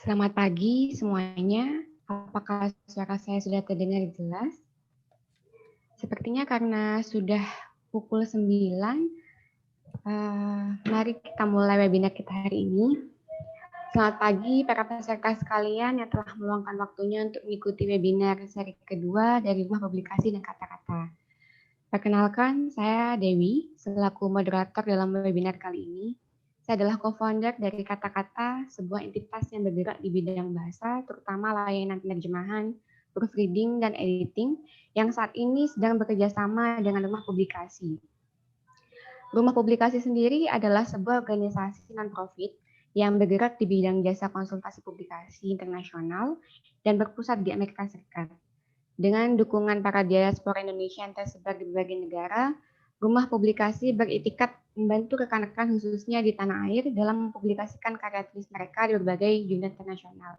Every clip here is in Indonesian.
Selamat pagi semuanya. Apakah suara saya sudah terdengar jelas? Sepertinya karena sudah pukul 9, mari kita mulai webinar kita hari ini. Selamat pagi para peserta sekalian yang telah meluangkan waktunya untuk mengikuti webinar seri kedua dari Rumah Publikasi dan Kata-Kata. Perkenalkan, saya Dewi, selaku moderator dalam webinar kali ini. Saya adalah co-founder dari Kata-Kata, sebuah entitas yang bergerak di bidang bahasa, terutama layanan penerjemahan, proofreading, dan editing, yang saat ini sedang bekerja sama dengan Rumah Publikasi. Rumah Publikasi sendiri adalah sebuah organisasi non-profit yang bergerak di bidang jasa konsultasi publikasi internasional dan berpusat di Amerika Serikat. Dengan dukungan para diaspora Indonesia yang tersebar di berbagai negara, Rumah Publikasi beritikat membantu rekan-rekan khususnya di tanah air dalam mempublikasikan karya tulis mereka di berbagai jurnal internasional.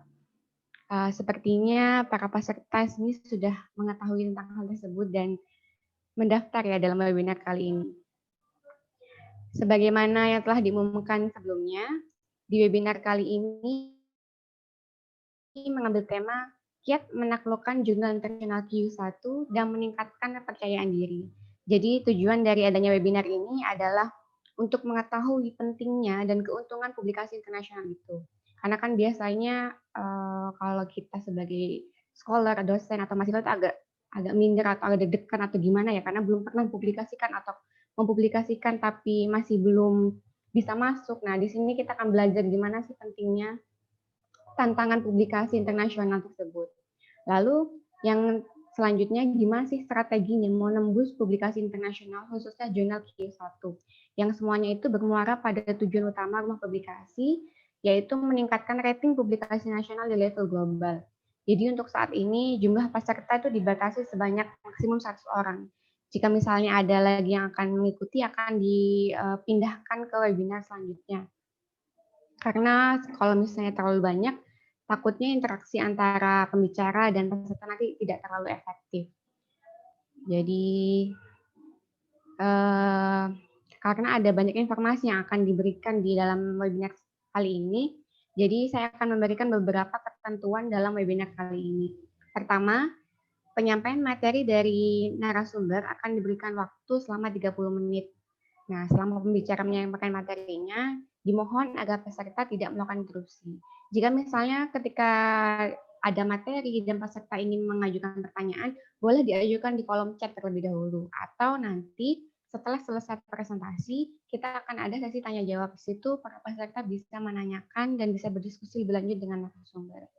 Sepertinya para peserta ini sudah mengetahui tentang hal tersebut dan mendaftar ya dalam webinar kali ini. Sebagaimana yang telah diumumkan sebelumnya, di webinar kali ini mengambil tema Kiat Menaklukkan Jurnal Internasional Q1 dan Meningkatkan Kepercayaan Diri. Jadi tujuan dari adanya webinar ini adalah untuk mengetahui pentingnya dan keuntungan publikasi internasional itu. Karena kan biasanya kalau kita sebagai scholar, dosen, atau mahasiswa itu agak minder atau agak deg-degan atau gimana ya, karena belum pernah mempublikasikan atau mempublikasikan tapi masih belum bisa masuk. Nah, di sini kita akan belajar gimana sih pentingnya tantangan publikasi internasional tersebut. Lalu yang selanjutnya gimana sih strateginya mau nembus publikasi internasional khususnya jurnal Q1 yang semuanya itu bermuara pada tujuan utama rumah publikasi yaitu meningkatkan rating publikasi nasional di level global. Jadi untuk saat ini jumlah peserta itu dibatasi sebanyak maksimum 100 orang. Jika misalnya ada lagi yang akan mengikuti akan dipindahkan ke webinar selanjutnya. Karena kalau misalnya terlalu banyak, takutnya interaksi antara pembicara dan peserta nanti tidak terlalu efektif. Jadi, karena ada banyak informasi yang akan diberikan di dalam webinar kali ini, jadi saya akan memberikan beberapa ketentuan dalam webinar kali ini. Pertama, penyampaian materi dari narasumber akan diberikan waktu selama 30 menit. Nah, selama pembicara menyampaikan materinya, dimohon agar peserta tidak melakukan interupsi. Jika misalnya ketika ada materi dan peserta ingin mengajukan pertanyaan, boleh diajukan di kolom chat terlebih dahulu. Atau nanti setelah selesai presentasi, kita akan ada sesi tanya jawab. Di situ para peserta bisa menanyakan dan bisa berdiskusi lebih lanjut dengan narasumber.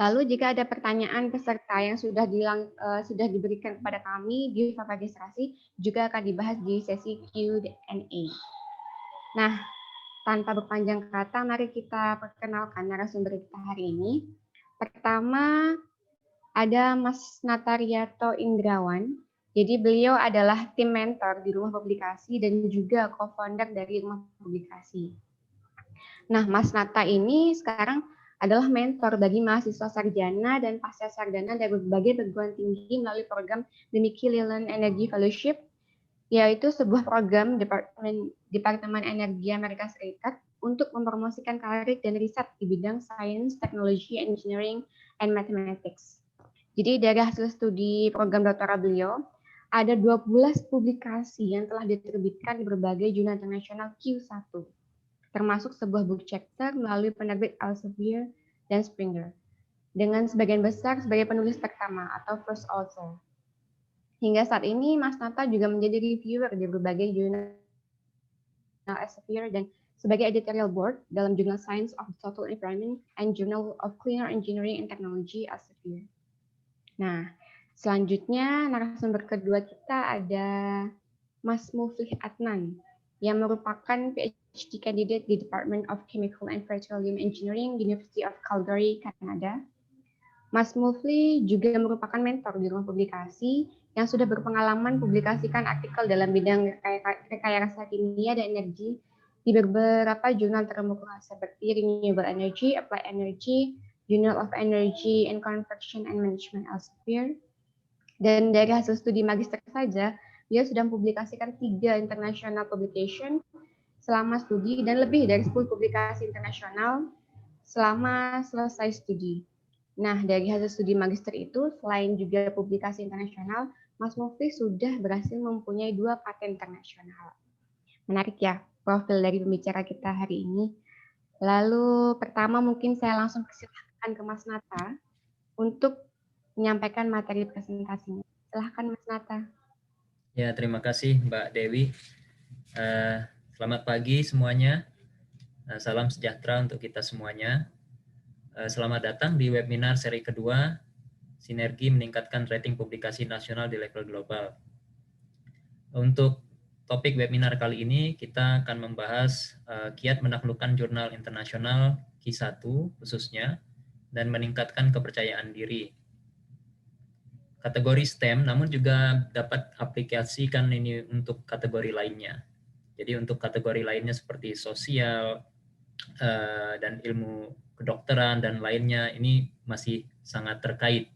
Lalu jika ada pertanyaan peserta yang sudah diberikan kepada kami di form registrasi, juga akan dibahas di sesi Q&A. Nah, tanpa berpanjang kata, mari kita perkenalkan narasumber kita hari ini. Pertama, ada Mas Natariato Indrawan. Jadi beliau adalah tim mentor di Rumah Publikasi dan juga co-founder dari Rumah Publikasi. Nah, Mas Nata ini sekarang adalah mentor bagi mahasiswa sarjana dan pasca sarjana dari berbagai perguruan tinggi melalui program The Mickey Leland Energy Fellowship, yaitu sebuah program Departemen Energi Amerika Serikat untuk mempromosikan karir dan riset di bidang Science, Technology, Engineering, and Mathematics. Jadi dari hasil studi program doktoral beliau, ada 12 publikasi yang telah diterbitkan di berbagai jurnal internasional Q1. Termasuk sebuah book chapter melalui penerbit Elsevier dan Springer, dengan sebagian besar sebagai penulis pertama atau first author. Hingga saat ini, Mas Nata juga menjadi reviewer di berbagai jurnal Elsevier dan sebagai editorial board dalam jurnal Science of the Total Environment and Journal of Cleaner Engineering and Technology Elsevier. Nah, selanjutnya narasumber kedua kita ada Mas Muflih Adnan, yang merupakan PhD candidate di Department of Chemical and Petroleum Engineering, University of Calgary, Kanada. Mas Muflih juga merupakan mentor di Rumah Publikasi yang sudah berpengalaman publikasikan artikel dalam bidang rekayasa kimia dan energi di beberapa jurnal terkemuka seperti Renewable Energy, Applied Energy, Journal of Energy and Conversion and Management Elsevier. Dan dari hasil studi magister saja, dia sudah mempublikasikan 3 international publication selama studi dan lebih dari 10 publikasi internasional selama selesai studi. Nah, dari hasil studi magister itu, selain juga publikasi internasional, Mas Mufti sudah berhasil mempunyai 2 paten internasional. Menarik ya, profil dari pembicara kita hari ini. Lalu pertama mungkin saya langsung persilahkan ke Mas Nata untuk menyampaikan materi presentasinya. Silahkan Mas Nata. Ya, terima kasih Mbak Dewi. Selamat pagi semuanya. Salam sejahtera untuk kita semuanya. Selamat datang di webinar seri kedua, Sinergi Meningkatkan Rating Publikasi Nasional di Level Global. Untuk topik webinar kali ini, kita akan membahas kiat menaklukkan jurnal internasional Q1 khususnya, dan meningkatkan kepercayaan diri. Kategori STEM, namun juga dapat aplikasikan ini untuk kategori lainnya. Jadi untuk kategori lainnya seperti sosial, dan ilmu kedokteran dan lainnya, ini masih sangat terkait.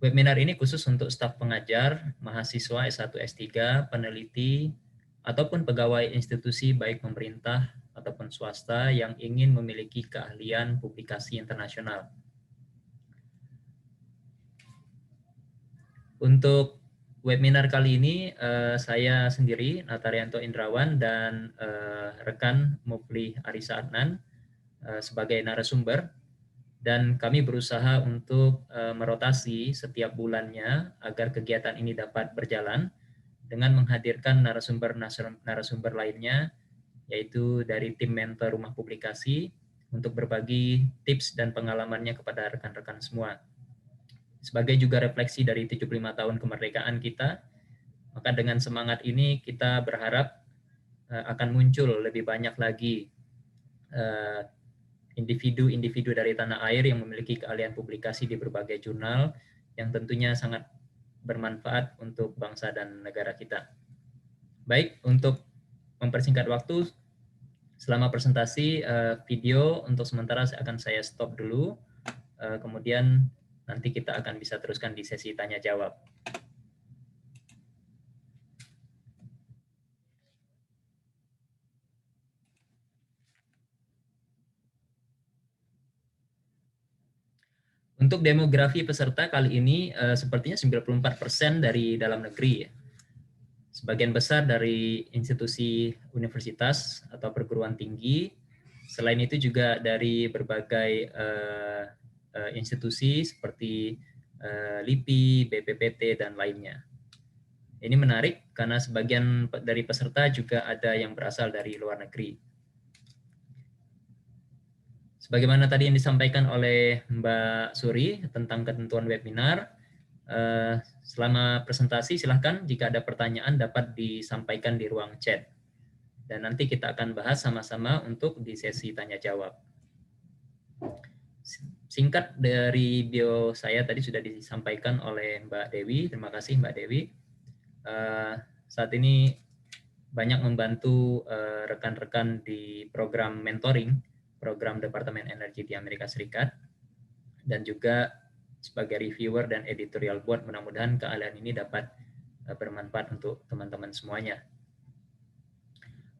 Webinar ini khusus untuk staf pengajar, mahasiswa S1, S3, peneliti, ataupun pegawai institusi baik pemerintah ataupun swasta yang ingin memiliki keahlian publikasi internasional. Untuk webinar kali ini saya sendiri, Natarianto Indrawan, dan rekan Mufli Arisa Adnan sebagai narasumber, dan kami berusaha untuk merotasi setiap bulannya agar kegiatan ini dapat berjalan dengan menghadirkan narasumber lainnya, yaitu dari tim mentor rumah publikasi, untuk berbagi tips dan pengalamannya kepada rekan-rekan semua. Sebagai juga refleksi dari 75 tahun kemerdekaan kita, maka dengan semangat ini kita berharap akan muncul lebih banyak lagi individu-individu dari tanah air yang memiliki keahlian publikasi di berbagai jurnal yang tentunya sangat bermanfaat untuk bangsa dan negara kita. Baik, untuk mempersingkat waktu, selama presentasi video untuk sementara akan saya stop dulu, kemudian nanti kita akan bisa teruskan di sesi tanya jawab. Untuk demografi peserta kali ini sepertinya 94% dari dalam negeri ya. Sebagian besar dari institusi universitas atau perguruan tinggi. Selain itu juga dari berbagai institusi seperti LIPI, BPPT, dan lainnya. Ini menarik karena sebagian dari peserta juga ada yang berasal dari luar negeri. Sebagaimana tadi yang disampaikan oleh Mbak Suri tentang ketentuan webinar, selama presentasi silahkan jika ada pertanyaan dapat disampaikan di ruang chat. Dan nanti kita akan bahas sama-sama untuk di sesi tanya jawab. Singkat dari bio saya tadi sudah disampaikan oleh Mbak Dewi. Terima kasih Mbak Dewi. Saat ini banyak membantu rekan-rekan di program mentoring, program Departemen Energi di Amerika Serikat, dan juga sebagai reviewer dan editorial board. Mudah-mudahan keahlian ini dapat bermanfaat untuk teman-teman semuanya.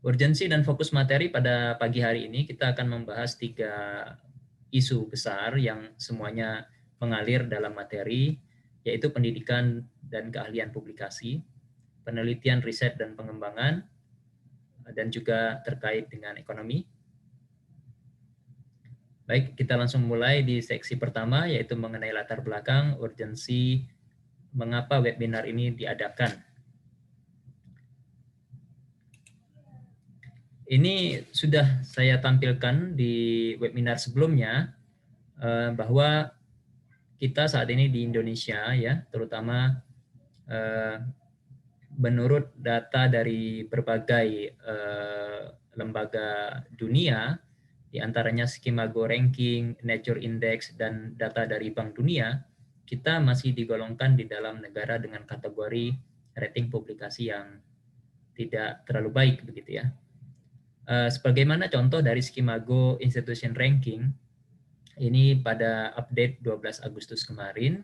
Urgensi dan fokus materi pada pagi hari ini kita akan membahas 3 isu besar yang semuanya mengalir dalam materi, yaitu pendidikan dan keahlian publikasi, penelitian, riset, dan pengembangan, dan juga terkait dengan ekonomi. Baik, kita langsung mulai di seksi pertama, yaitu mengenai latar belakang, urgensi, mengapa webinar ini diadakan. Ini sudah saya tampilkan di webinar sebelumnya, bahwa kita saat ini di Indonesia, ya, terutama menurut data dari berbagai lembaga dunia, di antaranya Skimago Ranking, Nature Index, dan data dari Bank Dunia, kita masih digolongkan di dalam negara dengan kategori rating publikasi yang tidak terlalu baik, begitu ya. Sebagaimana contoh dari Skimago Institution Ranking, ini pada update 12 Agustus kemarin,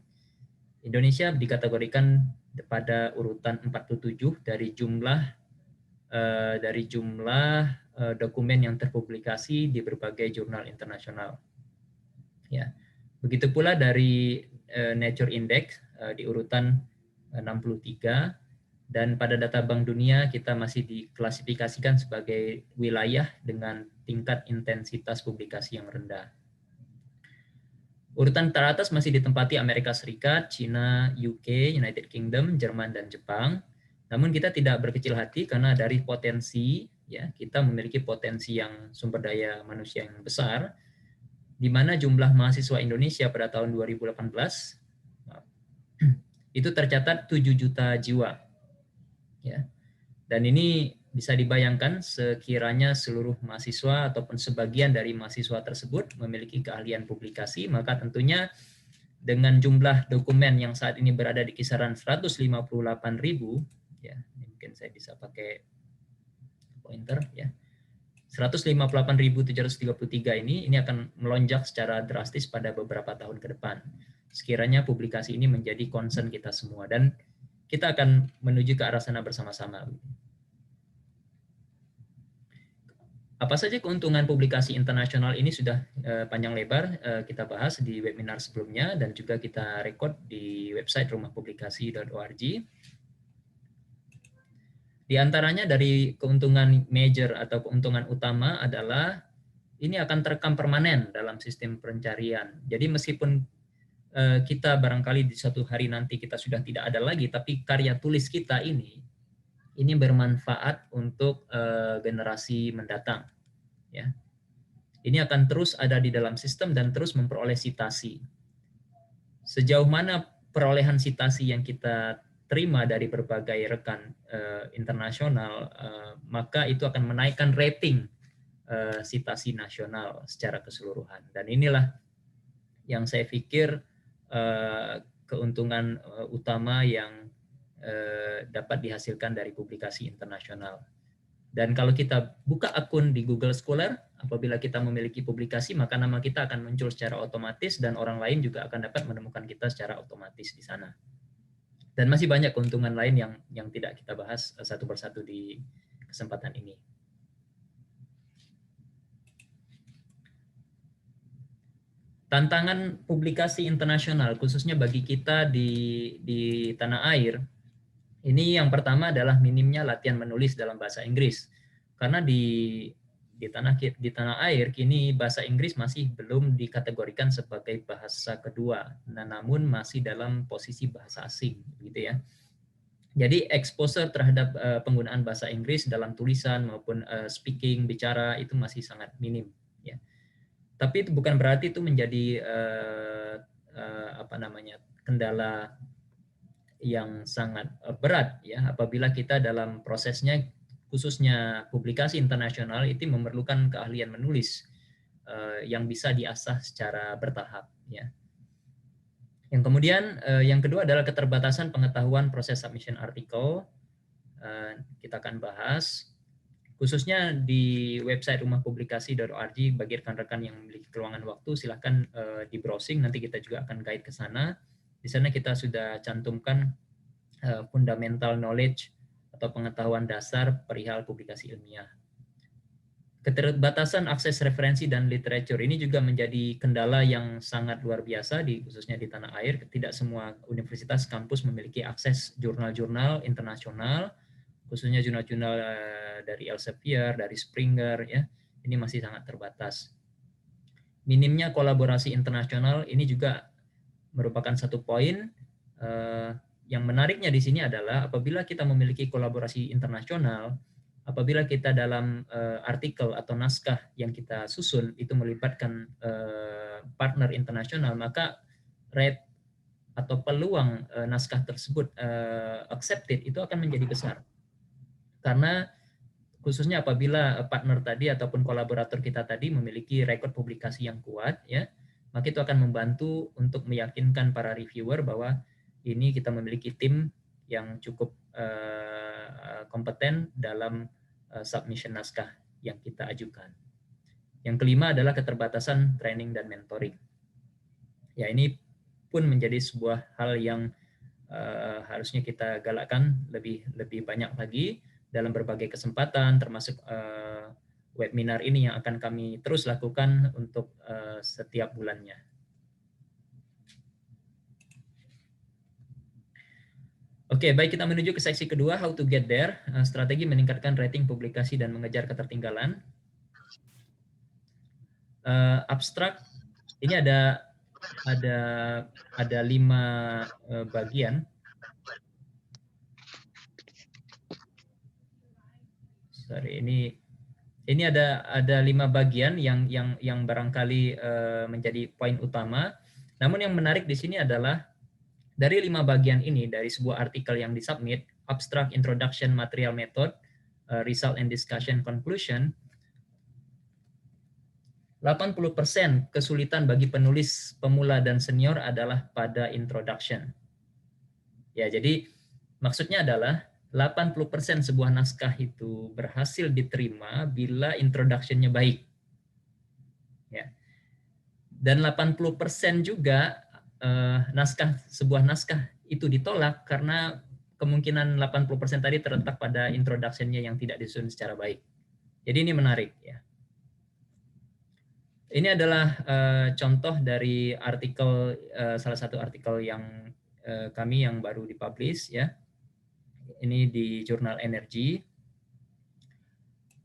Indonesia dikategorikan pada urutan 47 dari jumlah dokumen yang terpublikasi di berbagai jurnal internasional. Ya, begitu pula dari Nature Index di urutan 63, dan pada data Bank Dunia kita masih diklasifikasikan sebagai wilayah dengan tingkat intensitas publikasi yang rendah. Urutan teratas masih ditempati Amerika Serikat, China, UK, United Kingdom, Jerman, dan Jepang. Namun kita tidak berkecil hati karena dari potensi, ya, kita memiliki potensi yang sumber daya manusia yang besar, di mana jumlah mahasiswa Indonesia pada tahun 2018 itu tercatat 7 juta jiwa. Ya. Dan ini bisa dibayangkan sekiranya seluruh mahasiswa ataupun sebagian dari mahasiswa tersebut memiliki keahlian publikasi, maka tentunya dengan jumlah dokumen yang saat ini berada di kisaran 158.000, ya, mungkin saya bisa pakai pointer, ya, 158.733 ini akan melonjak secara drastis pada beberapa tahun ke depan. Sekiranya publikasi ini menjadi concern kita semua, dan kita akan menuju ke arah sana bersama-sama. Apa saja keuntungan publikasi internasional ini sudah panjang lebar kita bahas di webinar sebelumnya, dan juga kita rekod di website rumahpublikasi.org. Di antaranya dari keuntungan major atau keuntungan utama adalah ini akan terekam permanen dalam sistem pencarian. Jadi meskipun kita barangkali di suatu hari nanti kita sudah tidak ada lagi, tapi karya tulis kita ini bermanfaat untuk generasi mendatang. Ya. Ini akan terus ada di dalam sistem dan terus memperoleh citasi. Sejauh mana perolehan citasi yang kita terima dari berbagai rekan internasional, maka itu akan menaikkan rating citasi nasional secara keseluruhan. Dan inilah yang saya pikir keuntungan utama yang dapat dihasilkan dari publikasi internasional. Dan kalau kita buka akun di Google Scholar, apabila kita memiliki publikasi, maka nama kita akan muncul secara otomatis dan orang lain juga akan dapat menemukan kita secara otomatis di sana. Dan masih banyak keuntungan lain yang tidak kita bahas satu persatu di kesempatan ini. Tantangan publikasi internasional, khususnya bagi kita di tanah air, ini yang pertama adalah minimnya latihan menulis dalam bahasa Inggris. Karena di tanah air kini bahasa Inggris masih belum dikategorikan sebagai bahasa kedua, namun masih dalam posisi bahasa asing, gitu ya. Jadi exposure terhadap penggunaan bahasa Inggris dalam tulisan maupun speaking, bicara itu masih sangat minim, ya. Tapi itu bukan berarti itu menjadi kendala yang sangat berat, ya, apabila kita dalam prosesnya, khususnya publikasi internasional, itu memerlukan keahlian menulis yang bisa diasah secara bertahap, ya. Yang kemudian yang kedua adalah keterbatasan pengetahuan proses submission artikel. Kita akan bahas khususnya di website rumahpublikasi.org. Bagi rekan-rekan yang memiliki keluangan waktu, silahkan di browsing, nanti kita juga akan guide ke sana. Di sana kita sudah cantumkan fundamental knowledge atau pengetahuan dasar perihal publikasi ilmiah. Keterbatasan akses referensi dan literatur ini juga menjadi kendala yang sangat luar biasa khususnya di tanah air. Tidak semua universitas kampus memiliki akses jurnal-jurnal internasional, khususnya jurnal-jurnal dari Elsevier, dari Springer, ya. Ini masih sangat terbatas. Minimnya kolaborasi internasional ini juga merupakan satu poin. Yang menariknya di sini adalah apabila kita memiliki kolaborasi internasional, apabila kita dalam artikel atau naskah yang kita susun itu melibatkan partner internasional, maka rate atau peluang naskah tersebut accepted itu akan menjadi besar. Karena khususnya apabila partner tadi ataupun kolaborator kita tadi memiliki rekod publikasi yang kuat, ya, maka itu akan membantu untuk meyakinkan para reviewer bahwa ini kita memiliki tim yang cukup kompeten dalam submission naskah yang kita ajukan. Yang kelima adalah keterbatasan training dan mentoring. Ya, ini pun menjadi sebuah hal yang harusnya kita galakkan lebih banyak lagi dalam berbagai kesempatan, termasuk webinar ini yang akan kami terus lakukan untuk setiap bulannya. Oke, baik, kita menuju ke seksi kedua, how to get there, strategi meningkatkan rating publikasi dan mengejar ketertinggalan. Abstrak ini ada 5 bagian. Sorry, ini ada 5 bagian yang barangkali menjadi poin utama. Namun yang menarik di sini adalah dari 5 bagian ini, dari sebuah artikel yang disubmit, abstract, introduction, material method, result and discussion, conclusion, 80% kesulitan bagi penulis pemula dan senior adalah pada introduction. Ya, jadi maksudnya adalah 80% sebuah naskah itu berhasil diterima bila introduction-nya baik. Ya. Dan 80% juga sebuah naskah itu ditolak karena kemungkinan 80% tadi terletak pada introduction-nya yang tidak disusun secara baik. Jadi ini menarik ya. Ini adalah contoh dari artikel, salah satu artikel yang kami yang baru dipublish ya. Ini di jurnal Energy.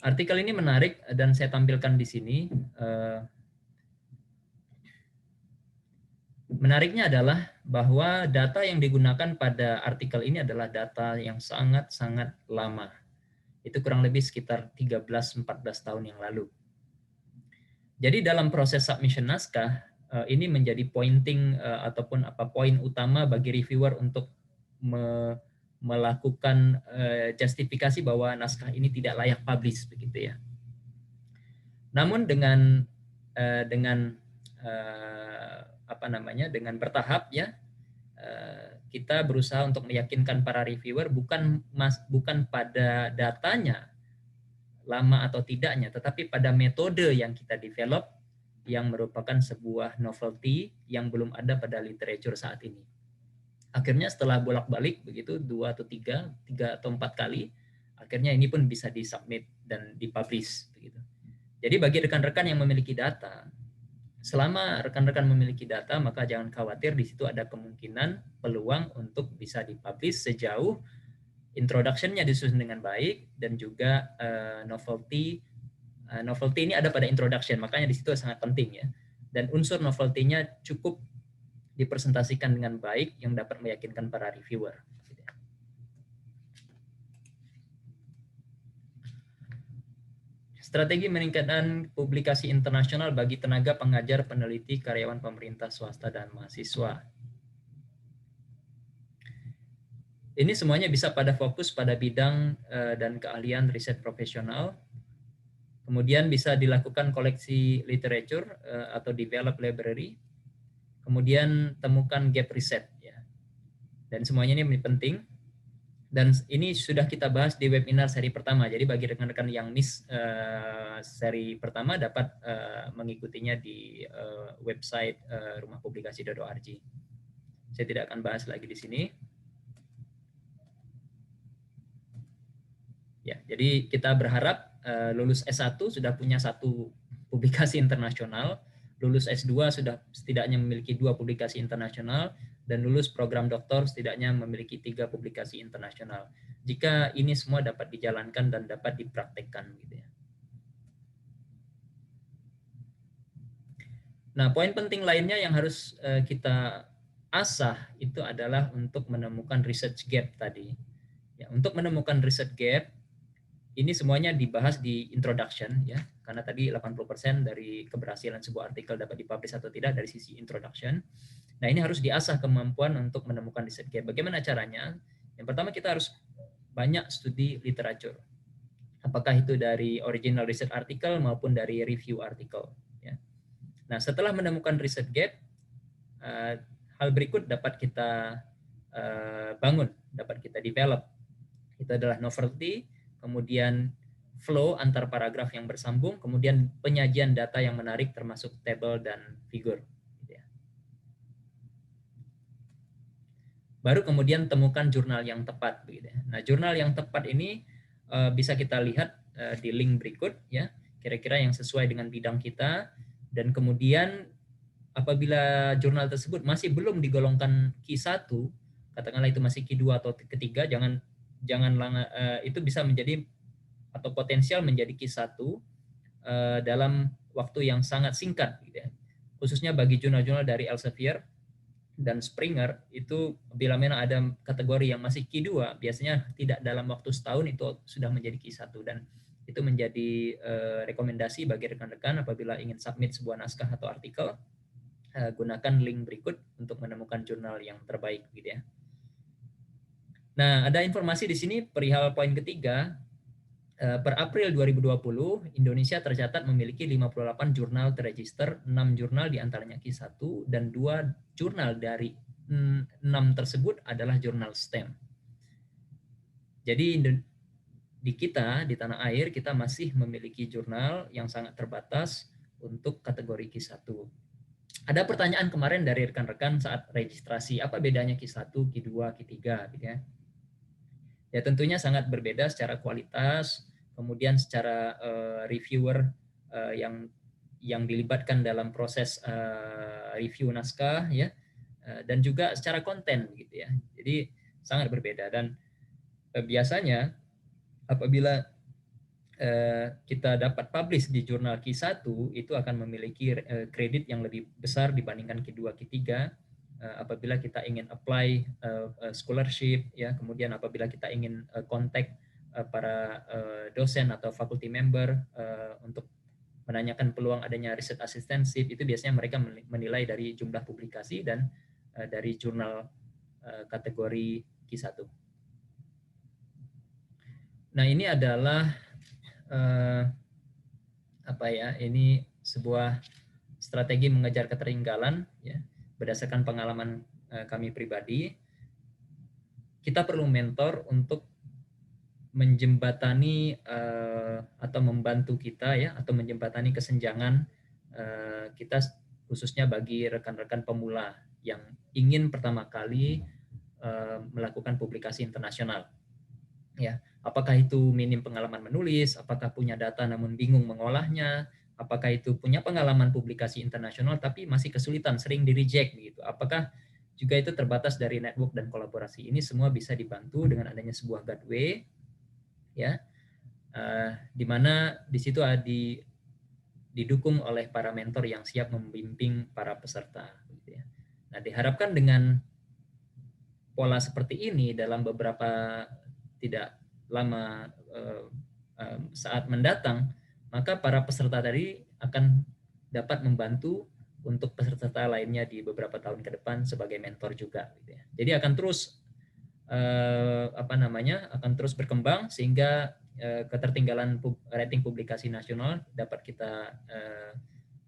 Artikel ini menarik dan saya tampilkan di sini. Menariknya adalah bahwa data yang digunakan pada artikel ini adalah data yang sangat-sangat lama. Itu kurang lebih sekitar 13-14 tahun yang lalu. Jadi dalam proses submission naskah, ini menjadi pointing ataupun poin utama bagi reviewer untuk melakukan justifikasi bahwa naskah ini tidak layak publish, begitu ya. Namun dengan dengan bertahap ya, kita berusaha untuk meyakinkan para reviewer bukan pada datanya lama atau tidaknya, tetapi pada metode yang kita develop yang merupakan sebuah novelty yang belum ada pada literature saat ini. Akhirnya setelah bolak-balik begitu 2 atau 3 atau 4 kali, akhirnya ini pun bisa disubmit dan dipublish begitu. Jadi bagi rekan-rekan yang memiliki data, selama rekan-rekan memiliki data, maka jangan khawatir, di situ ada kemungkinan peluang untuk bisa dipublish sejauh introduction-nya disusun dengan baik dan juga novelty ini ada pada introduction, makanya di situ sangat penting ya. Dan unsur novelty-nya cukup dipresentasikan dengan baik yang dapat meyakinkan para reviewer. Strategi meningkatkan publikasi internasional bagi tenaga pengajar, peneliti, karyawan pemerintah, swasta, dan mahasiswa. Ini semuanya bisa pada fokus pada bidang dan keahlian riset profesional. Kemudian bisa dilakukan koleksi literature atau develop library. Kemudian temukan gap riset. Ya. Dan semuanya ini penting. Dan ini sudah kita bahas di webinar seri pertama. Jadi bagi rekan-rekan yang miss seri pertama dapat mengikutinya di website rumahpublikasi.org. Saya tidak akan bahas lagi di sini. Ya, jadi kita berharap lulus S1 sudah punya 1 publikasi internasional, lulus S2 sudah setidaknya memiliki 2 publikasi internasional, dan lulus program doktor setidaknya memiliki 3 publikasi internasional. Jika ini semua dapat dijalankan dan dapat dipraktekkan gitu ya. Nah, poin penting lainnya yang harus kita asah itu adalah untuk menemukan research gap tadi. Ya, untuk menemukan research gap ini semuanya dibahas di introduction ya, karena tadi 80% dari keberhasilan sebuah artikel dapat dipublish atau tidak dari sisi introduction. Nah, ini harus diasah kemampuan untuk menemukan research gap. Bagaimana caranya? Yang pertama kita harus banyak studi literatur. Apakah itu dari original research article maupun dari review article ya. Nah, setelah menemukan research gap, hal berikut dapat kita bangun, dapat kita develop. Itu adalah novelty, kemudian flow antar paragraf yang bersambung, kemudian penyajian data yang menarik termasuk tabel dan figur. Baru kemudian temukan jurnal yang tepat. Nah, jurnal yang tepat ini bisa kita lihat di link berikut ya. kira-kira yang sesuai dengan bidang kita, dan kemudian apabila jurnal tersebut masih belum digolongkan Q1, katakanlah itu masih Q2 atau ketiga, itu bisa menjadi atau potensial menjadi Q1 dalam waktu yang sangat singkat, gitu ya. Khususnya bagi jurnal-jurnal dari Elsevier dan Springer, itu bila mana ada kategori yang masih Q2, biasanya tidak dalam waktu setahun itu sudah menjadi Q1, dan itu menjadi rekomendasi bagi rekan-rekan apabila ingin submit sebuah naskah atau artikel, gunakan link berikut untuk menemukan jurnal yang terbaik, gitu ya. Nah, ada informasi di sini perihal poin ketiga. Per April 2020, Indonesia tercatat memiliki 58 jurnal terregister, 6 jurnal diantaranya Q1, dan 2 jurnal dari 6 tersebut adalah jurnal STEM. Jadi di tanah air, kita masih memiliki jurnal yang sangat terbatas untuk kategori Q1. Ada pertanyaan kemarin dari rekan-rekan saat registrasi, apa bedanya Q1, Q2, Q3, gitu ya. Ya tentunya sangat berbeda secara kualitas, kemudian secara reviewer yang dilibatkan dalam proses review naskah, ya, dan juga secara konten, gitu ya. Jadi sangat berbeda, dan biasanya apabila kita dapat publish di jurnal Q1, itu akan memiliki kredit yang lebih besar dibandingkan Q2, Q3. Apabila kita ingin apply scholarship, ya, kemudian apabila kita ingin kontak para dosen atau faculty member untuk menanyakan peluang adanya riset asistensip, itu biasanya mereka menilai dari jumlah publikasi dan dari jurnal kategori Q1. Nah, ini adalah ini sebuah strategi mengejar ketertinggalan, ya, berdasarkan pengalaman kami pribadi. Kita perlu mentor untuk menjembatani atau membantu kita, ya, atau menjembatani kesenjangan kita, khususnya bagi rekan-rekan pemula yang ingin pertama kali melakukan publikasi internasional, ya. Apakah itu minim pengalaman menulis, apakah punya data namun bingung mengolahnya, apakah itu punya pengalaman publikasi internasional tapi masih kesulitan, sering di-reject, begitu. Apakah juga itu terbatas dari network dan kolaborasi. Ini semua bisa dibantu dengan adanya sebuah gateway, ya, di mana di situ didukung oleh para mentor yang siap membimbing para peserta, gitu ya. Nah, diharapkan dengan pola seperti ini dalam beberapa tidak lama saat mendatang, maka para peserta tadi akan dapat membantu untuk peserta lainnya di beberapa tahun ke depan sebagai mentor juga, gitu ya. Jadi akan terus akan terus berkembang sehingga ketertinggalan rating publikasi nasional dapat kita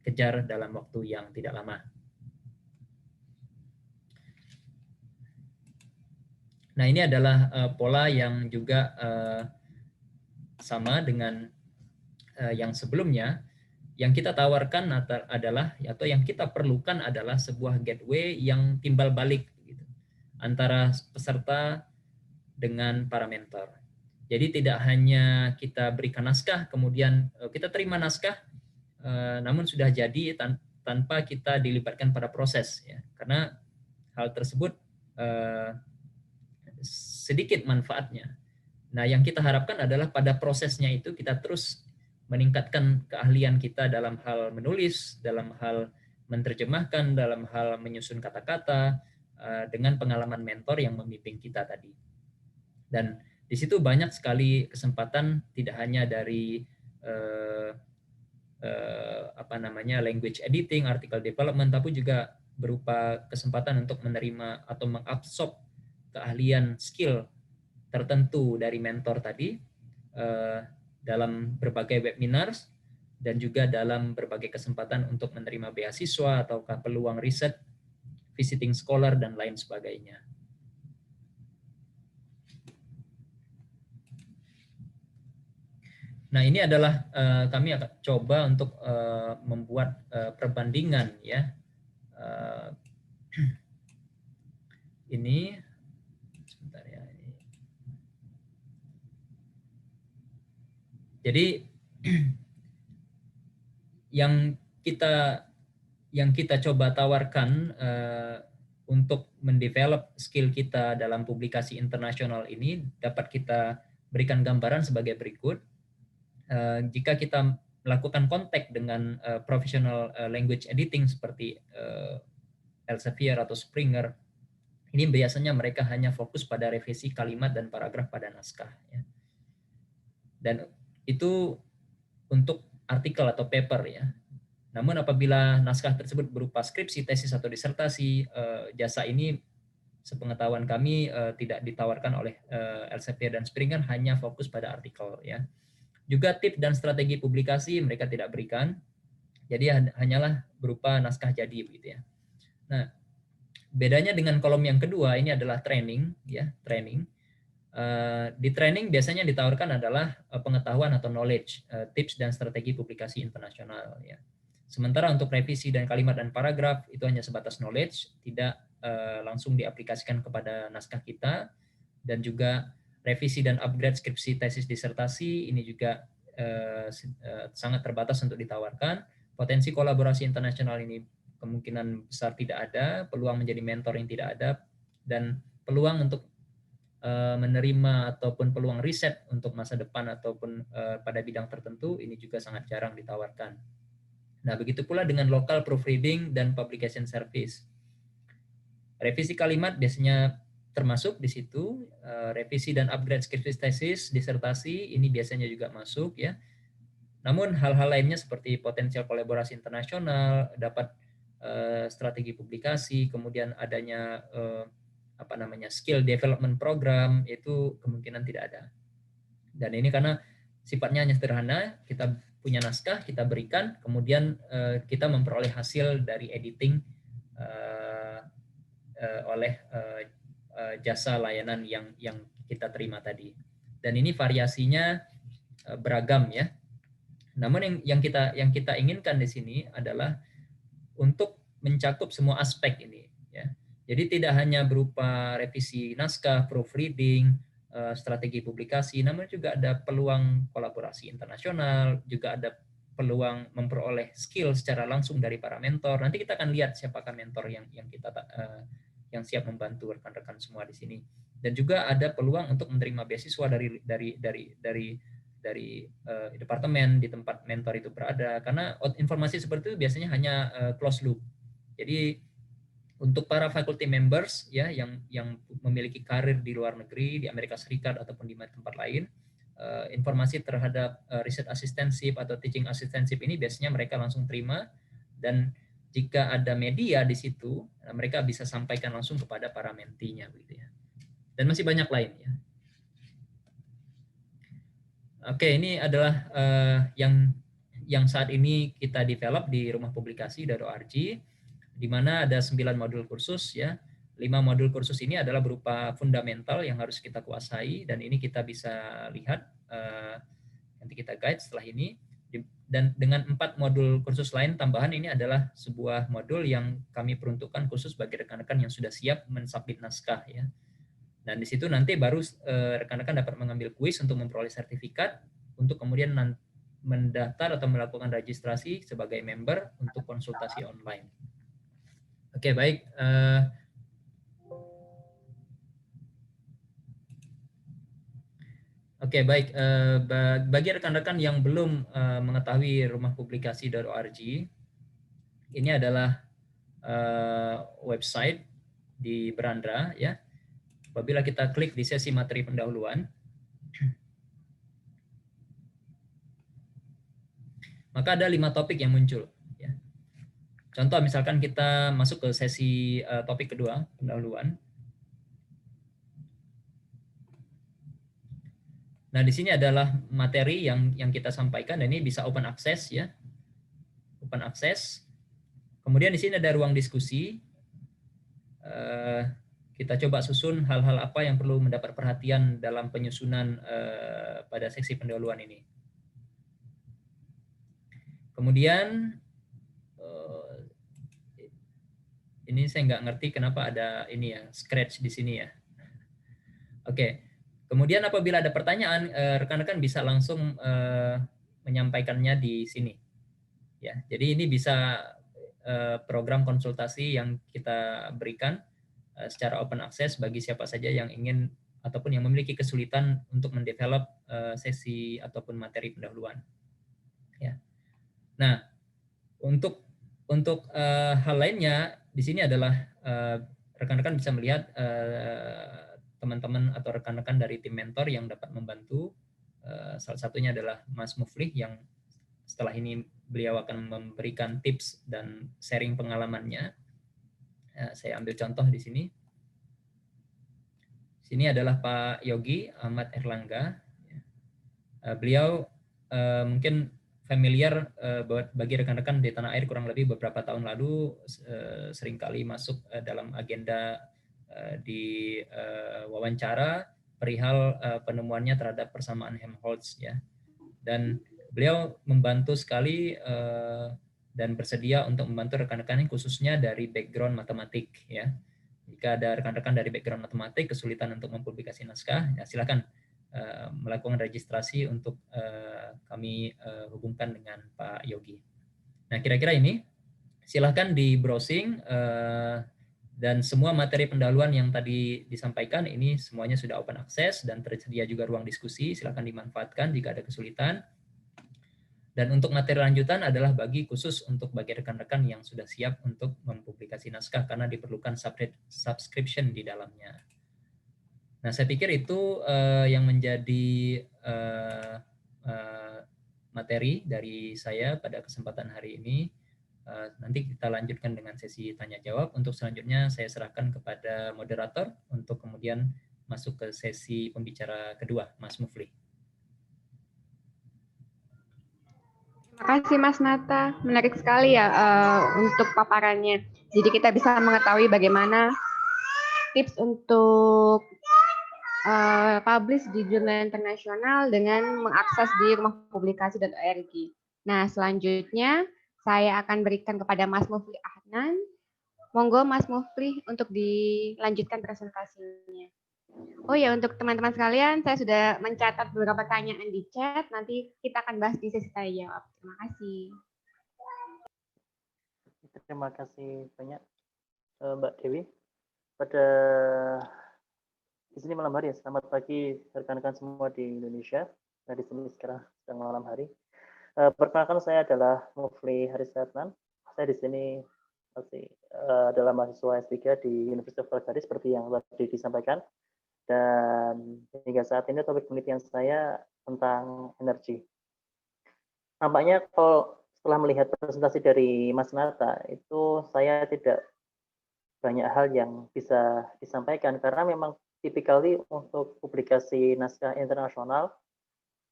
kejar dalam waktu yang tidak lama. Nah, ini adalah pola yang juga sama dengan yang sebelumnya. Yang kita tawarkan adalah, atau yang kita perlukan adalah sebuah gateway yang timbal balik, gitu, antara peserta dengan para mentor. Jadi tidak hanya kita berikan naskah, kemudian kita terima naskah, namun sudah jadi tanpa kita dilibatkan pada proses, ya. Karena hal tersebut sedikit manfaatnya. Nah, yang kita harapkan adalah pada prosesnya itu kita terus meningkatkan keahlian kita dalam hal menulis, dalam hal menerjemahkan, dalam hal menyusun kata-kata, dengan pengalaman mentor yang membimbing kita tadi. Dan di situ banyak sekali kesempatan, tidak hanya dari language editing, article development, tapi juga berupa kesempatan untuk menerima atau mengabsorb keahlian skill tertentu dari mentor tadi dalam berbagai webinars, dan juga dalam berbagai kesempatan untuk menerima beasiswa atau peluang riset, visiting scholar, dan lain sebagainya. Nah, ini adalah kami akan coba untuk membuat perbandingan, ya. Ini sebentar, ya. Jadi yang kita coba tawarkan untuk mendevelop skill kita dalam publikasi internasional ini dapat kita berikan gambaran sebagai berikut. Jika kita melakukan kontak dengan professional language editing seperti Elsevier atau Springer, ini biasanya mereka hanya fokus pada revisi kalimat dan paragraf pada naskah. Ya. Dan itu untuk artikel atau paper ya. Namun apabila naskah tersebut berupa skripsi, tesis atau disertasi, jasa ini sepengetahuan kami tidak ditawarkan oleh Elsevier dan Springer, hanya fokus pada artikel ya. Juga tips dan strategi publikasi mereka tidak berikan. Jadi hanyalah berupa naskah jadi begitu ya. Nah, bedanya dengan kolom yang kedua ini adalah training ya, training. Di training biasanya ditawarkan adalah pengetahuan atau knowledge, tips dan strategi publikasi internasional ya. Sementara untuk revisi dan kalimat dan paragraf itu hanya sebatas knowledge, tidak langsung diaplikasikan kepada naskah kita. Dan juga revisi dan upgrade skripsi, tesis, disertasi ini juga sangat terbatas untuk ditawarkan. Potensi kolaborasi internasional ini kemungkinan besar tidak ada, peluang menjadi mentor yang tidak ada, dan peluang untuk menerima ataupun peluang riset untuk masa depan ataupun pada bidang tertentu ini juga sangat jarang ditawarkan. Nah, begitu pula dengan local proofreading dan publication service. Revisi kalimat biasanya termasuk di situ, revisi dan upgrade skripsi, tesis, disertasi ini biasanya juga masuk ya. Namun hal-hal lainnya seperti potensial kolaborasi internasional, dapat strategi publikasi, kemudian adanya skill development program itu kemungkinan tidak ada. Dan ini karena sifatnya hanya sederhana, kita punya naskah, kita berikan, kemudian kita memperoleh hasil dari editing oleh jasa layanan yang kita terima tadi. Dan ini variasinya beragam ya. Namun yang kita inginkan di sini adalah untuk mencakup semua aspek ini ya. Jadi tidak hanya berupa revisi naskah, proofreading, strategi publikasi, namun juga ada peluang kolaborasi internasional, juga ada peluang memperoleh skill secara langsung dari para mentor. Nanti kita akan lihat siapakah mentor yang yang siap membantu rekan-rekan semua di sini. Dan juga ada peluang untuk menerima beasiswa dari departemen di tempat mentor itu berada, karena informasi seperti itu biasanya hanya closed loop. Jadi untuk para faculty members ya yang memiliki karir di luar negeri, di Amerika Serikat ataupun di tempat lain, informasi terhadap research assistantship atau teaching assistantship ini biasanya mereka langsung terima, dan jika ada media di situ mereka bisa sampaikan langsung kepada para mentinya gitu ya. Dan masih banyak lain ya. Oke, ini adalah yang saat ini kita develop di rumah publikasi.org, di mana ada 9 modul kursus ya. 5 modul kursus ini adalah berupa fundamental yang harus kita kuasai, dan ini kita bisa lihat nanti kita guide setelah ini. Dan dengan 4 modul kursus lain tambahan, ini adalah sebuah modul yang kami peruntukkan khusus bagi rekan-rekan yang sudah siap mensubmit naskah ya. Dan di situ nanti baru rekan-rekan dapat mengambil kuis untuk memperoleh sertifikat, untuk kemudian mendaftar atau melakukan registrasi sebagai member untuk konsultasi online. Oke, baik. Oke, baik. Bagi rekan-rekan yang belum mengetahui rumah publikasi.org, ini adalah website di Berandra ya. Apabila kita klik di sesi materi pendahuluan, maka ada 5 topik yang muncul. Ya. Contoh misalkan kita masuk ke sesi topik kedua, pendahuluan. Nah, di sini adalah materi yang kita sampaikan, dan ini bisa open access ya. Open access. Kemudian di sini ada ruang diskusi. Kita coba susun hal-hal apa yang perlu mendapat perhatian dalam penyusunan pada seksi pendahuluan ini. Kemudian ini saya nggak ngerti kenapa ada ini ya, scratch di sini ya. Oke. Kemudian apabila ada pertanyaan, rekan-rekan bisa langsung menyampaikannya di sini. ya. Jadi ini bisa program konsultasi yang kita berikan secara open access bagi siapa saja yang ingin ataupun yang memiliki kesulitan untuk mendevelop sesi ataupun materi pendahuluan. Ya. Nah, untuk hal lainnya di sini adalah rekan-rekan bisa melihat teman-teman atau rekan-rekan dari tim mentor yang dapat membantu. Salah satunya adalah Mas Muflih yang setelah ini beliau akan memberikan tips dan sharing pengalamannya. Saya ambil contoh di sini. Sini adalah Pak Yogi Ahmad Erlangga. Beliau mungkin familiar bagi rekan-rekan di tanah air kurang lebih beberapa tahun lalu seringkali masuk dalam agenda di wawancara perihal penemuannya terhadap persamaan Helmholtz ya. Dan beliau membantu sekali dan bersedia untuk membantu rekan-rekan khususnya dari background matematik ya. Jika ada rekan-rekan dari background matematik kesulitan untuk mempublikasi naskah, ya silakan melakukan registrasi untuk kami hubungkan dengan Pak Yogi. Nah, kira-kira ini silahkan di browsing dan semua materi pendahuluan yang tadi disampaikan ini semuanya sudah open access dan tersedia juga ruang diskusi, silahkan dimanfaatkan jika ada kesulitan. Dan untuk materi lanjutan adalah khusus untuk bagi rekan-rekan yang sudah siap untuk mempublikasi naskah karena diperlukan subscription di dalamnya. Nah, saya pikir itu yang menjadi materi dari saya pada kesempatan hari ini. Nanti kita lanjutkan dengan sesi tanya jawab. Untuk selanjutnya saya serahkan kepada moderator untuk kemudian masuk ke sesi pembicara kedua, Mas Muflih. Terima kasih Mas Nata, menarik sekali ya untuk paparannya. Jadi kita bisa mengetahui bagaimana tips untuk publish di jurnal internasional dengan mengakses di rumah publikasi.org. Nah, selanjutnya saya akan berikan kepada Mas Muflih Ahnan. Monggo Mas Muflih untuk dilanjutkan presentasinya. Oh ya, untuk teman-teman sekalian, saya sudah mencatat beberapa pertanyaan di chat. Nanti kita akan bahas di sesi tanya jawab. Terima kasih. Terima kasih banyak Mbak Dewi. Pada di sini malam hari ya, selamat pagi rekan-rekan semua di Indonesia. Nah, di sini sekarang sedang malam hari. Perkenalkan, saya adalah Muflih Harisatnan. Saya di sini masih adalah mahasiswa S3 di Universitas Calgary seperti yang tadi disampaikan. Dan hingga saat ini topik penelitian saya tentang energi. Nampaknya kalau setelah melihat presentasi dari Mas Nata, itu saya tidak banyak hal yang bisa disampaikan karena memang typically untuk publikasi naskah internasional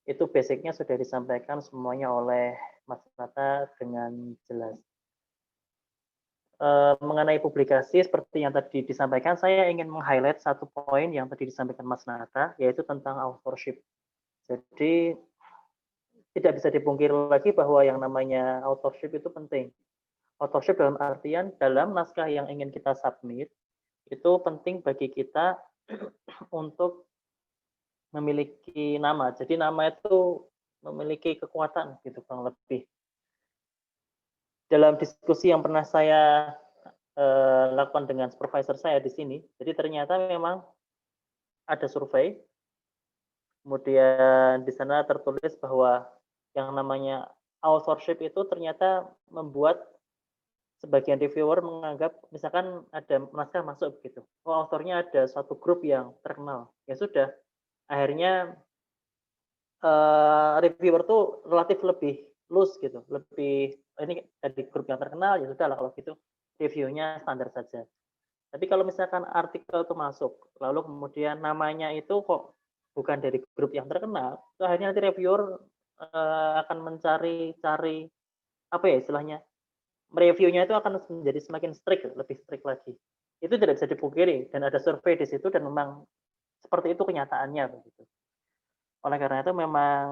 itu basicnya sudah disampaikan semuanya oleh Mas Nata dengan jelas. Mengenai publikasi seperti yang tadi disampaikan, saya ingin meng-highlight satu poin yang tadi disampaikan Mas Nata, yaitu tentang authorship. Jadi tidak bisa dipungkiri lagi bahwa yang namanya authorship itu penting. Authorship dalam artian dalam naskah yang ingin kita submit itu penting bagi kita untuk memiliki nama. Jadi nama itu memiliki kekuatan gitu kurang lebih. Dalam diskusi yang pernah saya lakukan dengan supervisor saya di sini, jadi ternyata memang ada survei, kemudian di sana tertulis bahwa yang namanya authorship itu ternyata membuat sebagian reviewer menganggap misalkan ada naskah masuk begitu, oh autornya ada suatu grup yang terkenal, ya sudah, akhirnya reviewer tuh relatif lebih loose gitu, lebih ini dari grup yang terkenal, ya sudah lah kalau gitu reviewnya standar saja. Tapi kalau misalkan artikel itu masuk, lalu kemudian namanya itu kok bukan dari grup yang terkenal, itu akhirnya nanti reviewer akan mencari apa ya istilahnya, reviewnya itu akan menjadi semakin strict, lebih strict lagi. Itu tidak bisa dipungkiri dan ada survei di situ dan memang seperti itu kenyataannya begitu. Oleh karena itu memang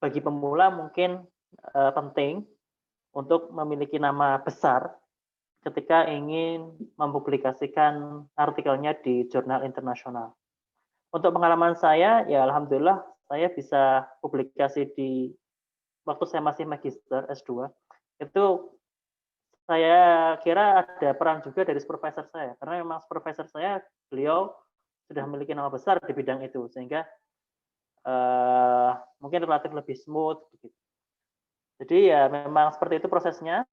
bagi pemula mungkin penting untuk memiliki nama besar ketika ingin mempublikasikan artikelnya di jurnal internasional. Untuk pengalaman saya, ya alhamdulillah saya bisa publikasi di waktu saya masih magister S2, itu saya kira ada peran juga dari supervisor saya, karena memang supervisor saya, beliau sudah memiliki nama besar di bidang itu, sehingga mungkin relatif lebih smooth begitu. Jadi ya memang seperti itu prosesnya,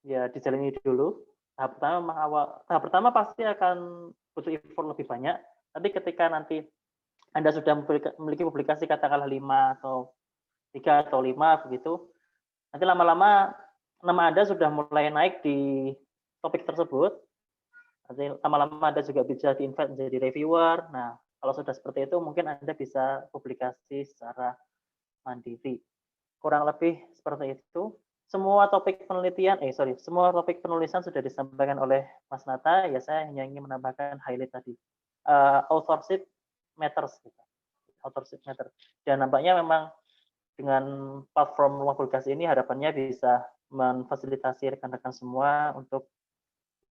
ya dijalani dulu. Tahap pertama pasti akan butuh effort lebih banyak, tapi ketika nanti Anda sudah memiliki publikasi katakanlah 5 atau 3 atau 5 begitu, nanti lama-lama nama Anda sudah mulai naik di topik tersebut. Nanti lama-lama Anda juga bisa di-invite menjadi reviewer. Nah, kalau sudah seperti itu mungkin Anda bisa publikasi secara mandiri. Kurang lebih seperti itu. Semua topik penulisan sudah disampaikan oleh Mas Nata. Ya saya hanya ingin menambahkan highlight tadi. Authorship matters. Authorship matters. Dan nampaknya memang dengan platform ruang publikasi ini harapannya bisa memfasilitasi rekan-rekan semua untuk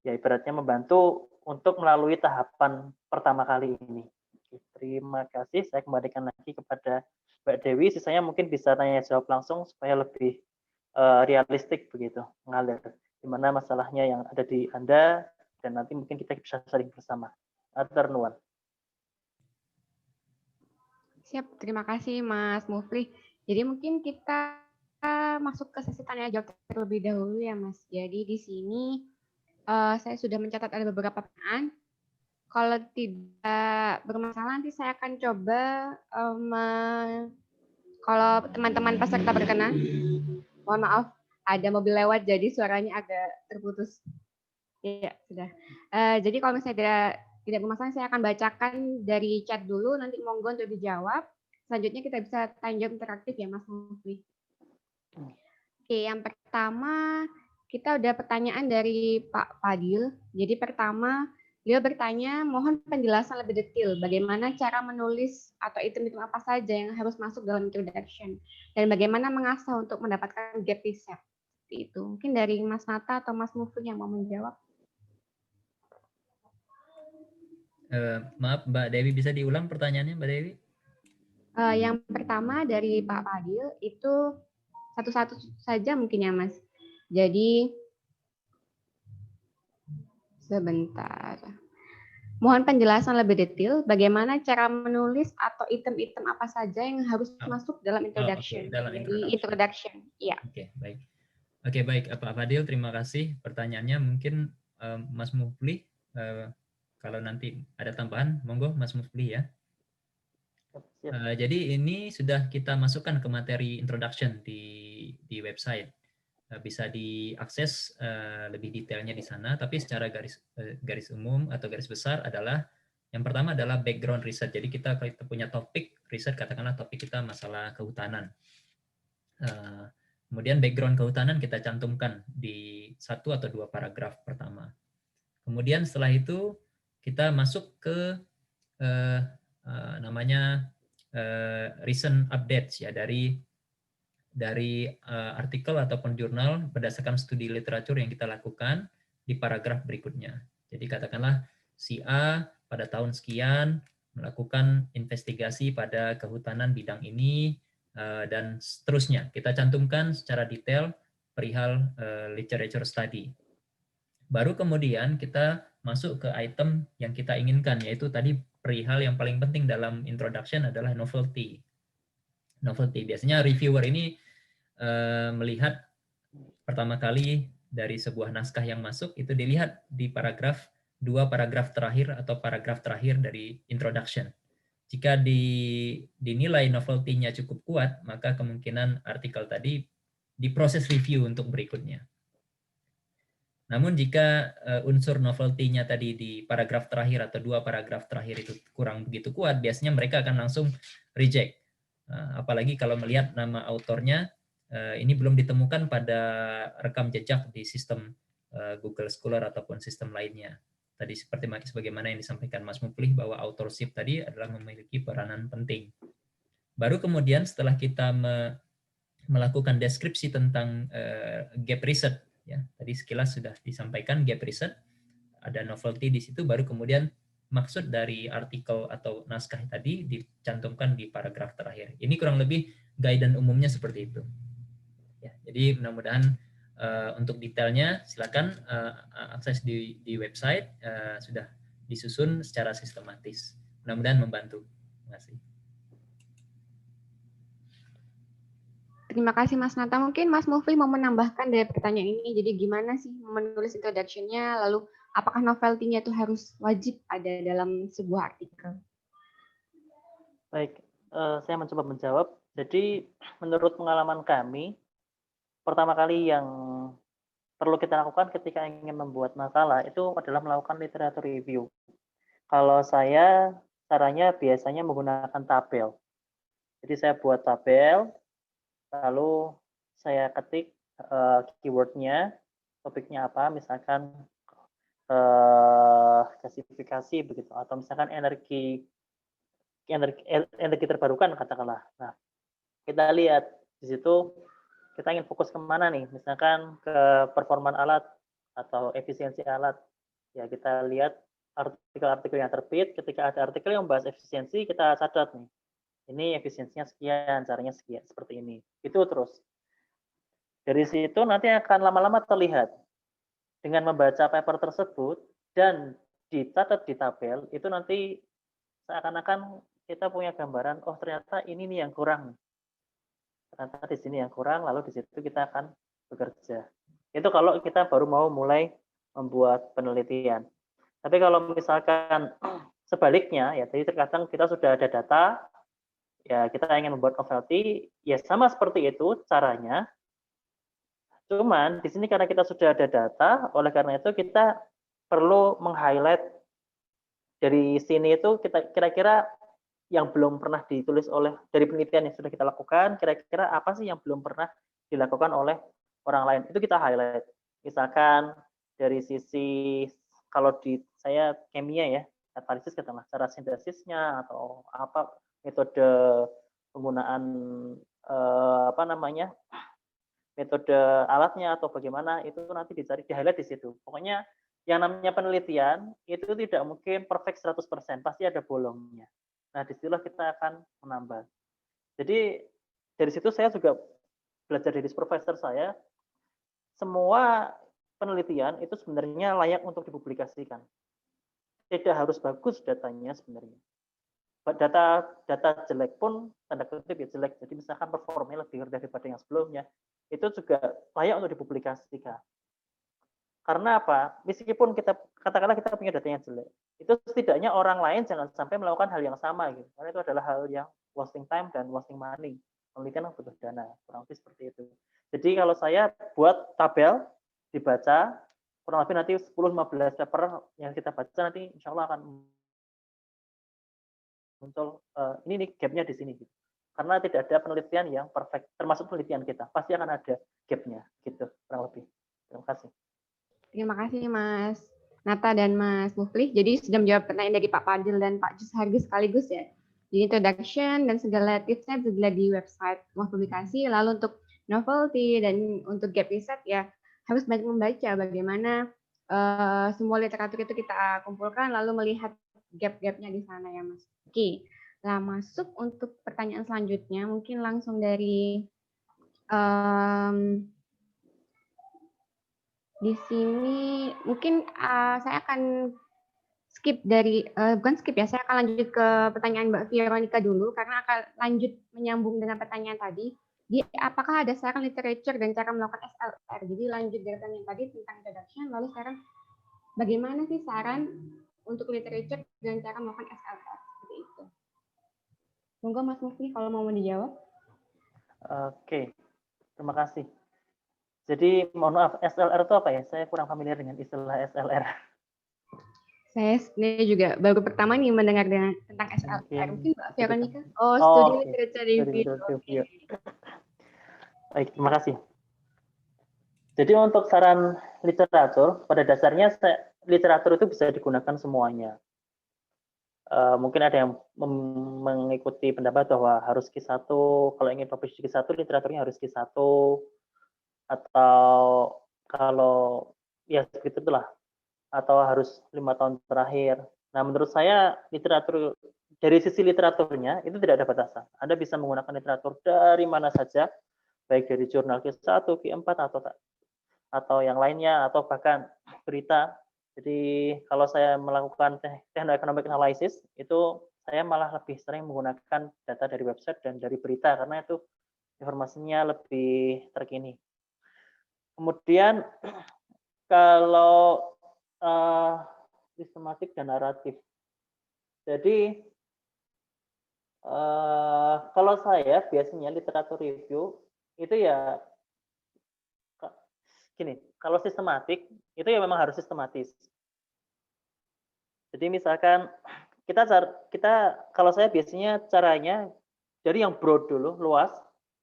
ya ibaratnya membantu untuk melalui tahapan pertama kali ini. Terima kasih. Saya kembalikan lagi kepada Mbak Dewi. Sisanya mungkin bisa tanya jawab langsung supaya lebih realistik begitu, mengalir. Di mana masalahnya yang ada di Anda dan nanti mungkin kita bisa saling bersama. Atur nuwun. Siap, terima kasih Mas Mufli. Jadi mungkin kita masuk ke sesi tanya jawab terlebih dahulu ya Mas. Jadi di sini saya sudah mencatat ada beberapa pertanyaan. Kalau tidak bermasalah nanti saya akan coba kalau teman-teman peserta berkenan. Mohon maaf, ada mobil lewat jadi suaranya agak terputus. Ya, sudah. Jadi kalau misalnya tidak bermasalah, saya akan bacakan dari chat dulu, nanti monggo untuk dijawab. Selanjutnya kita bisa tanya jawab interaktif ya Mas Mufli. Oke, yang pertama kita udah pertanyaan dari Pak Fadil. Jadi pertama, beliau bertanya, mohon penjelasan lebih detail bagaimana cara menulis atau item-item apa saja yang harus masuk dalam introduction dan bagaimana mengasah untuk mendapatkan gap reset. Itu mungkin dari Mas Nata atau Mas Mufli yang mau menjawab. Maaf Mbak Dewi, bisa diulang pertanyaannya Mbak Dewi? Yang pertama dari Pak Fadil itu satu-satu saja mungkin ya Mas. Jadi sebentar. Mohon penjelasan lebih detail bagaimana cara menulis atau item-item apa saja yang harus masuk dalam introduction. Dalam Jadi introduction, ya. Oke, baik. Oke, baik Pak Fadil, terima kasih pertanyaannya. Mungkin Mas Mufli, kalau nanti ada tambahan, monggo Mas Mufli ya. Jadi ini sudah kita masukkan ke materi introduction di website. Bisa diakses lebih detailnya di sana, tapi secara garis umum atau garis besar adalah yang pertama adalah background riset. Jadi kita punya topik riset, katakanlah topik kita masalah kehutanan. Kemudian background kehutanan kita cantumkan di 1 atau 2 paragraf pertama. Kemudian setelah itu kita masuk ke namanya recent updates ya dari artikel ataupun jurnal berdasarkan studi literatur yang kita lakukan di paragraf berikutnya. Jadi katakanlah si A pada tahun sekian melakukan investigasi pada kehutanan bidang ini dan seterusnya. Kita cantumkan secara detail perihal literature study. Baru kemudian kita masuk ke item yang kita inginkan, yaitu tadi perihal yang paling penting dalam introduction adalah novelty. Novelty. Biasanya reviewer ini melihat pertama kali dari sebuah naskah yang masuk itu dilihat di paragraf 2 paragraf terakhir atau paragraf terakhir dari introduction. Jika dinilai novelty-nya cukup kuat, maka kemungkinan artikel tadi diproses review untuk berikutnya. Namun jika unsur novelty-nya tadi di paragraf terakhir atau 2 paragraf terakhir itu kurang begitu kuat, biasanya mereka akan langsung reject. Apalagi kalau melihat nama autornya ini belum ditemukan pada rekam jejak di sistem Google Scholar ataupun sistem lainnya. Tadi seperti sebagaimana yang disampaikan Mas Mufli bahwa authorship tadi adalah memiliki peranan penting. Baru kemudian setelah kita melakukan deskripsi tentang gap research, ya tadi sekilas sudah disampaikan gap research, ada novelty di situ, baru kemudian maksud dari artikel atau naskah tadi dicantumkan di paragraf terakhir. Ini kurang lebih guidance umumnya seperti itu. Ya, jadi mudah-mudahan Untuk detailnya silakan akses di website, sudah disusun secara sistematis. Mudah-mudahan membantu. Terima kasih. Terima kasih Mas Nata. Mungkin Mas Mufli mau menambahkan dari pertanyaan ini. Jadi gimana sih menulis introduction-nya? Lalu apakah novelty-nya itu harus wajib ada dalam sebuah artikel? Baik, saya mencoba menjawab. Jadi menurut pengalaman kami, pertama kali yang perlu kita lakukan ketika ingin membuat makalah itu adalah melakukan literatur review. Kalau saya caranya biasanya menggunakan tabel. Jadi saya buat tabel, lalu saya ketik keywordnya, topiknya apa, misalkan gasifikasi begitu, atau misalkan energi terbarukan katakanlah. Nah, kita lihat di situ kita ingin fokus kemana nih, misalkan ke performan alat atau efisiensi alat. Ya kita lihat artikel-artikel yang terbit, ketika ada artikel yang membahas efisiensi, kita catat nih. Ini efisiensinya sekian, caranya sekian, seperti ini. Itu terus. Dari situ nanti akan lama-lama terlihat. Dengan membaca paper tersebut dan dicatat di tabel, itu nanti seakan-akan kita punya gambaran, oh ternyata ini nih yang kurang. Ternyata di sini yang kurang, lalu di situ kita akan bekerja. Itu kalau kita baru mau mulai membuat penelitian. Tapi kalau misalkan sebaliknya, ya tadi terkadang kita sudah ada data, ya kita ingin membuat novelty, ya sama seperti itu caranya. Cuman di sini karena kita sudah ada data, oleh karena itu kita perlu meng-highlight dari sini itu kita kira-kira yang belum pernah ditulis oleh dari penelitian yang sudah kita lakukan, kira-kira apa sih yang belum pernah dilakukan oleh orang lain. Itu kita highlight. Misalkan dari sisi kalau di saya kimia ya, katalisis katakanlah cara sintesisnya atau apa metode penggunaan apa namanya? Metode alatnya atau bagaimana itu nanti dicari di highlight di situ. Pokoknya yang namanya penelitian itu tidak mungkin perfect 100%, pasti ada bolongnya. Nah, disitulah kita akan menambah. Jadi dari situ saya juga belajar dari profesor saya, semua penelitian itu sebenarnya layak untuk dipublikasikan. Tidak harus bagus datanya sebenarnya. Data jelek pun tanda kutip ya jelek. Jadi misalkan performanya lebih rendah daripada yang sebelumnya, itu juga layak untuk dipublikasikan. Karena apa? Meskipun kita katakanlah kita punya data yang jelek, itu setidaknya orang lain jangan sampai melakukan hal yang sama gitu. Karena itu adalah hal yang wasting time dan wasting money. Penelitian butuh dana, kurang lebih seperti itu. Jadi kalau saya buat tabel dibaca, kurang lebih nanti 10-15 paper yang kita baca nanti insya Allah akan muncul ini nih gapnya di sini gitu. Karena tidak ada penelitian yang perfect, termasuk penelitian kita pasti akan ada gapnya gitu kurang lebih. Terima kasih. Terima kasih Mas Nata dan Mas Mufli. Jadi sudah menjawab pertanyaan dari Pak Fadil dan Pak Jus Hargi sekaligus ya. Jadi introduction dan segala tipsnya juga di website rumah publikasi. Lalu untuk novelty dan untuk gap riset ya harus banyak membaca bagaimana semua literatur itu kita kumpulkan lalu melihat gap-gapnya di sana ya Mas. Oke, nah masuk untuk pertanyaan selanjutnya mungkin langsung dari di sini mungkin saya akan skip dari bukan skip ya, saya akan lanjut ke pertanyaan Mbak Veronica dulu karena akan lanjut menyambung dengan pertanyaan tadi. Jadi apakah ada saran literature dan cara melakukan SLR? Jadi lanjut dari pertanyaan tadi tentang introduction, lalu sekarang bagaimana sih saran untuk literature dan cara melakukan SLR seperti itu? Monggo Mas Mufli kalau mau dijawab. Oke, terima kasih. Jadi mohon maaf, SLR itu apa ya? Saya kurang familiar dengan istilah SLR. Saya sendiri juga baru pertama nih mendengar tentang SLR. Mungkin Mbak Veronica? Oh, studi literature review. Okay. Baik, terima kasih. Jadi untuk saran literatur, pada dasarnya literatur itu bisa digunakan semuanya. Mungkin ada yang mengikuti pendapat bahwa harus Q1, kalau ingin publish Q1, literaturnya harus Q1, atau kalau ya seperti itulah, atau harus 5 tahun terakhir. Nah, menurut saya literatur dari sisi literaturnya itu tidak ada batasan. Anda bisa menggunakan literatur dari mana saja, baik dari jurnal Q1, Q4 atau atau yang lainnya, atau bahkan berita. Jadi kalau saya melakukan techno-economic analysis, itu saya malah lebih sering menggunakan data dari website dan dari berita, karena itu informasinya lebih terkini. Kemudian kalau sistematik dan naratif. Jadi kalau saya biasanya literatur review itu ya gini, kalau sistematik itu ya memang harus sistematis. Jadi misalkan kita kalau saya biasanya caranya dari yang broad dulu, luas,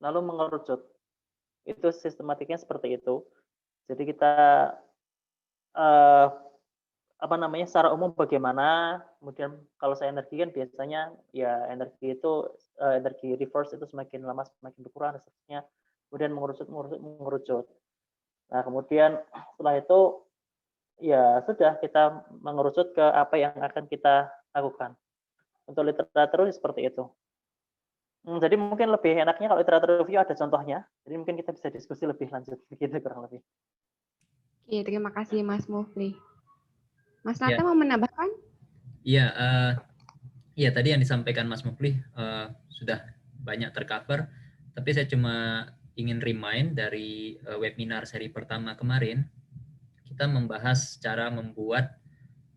lalu mengerucut. Itu sistematiknya seperti itu. Jadi kita secara umum bagaimana, kemudian kalau saya energi kan biasanya ya energi itu energi reverse itu semakin lama semakin berkurang, dan seterusnya. Kemudian mengerucut. Nah, kemudian setelah itu ya sudah kita mengerucut ke apa yang akan kita lakukan. Untuk literatur seperti itu. Jadi mungkin lebih enaknya kalau literatur review ada contohnya. Jadi mungkin kita bisa diskusi lebih lanjut begitu kurang lebih. Oke, terima kasih Mas Mufli. Mas Nata mau menambahkan? Iya, iya tadi yang disampaikan Mas Mufli sudah banyak tercover, tapi saya cuma ingin remind dari webinar seri pertama kemarin, kita membahas cara membuat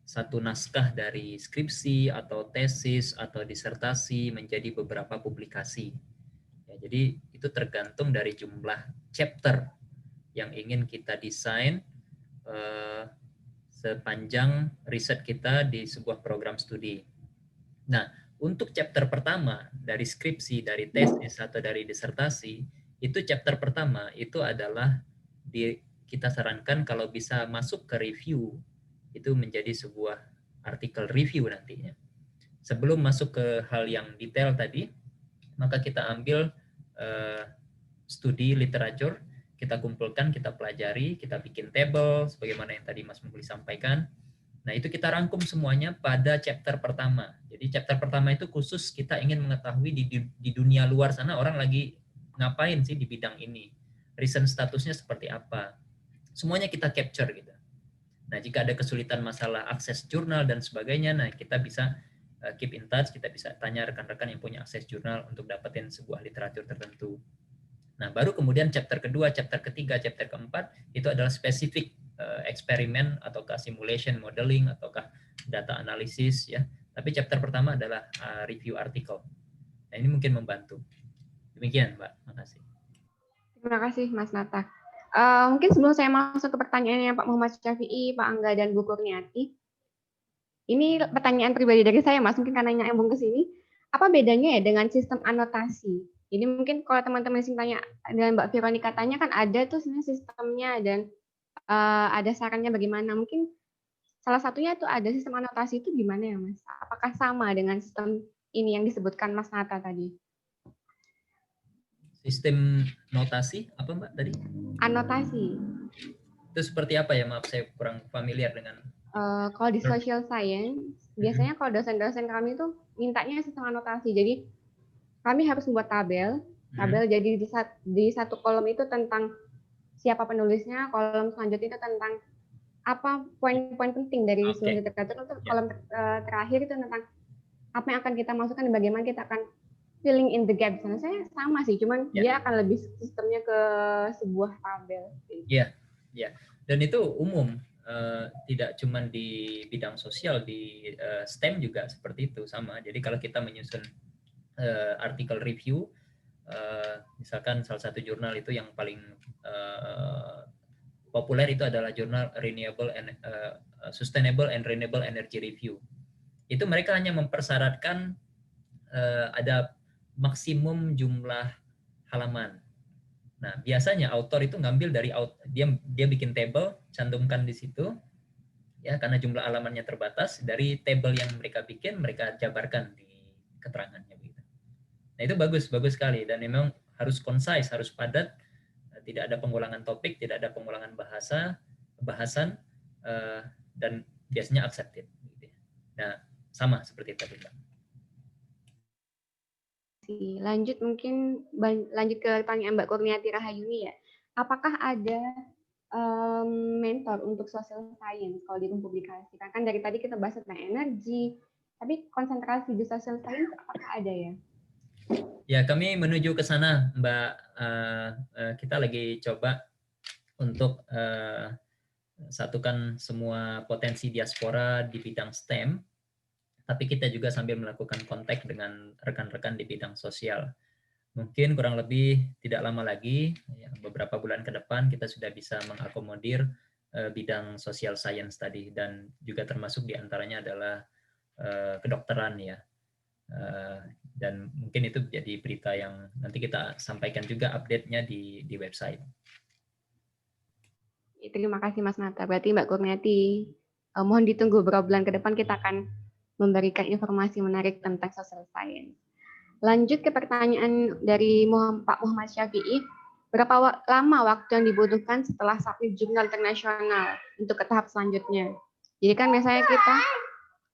satu naskah dari skripsi atau tesis atau disertasi menjadi beberapa publikasi. Ya, jadi itu tergantung dari jumlah chapter yang ingin kita desain sepanjang riset kita di sebuah program studi. Nah, untuk chapter pertama dari skripsi, dari tesis atau dari disertasi, itu chapter pertama itu adalah kita sarankan kalau bisa masuk ke review, itu menjadi sebuah artikel review nantinya. Sebelum masuk ke hal yang detail tadi, maka kita ambil studi literatur, kita kumpulkan, kita pelajari, kita bikin table, sebagaimana yang tadi Mas Mufli sampaikan. Nah, itu kita rangkum semuanya pada chapter pertama. Jadi chapter pertama itu khusus kita ingin mengetahui di dunia luar sana orang lagi ngapain sih di bidang ini. Recent statusnya seperti apa. Semuanya kita capture gitu. Nah, jika ada kesulitan masalah akses jurnal dan sebagainya, nah kita bisa keep in touch, kita bisa tanya rekan-rekan yang punya akses jurnal untuk dapetin sebuah literatur tertentu. Nah, baru kemudian chapter kedua, chapter ketiga, chapter keempat itu adalah spesifik eksperimen ataukah simulation modeling ataukah data analisis ya. Tapi chapter pertama adalah review artikel. Nah, ini mungkin membantu. Demikian, Mbak. Makasih. Terima kasih, Mas Nata. Mungkin sebelum saya masuk ke pertanyaannya Pak Muhammad Syafi'i, Pak Angga, dan Bu Kurniati, ini pertanyaan pribadi dari saya, Mas, mungkin karena nyambung ke sini. Apa bedanya ya dengan sistem anotasi? Jadi mungkin kalau teman-teman sing tanya dan Mbak Veronica tanya kan ada tuh sebenarnya sistemnya dan ada sarannya bagaimana. Mungkin salah satunya tuh ada sistem anotasi itu gimana ya, Mas? Apakah sama dengan sistem ini yang disebutkan Mas Nata tadi? Sistem notasi apa, Mbak, tadi? Anotasi. Itu seperti apa ya? Maaf, saya kurang familiar dengan. Kalau di social science, biasanya kalau dosen-dosen kami tuh mintanya sistem anotasi. Jadi kami harus membuat tabel jadi di satu kolom itu tentang siapa penulisnya, kolom selanjutnya itu tentang apa poin-poin penting dari seluruh literatur, untuk kolom terakhir itu tentang apa yang akan kita masukkan dan bagaimana kita akan filling in the gap. Saya sama sih, cuman dia akan lebih sistemnya ke sebuah tabel. Iya, ya. Dan itu umum. Tidak cuma di bidang sosial, di STEM juga seperti itu, sama. Jadi kalau kita menyusun artikel review, misalkan salah satu jurnal itu yang paling populer itu adalah jurnal Sustainable and Renewable Energy Review. Itu mereka hanya mempersyaratkan ada maksimum jumlah halaman. Nah, biasanya author itu ngambil dari dia bikin table, cantumkan di situ, ya karena jumlah halamannya terbatas, dari table yang mereka bikin, mereka jabarkan di keterangannya begitu. Nah, itu bagus sekali, dan memang harus concise, harus padat, tidak ada pengulangan topik, tidak ada pengulangan bahasan, dan biasanya accepted. Nah, sama seperti tadi, Mbak. Lanjut ke pertanyaan Mbak Kurniati Rahayuni ya. Apakah ada mentor untuk social science kalau dipublikasikan? Kan dari tadi kita bahas tentang energi, tapi konsentrasi di social science apakah ada ya? Ya, kami menuju ke sana, Mbak. Kita lagi coba untuk satukan semua potensi diaspora di bidang STEM, tapi kita juga sambil melakukan kontak dengan rekan-rekan di bidang sosial. Mungkin kurang lebih tidak lama lagi, ya, beberapa bulan ke depan kita sudah bisa mengakomodir bidang social science tadi, dan juga termasuk diantaranya adalah kedokteran ya. Dan mungkin itu jadi berita yang nanti kita sampaikan juga update-nya di website. Terima kasih Mas Nata. Berarti Mbak Kurniati, mohon ditunggu beberapa bulan ke depan kita akan memberikan informasi menarik tentang social science. Lanjut ke pertanyaan dari Pak Muhammad Syafi'i. Berapa lama waktu yang dibutuhkan setelah submit jurnal internasional untuk ke tahap selanjutnya? Jadi kan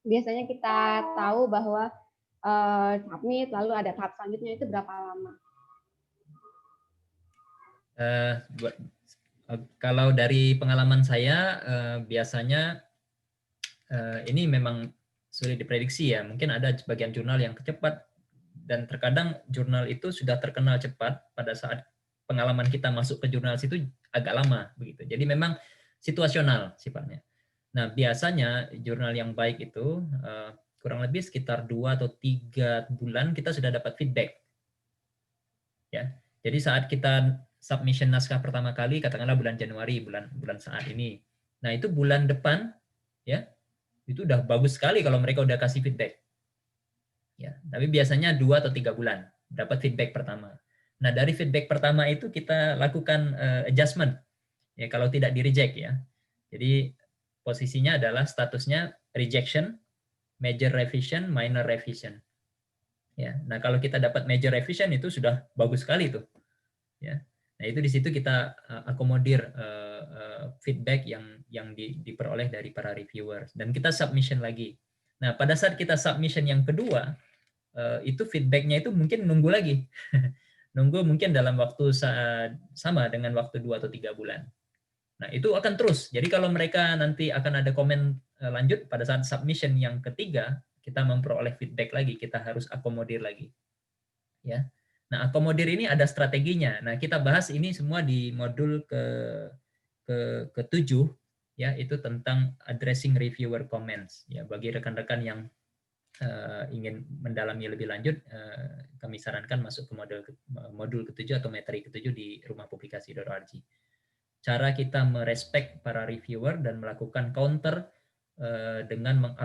biasanya kita tahu bahwa submit lalu ada tahap selanjutnya, itu berapa lama? Kalau dari pengalaman saya, biasanya ini memang sulit diprediksi ya. Mungkin ada sebagian jurnal yang cepat, dan terkadang jurnal itu sudah terkenal cepat pada saat pengalaman kita masuk ke jurnal itu agak lama begitu. Jadi memang situasional sifatnya. Nah, biasanya jurnal yang baik itu kurang lebih sekitar 2 atau 3 bulan kita sudah dapat feedback. Ya. Jadi saat kita submission naskah pertama kali, katakanlah bulan Januari, bulan saat ini. Nah, itu bulan depan ya, itu udah bagus sekali kalau mereka udah kasih feedback. Ya, tapi biasanya 2 atau 3 bulan dapat feedback pertama. Nah, dari feedback pertama itu kita lakukan adjustment. Ya, kalau tidak di reject ya. Jadi posisinya adalah statusnya rejection, major revision, minor revision. Ya. Nah, kalau kita dapat major revision itu sudah bagus sekali tuh. Ya. Nah, itu di situ kita akomodir feedback yang diperoleh dari para reviewers, dan kita submission lagi. Nah, pada saat kita submission yang kedua, itu feedbacknya itu mungkin nunggu lagi. Nunggu mungkin dalam waktu sama dengan waktu 2 atau 3 bulan. Nah, itu akan terus. Jadi kalau mereka nanti akan ada komen lanjut pada saat submission yang ketiga, kita memperoleh feedback lagi, kita harus akomodir lagi. Ya. Nah, akomodir ini ada strateginya. Nah, kita bahas ini semua di modul ke-7 ya, itu tentang addressing reviewer comments. Ya, bagi rekan-rekan yang ingin mendalami lebih lanjut, kami sarankan masuk ke modul ke-7 atau materi ke-7 di rumahpublikasi.org. Cara kita merespek para reviewer dan melakukan counter dengan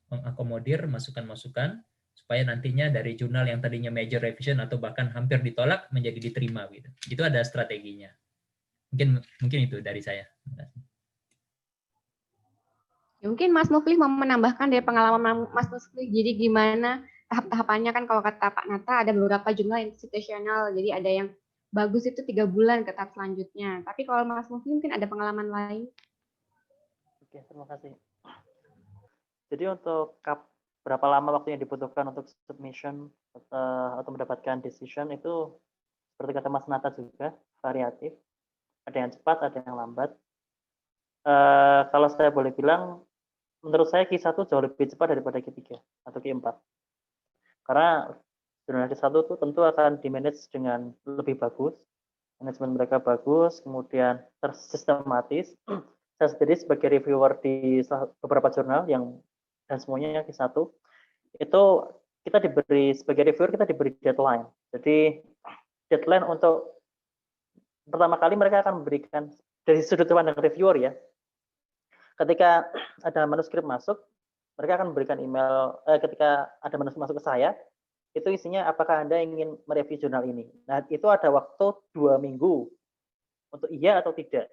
mengakomodir masukan-masukan supaya nantinya dari jurnal yang tadinya major revision atau bahkan hampir ditolak menjadi diterima gitu. Itu ada strateginya. Mungkin itu dari saya. Mungkin Mas Mufli mau menambahkan dari pengalaman Mas Mufli, jadi gimana tahap-tahapannya? Kan kalau kata Pak Nata ada beberapa jurnal institusional, jadi ada yang bagus itu 3 bulan ke tahap selanjutnya. Tapi kalau Mas Mufli mungkin ada pengalaman lain. Oke, terima kasih. Jadi untuk berapa lama waktu yang dibutuhkan untuk submission atau mendapatkan decision itu seperti kata Mas Nata juga variatif. Ada yang cepat, ada yang lambat. Kalau saya boleh bilang, menurut saya Q1 jauh lebih cepat daripada Q3 atau Q4. Karena jurnal Q1 itu tentu akan di-manage dengan lebih bagus, manajemen mereka bagus, kemudian tersistematis. Saya sendiri sebagai reviewer di beberapa jurnal dan semuanya Q1, itu kita sebagai reviewer kita diberi deadline. Jadi deadline untuk pertama kali mereka akan memberikan dari sudut pandang reviewer ya. Ketika ada manuskrip masuk, mereka akan memberikan email, ketika ada manuskrip masuk ke saya, itu isinya apakah Anda ingin mereview jurnal ini. Nah, itu ada waktu 2 minggu untuk iya atau tidak.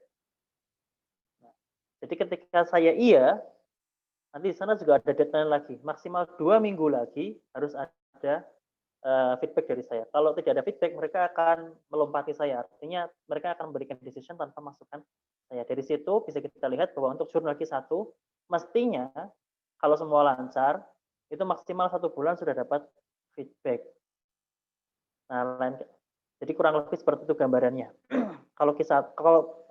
Nah, jadi ketika saya iya, nanti di sana juga ada deadline lagi. Maksimal 2 minggu lagi harus ada feedback dari saya. Kalau tidak ada feedback, mereka akan melompati saya. Artinya mereka akan memberikan decision tanpa masukan saya. Dari situ bisa kita lihat bahwa untuk jurnal Q1, mestinya kalau semua lancar, itu maksimal 1 bulan sudah dapat feedback. Nah, jadi kurang lebih seperti itu gambarannya. Kalau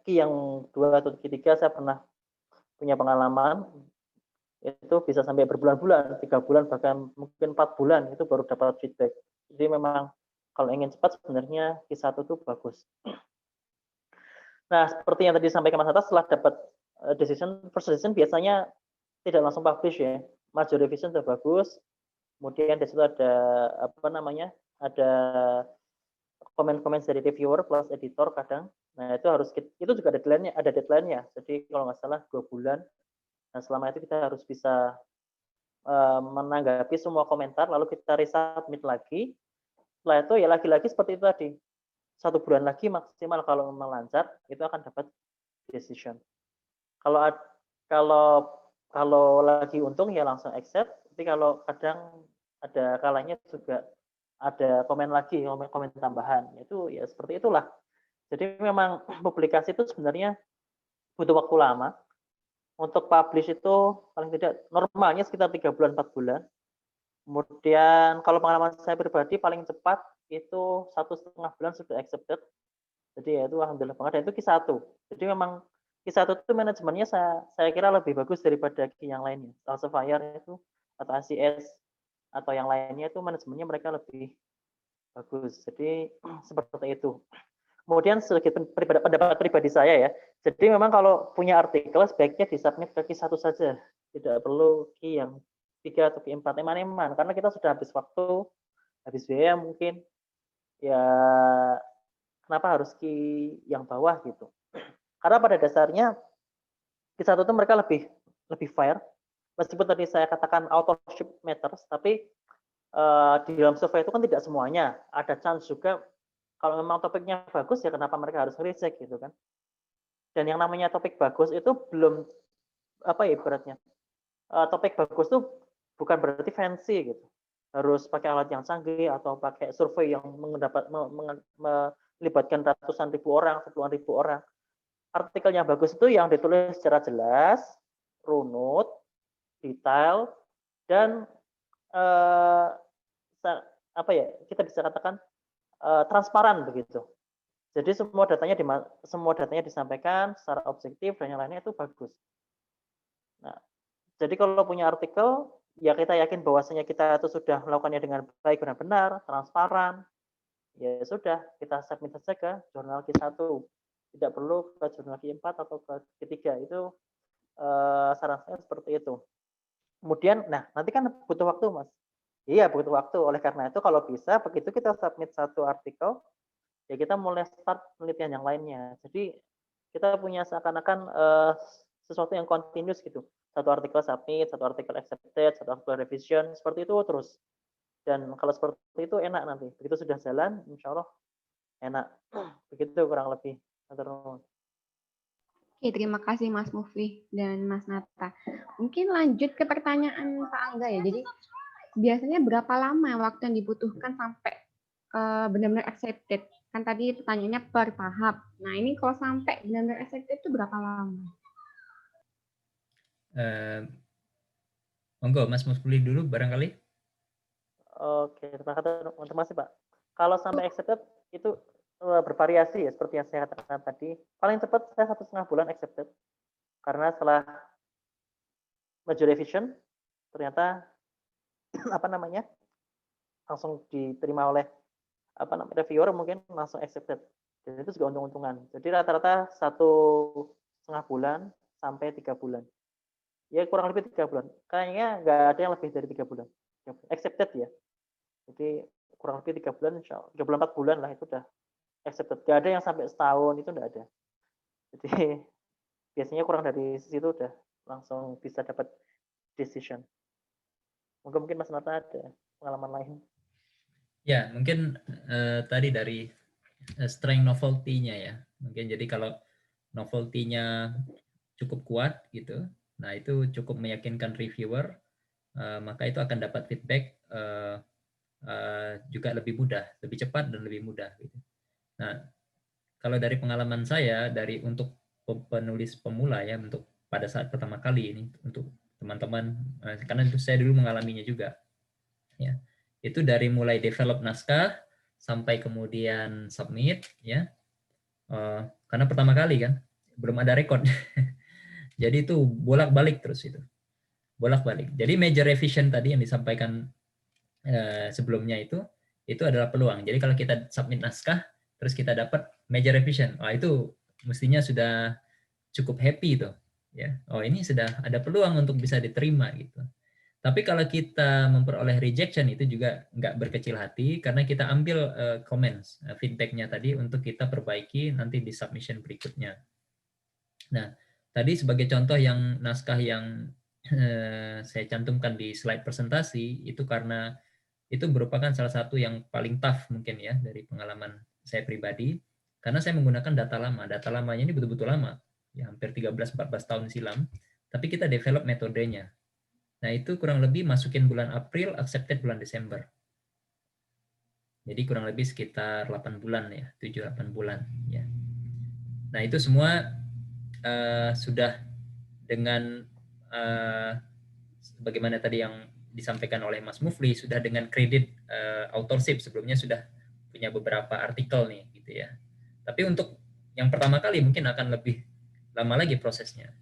key yang 2 atau key 3 saya pernah punya pengalaman, itu bisa sampai berbulan-bulan, 3 bulan, bahkan mungkin 4 bulan, itu baru dapat feedback. Jadi memang kalau ingin cepat sebenarnya key 1 itu bagus. Nah, seperti yang tadi disampaikan Mas Atas, setelah dapat first decision biasanya tidak langsung publish ya. Major revision sudah bagus, kemudian di situ ada ada komen-komen dari reviewer plus editor kadang. Nah, itu juga ada deadline-nya. Jadi kalau nggak salah 2 bulan. Nah, selama itu kita harus bisa menanggapi semua komentar, lalu kita resubmit lagi. Setelah itu ya lagi-lagi seperti itu tadi. 1 bulan lagi maksimal kalau memang lancar, itu akan dapat decision. Kalau lagi untung ya langsung accept, tapi kalau kadang ada kalanya juga ada komen lagi, komen tambahan. Itu ya seperti itulah. Jadi memang publikasi itu sebenarnya butuh waktu lama. Untuk publish itu paling tidak normalnya sekitar 3 bulan, 4 bulan. Kemudian kalau pengalaman saya pribadi paling cepat itu 1,5 bulan sudah accepted. Jadi ya itu alhamdulillah banget, dan itu key 1. Jadi memang key 1 itu manajemennya saya kira lebih bagus daripada key yang lainnya. Elsevier itu atau ACS atau yang lainnya itu manajemennya mereka lebih bagus. Jadi seperti itu. Kemudian sedikit pendapat pribadi saya ya. Jadi memang kalau punya artikel sebaiknya disubmit ke key 1 saja. Tidak perlu key yang 3 atau key 4 eman-eman, karena kita sudah habis waktu, habis biaya mungkin. Ya kenapa harus key yang bawah gitu. Karena pada dasarnya key 1 itu mereka lebih fair. Meskipun tadi saya katakan authorship matters, tapi di dalam survei itu kan tidak semuanya. Ada chance juga kalau memang topiknya bagus ya kenapa mereka harus reject gitu kan. Dan yang namanya topik bagus itu belum ibaratnya. Topik bagus itu bukan berarti fancy gitu. Harus pakai alat yang canggih atau pakai survei yang melibatkan ratusan ribu orang, puluhan ribu orang. Artikel yang bagus itu yang ditulis secara jelas, runut, detail, dan kita bisa katakan transparan begitu. Jadi semua datanya disampaikan secara objektif dan yang lainnya itu bagus. Nah, jadi kalau punya artikel, ya kita yakin bahwasanya kita itu sudah melakukannya dengan baik dan benar, transparan. Ya sudah, kita submit saja ke jurnal Q1. Tidak perlu ke jurnal Q4 atau ke Q3. Itu saran saya seperti itu. Kemudian, nah nanti kan butuh waktu, Mas. Iya, butuh waktu. Oleh karena itu kalau bisa, begitu kita submit satu artikel, ya kita mulai start penelitian yang lainnya. Jadi kita punya seakan-akan sesuatu yang continuous gitu. Satu artikel submit, satu artikel accepted, satu artikel revision, seperti itu terus. Dan kalau seperti itu enak nanti. Begitu sudah jalan, insya Allah enak. Begitu kurang lebih. Oke, terima kasih Mas Mufli dan Mas Nata. Mungkin lanjut ke pertanyaan Pak Angga ya. Jadi biasanya berapa lama waktu yang dibutuhkan sampai benar-benar accepted? Kan tadi pertanyaannya per tahap. Nah ini kalau sampai benar-benar accepted itu berapa lama? Monggo Mas Mufli dulu barangkali. Oke, terima kasih Pak. Kalau sampai accepted itu bervariasi ya, seperti yang saya katakan tadi. Paling cepat saya 1,5 bulan accepted. Karena setelah major revision, ternyata langsung diterima oleh reviewer, mungkin langsung accepted. Dan itu juga untung-untungan. Jadi rata-rata 1,5 bulan sampai 3 bulan. Ya kurang lebih 3 bulan. Kayaknya nggak ada yang lebih dari 3 bulan. Accepted ya. Jadi kurang lebih 3 bulan, 3 bulan 4 bulan lah itu udah accepted. Gak ada yang sampai setahun, itu enggak ada. Jadi biasanya kurang dari situ udah langsung bisa dapat decision. Mungkin Mas Nata ada pengalaman lain. Ya, mungkin tadi dari strength novelty-nya ya. Mungkin jadi kalau novelty-nya cukup kuat gitu, nah itu cukup meyakinkan reviewer, maka itu akan dapat feedback juga lebih mudah, lebih cepat dan lebih mudah. Gitu. Nah, kalau dari pengalaman saya, untuk penulis pemula ya, untuk pada saat pertama kali ini, untuk teman-teman, karena itu saya dulu mengalaminya juga, ya, itu dari mulai develop naskah sampai kemudian submit, ya, karena pertama kali kan, belum ada rekod. Jadi itu bolak-balik terus itu. Bolak-balik. Jadi major revision tadi yang disampaikan sebelumnya itu adalah peluang. Jadi kalau kita submit naskah terus kita dapat major revision, itu mestinya sudah cukup happy itu, ya. Ini sudah ada peluang untuk bisa diterima gitu. Tapi kalau kita memperoleh rejection itu juga nggak berkecil hati karena kita ambil comments, feedbacknya tadi untuk kita perbaiki nanti di submission berikutnya. Nah, tadi sebagai contoh yang naskah yang saya cantumkan di slide presentasi itu karena itu merupakan salah satu yang paling tough mungkin ya dari pengalaman saya pribadi karena saya menggunakan data lama. Data lamanya ini betul-betul lama, ya hampir 13-14 tahun silam, tapi kita develop metodenya. Nah, itu kurang lebih masukin bulan April, accepted bulan Desember. Jadi kurang lebih sekitar 8 bulan ya, 7-8 bulan ya. Nah, itu semua sudah dengan bagaimana tadi yang disampaikan oleh Mas Mufli, sudah dengan kredit authorship, sebelumnya sudah punya beberapa artikel nih gitu ya. Tapi untuk yang pertama kali mungkin akan lebih lama lagi prosesnya.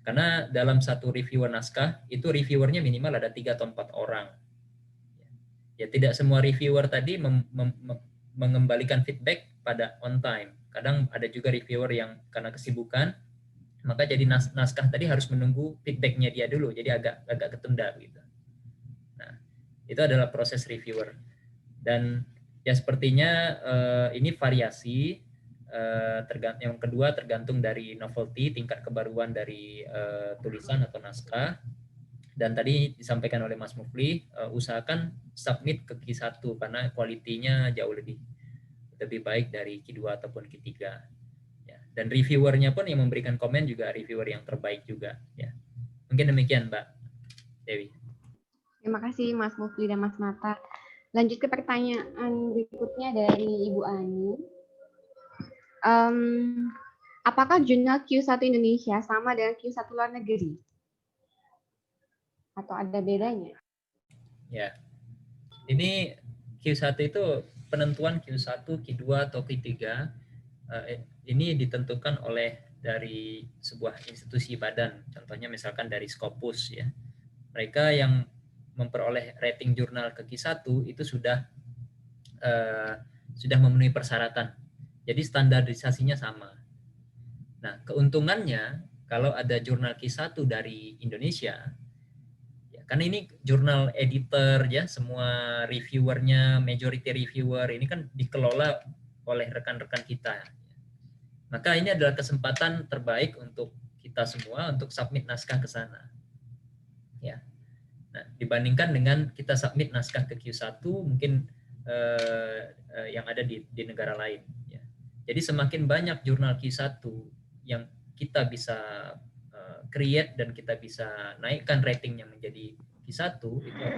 Karena dalam satu reviewer naskah, itu reviewernya minimal ada 3 atau 4 orang. Ya, tidak semua reviewer tadi mengembalikan feedback pada on time. Kadang ada juga reviewer yang karena kesibukan, maka jadi naskah tadi harus menunggu feedbacknya dia dulu, jadi agak ketunda gitu. Nah, itu adalah proses reviewer. Dan ya sepertinya ini variasi. Yang kedua tergantung dari novelty, tingkat kebaruan dari tulisan atau naskah. Dan tadi disampaikan oleh Mas Mufli, usahakan submit ke Q1 karena kualitinya jauh lebih baik dari Q2 ataupun Q3. Ya. Dan reviewernya pun yang memberikan komen juga reviewer yang terbaik juga. Ya. Mungkin demikian, Mbak Dewi. Terima kasih Mas Mufli dan Mas Nata. Lanjut ke pertanyaan berikutnya dari Ibu Ani. Apakah jurnal Q1 Indonesia sama dengan Q1 luar negeri? Atau ada bedanya? Ya, ini Q1 itu penentuan Q1, Q2, atau Q3 ini ditentukan oleh dari sebuah institusi badan, contohnya misalkan dari Scopus ya. Mereka yang memperoleh rating jurnal ke Q1 itu sudah memenuhi persyaratan. Jadi standarisasinya sama. Nah, keuntungannya kalau ada jurnal Q1 dari Indonesia, ya, karena ini jurnal editor ya, semua reviewernya, majority reviewer ini kan dikelola oleh rekan-rekan kita. Maka ini adalah kesempatan terbaik untuk kita semua untuk submit naskah ke sana. Ya. Nah, dibandingkan dengan kita submit naskah ke Q1 mungkin yang ada di negara lain. Ya. Jadi semakin banyak jurnal Q1 yang kita bisa create dan kita bisa naikkan ratingnya menjadi Q1, itu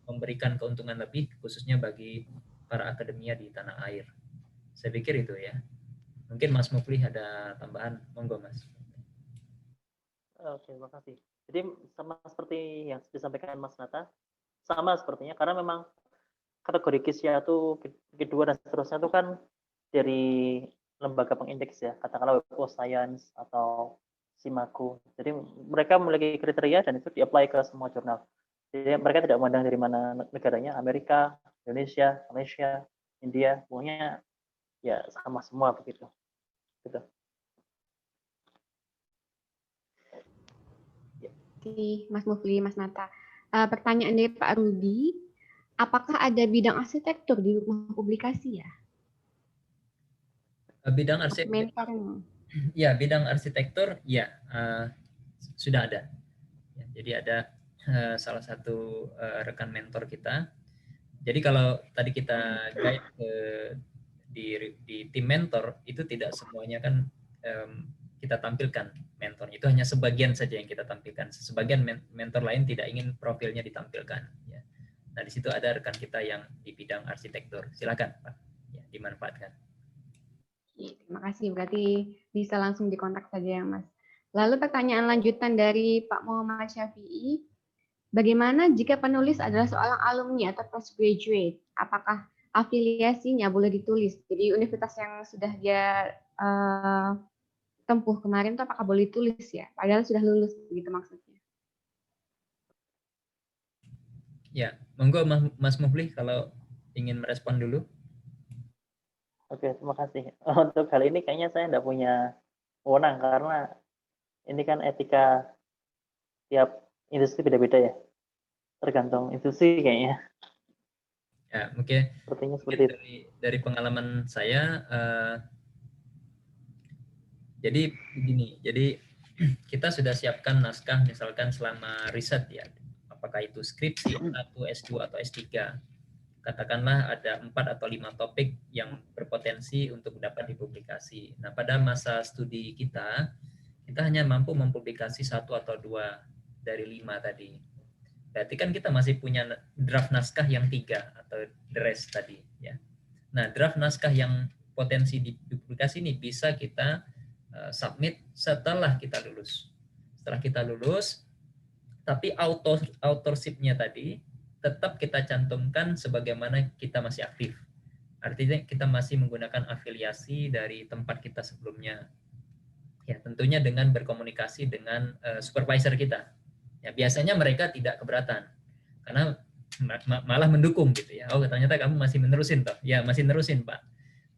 memberikan keuntungan lebih khususnya bagi para akademia di tanah air. Saya pikir itu ya. Mungkin Mas Mufli ada tambahan, monggo Mas. Oke, makasih. Jadi sama seperti yang disampaikan Mas Nata, sama sepertinya karena memang kategori KIS-nya itu kedua dan seterusnya itu kan dari lembaga pengindeks ya, katakanlah Web of Science atau SIMAKU. Jadi mereka memiliki kriteria dan itu di-apply ke semua jurnal. Jadi mereka tidak memandang dari mana negaranya, Amerika, Indonesia, Malaysia, India, pokoknya ya sama semua begitu. Gitu. Mas Mufli, Mas Nata. Pertanyaan dari Pak Rudi, apakah ada bidang arsitektur di rumah publikasi ya? Bidang arsitektur, ya bidang arsitektur, ya sudah ada. Ya, jadi ada salah satu rekan mentor kita. Jadi kalau tadi kita guide di tim mentor itu tidak semuanya kan kita tampilkan mentor, itu hanya sebagian saja yang kita tampilkan. Sebagian mentor lain tidak ingin profilnya ditampilkan. Ya. Nah di situ ada rekan kita yang di bidang arsitektur. Silakan Pak, ya, dimanfaatkan. Terima kasih. Berarti bisa langsung dikontak saja ya Mas. Lalu pertanyaan lanjutan dari Pak Muhammad Syafi'i. Bagaimana jika penulis adalah seorang alumni atau postgraduate? Apakah afiliasinya boleh ditulis? Jadi universitas yang sudah dia tempuh kemarin tuh apakah boleh tulis ya? Padahal sudah lulus, begitu maksudnya. Ya, monggo Mas Mufli kalau ingin merespon dulu. Oke, terima kasih. Untuk hal ini kayaknya saya tidak punya wewenang karena ini kan etika tiap industri beda-beda ya. Tergantung institusi kayaknya. Ya, mungkin Sepertinya seperti itu. dari pengalaman saya, jadi begini, jadi kita sudah siapkan naskah misalkan selama riset ya, apakah itu skripsi S1, S2 atau S3. Katakanlah ada 4 atau 5 topik yang berpotensi untuk dapat dipublikasi. Nah, pada masa studi kita hanya mampu mempublikasi 1 atau 2 dari 5 tadi. Berarti kan kita masih punya draft naskah yang 3 atau the rest tadi ya. Nah, draft naskah yang potensi dipublikasi ini bisa kita submit setelah kita lulus. Setelah kita lulus, tapi authorship-nya tadi tetap kita cantumkan sebagaimana kita masih aktif. Artinya kita masih menggunakan afiliasi dari tempat kita sebelumnya. Ya, tentunya dengan berkomunikasi dengan supervisor kita. Ya, biasanya mereka tidak keberatan karena malah mendukung gitu ya. Oh, ternyata kamu masih menerusin toh. Ya, masih menerusin, Pak.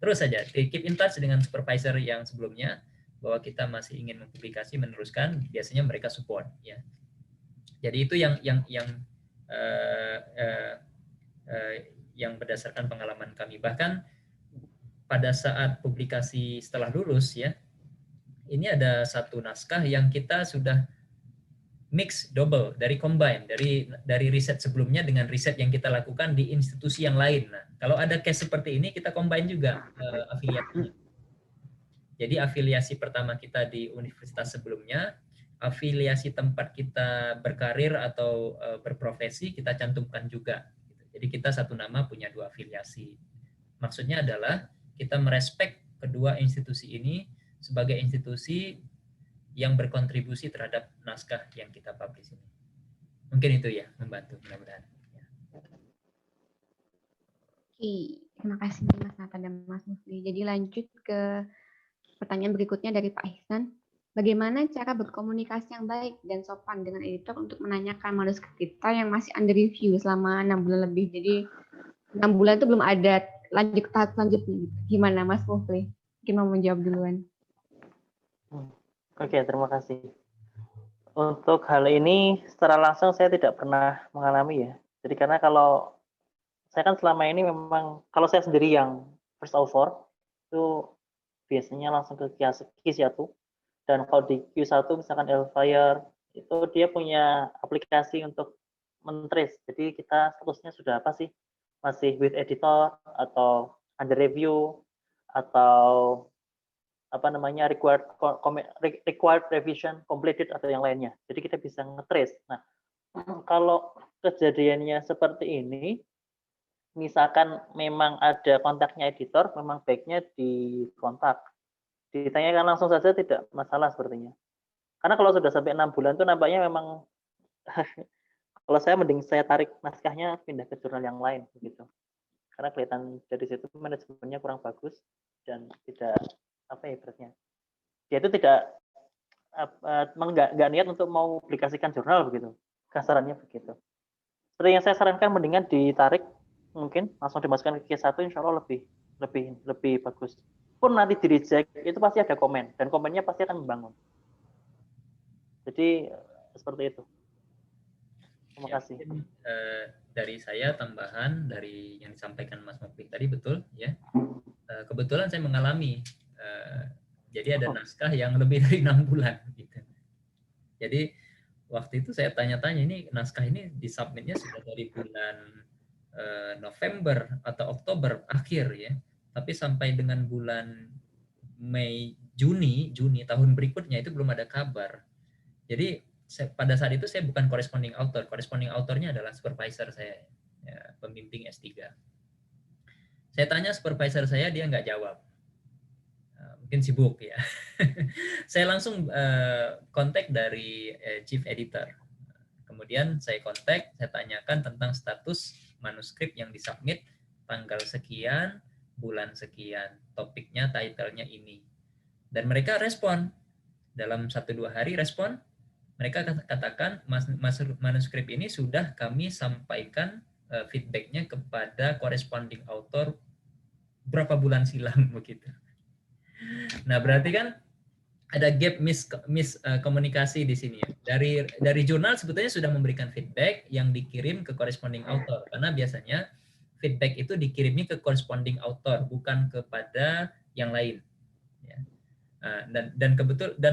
Terus saja keep in touch dengan supervisor yang sebelumnya bahwa kita masih ingin mempublikasi, meneruskan, biasanya mereka support ya. Jadi itu yang berdasarkan pengalaman kami. Bahkan pada saat publikasi setelah lulus ya, ini ada satu naskah yang kita sudah mix double dari combine dari riset sebelumnya dengan riset yang kita lakukan di institusi yang lain. Nah, kalau ada case seperti ini kita combine juga afiliasinya. Jadi afiliasi pertama kita di universitas sebelumnya, afiliasi tempat kita berkarir atau berprofesi kita cantumkan juga. Jadi kita satu nama punya 2 afiliasi. Maksudnya adalah kita merespek kedua institusi ini sebagai institusi yang berkontribusi terhadap naskah yang kita publish ini. Mungkin itu ya, membantu mudah-mudahan. Oke, terima kasih Mas Nathan dan Mas Mufli. Jadi lanjut ke pertanyaan berikutnya dari Pak Ihsan. Bagaimana cara berkomunikasi yang baik dan sopan dengan editor untuk menanyakan manuskrip kita yang masih under review selama 6 bulan lebih. Jadi 6 bulan itu belum ada lanjut tahap selanjutnya. Gimana Mas Mufli? Mungkin mau menjawab duluan. Oke, terima kasih. Untuk hal ini secara langsung saya tidak pernah mengalami ya. Jadi karena kalau saya kan selama ini memang kalau saya sendiri yang first author itu biasanya langsung ke Q1, dan kalau di Q1 misalkan Elfire itu dia punya aplikasi untuk men-trace. Jadi kita statusnya sudah apa sih? Masih with editor atau under review atau apa namanya required revision completed atau yang lainnya. Jadi kita bisa nge-trace. Nah, kalau kejadiannya seperti ini, misalkan memang ada kontaknya editor, memang baiknya dikontak. Ditanyakan langsung saja tidak masalah sepertinya. Karena kalau sudah sampai 6 bulan itu nampaknya memang kalau saya mending saya tarik naskahnya pindah ke jurnal yang lain begitu. Karena kelihatan dari situ manajemennya kurang bagus dan tidak apa ya ibaratnya. Dia itu tidak nggak niat untuk mau publikasikan jurnal begitu. Kasarannya begitu. Seperti yang saya sarankan mendingan ditarik mungkin langsung dimasukkan ke Q1 insya Allah lebih bagus. Pun nanti di reject itu pasti ada komen dan komennya pasti akan membangun. Jadi seperti itu. Terima kasih. Mungkin, dari saya tambahan dari yang disampaikan Mas Mufli tadi betul ya. Kebetulan saya mengalami jadi ada naskah yang lebih dari 6 bulan gitu. Jadi waktu itu saya tanya-tanya ini naskah ini disubmitnya sudah dari bulan November atau Oktober akhir ya, tapi sampai dengan bulan Mei Juni tahun berikutnya itu belum ada kabar. Jadi pada saat itu saya bukan corresponding authornya adalah supervisor saya ya, pembimbing S3. Saya tanya supervisor saya, dia nggak jawab, mungkin sibuk ya. Saya langsung kontak dari chief editor. Kemudian saya kontak, saya tanyakan tentang status manuskrip yang disubmit tanggal sekian, bulan sekian, topiknya, title-nya ini. Dan mereka respon, dalam 1-2 hari respon, mereka katakan manuskrip ini sudah kami sampaikan feedbacknya kepada corresponding author berapa bulan silam begitu. Nah, berarti kan ada gap komunikasi di sini ya. Dari jurnal sebetulnya sudah memberikan feedback yang dikirim ke corresponding author, karena biasanya feedback itu dikirimnya ke corresponding author bukan kepada yang lain. Ya. Dan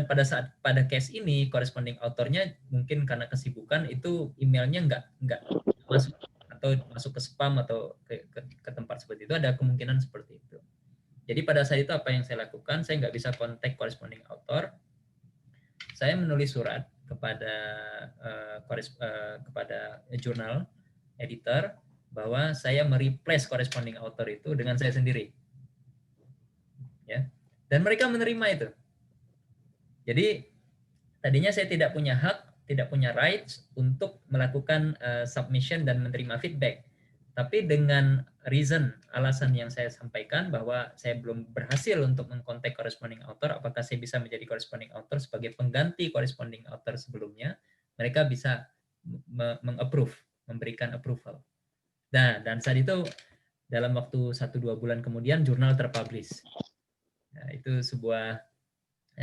pada case ini corresponding authornya mungkin karena kesibukan itu emailnya nggak masuk atau masuk ke spam atau ke tempat seperti itu, ada kemungkinan seperti itu. Jadi pada saat itu apa yang saya lakukan, saya nggak bisa kontak corresponding author, saya menulis surat kepada kepada jurnal editor bahwa saya mereplace corresponding author itu dengan saya sendiri, ya. Dan mereka menerima itu. Jadi tadinya saya tidak punya hak, tidak punya rights untuk melakukan submission dan menerima feedback. Tapi dengan alasan yang saya sampaikan bahwa saya belum berhasil untuk mengkontak corresponding author, apakah saya bisa menjadi corresponding author sebagai pengganti corresponding author sebelumnya, mereka bisa meng-approve, memberikan approval. Nah, dan saat itu dalam waktu 1-2 bulan kemudian jurnal terpublish. Nah, itu sebuah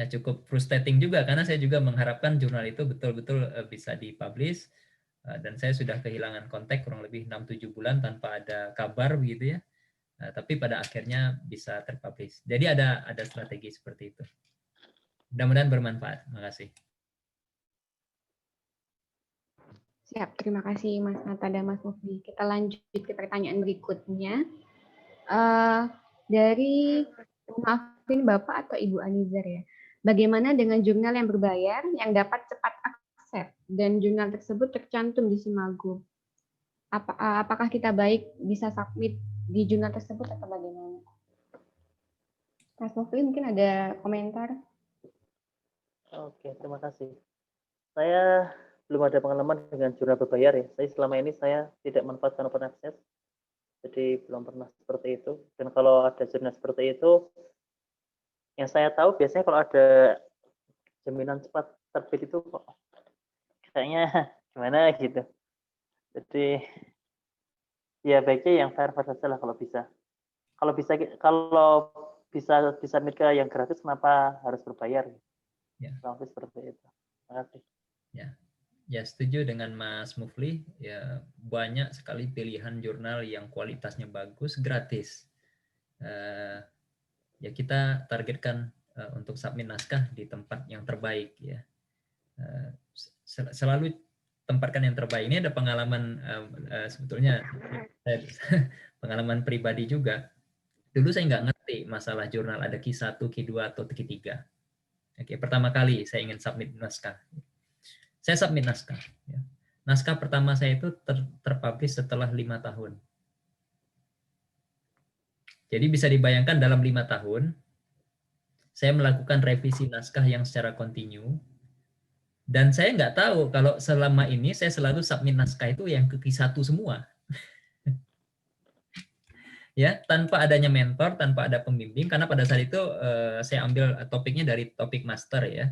cukup frustrating juga, karena saya juga mengharapkan jurnal itu betul-betul bisa dipublish, dan saya sudah kehilangan kontak kurang lebih 6-7 bulan tanpa ada kabar begitu ya. Tapi pada akhirnya bisa terpublish. Jadi ada strategi seperti itu. Mudah-mudahan bermanfaat. Terima kasih. Siap, terima kasih Mas Nata dan Mas Mufli. Kita lanjut ke pertanyaan berikutnya. Dari, maafin Bapak atau Ibu Anizar ya. Bagaimana dengan jurnal yang berbayar yang dapat cepat akses dan jurnal tersebut tercantum di Simago? Apakah kita baik bisa submit di jurnal tersebut atau bagaimana? Mas Mufli mungkin ada komentar? Oke, terima kasih. Saya belum ada pengalaman dengan jurnal berbayar ya. Selama ini saya tidak manfaatkan open access, jadi belum pernah seperti itu. Dan kalau ada jurnal seperti itu, yang saya tahu biasanya kalau ada jaminan cepat terbit itu kok kayaknya gimana gitu. Jadi ya baiknya yang fair saja lah kalau bisa. Kalau bisa submit ke yang gratis, kenapa harus berbayar? Ya. Seperti itu. Terima kasih. Ya, setuju dengan Mas Mufli. Ya, banyak sekali pilihan jurnal yang kualitasnya bagus, gratis. Ya, kita targetkan untuk submit naskah di tempat yang terbaik ya. Selalu tempatkan yang terbaik. Ini ada pengalaman sebetulnya pengalaman pribadi juga. Dulu saya nggak ngerti masalah jurnal ada Q1, Q2 atau Q3. Oke, pertama kali saya ingin submit naskah. Saya submit naskah. Ya. Naskah pertama saya itu terpublish setelah 5 tahun. Jadi bisa dibayangkan dalam 5 tahun, saya melakukan revisi naskah yang secara kontinu, dan saya nggak tahu kalau selama ini saya selalu submit naskah itu yang ke Q1 semua. Ya, tanpa adanya mentor, tanpa ada pembimbing, karena pada saat itu saya ambil topiknya dari topik master ya.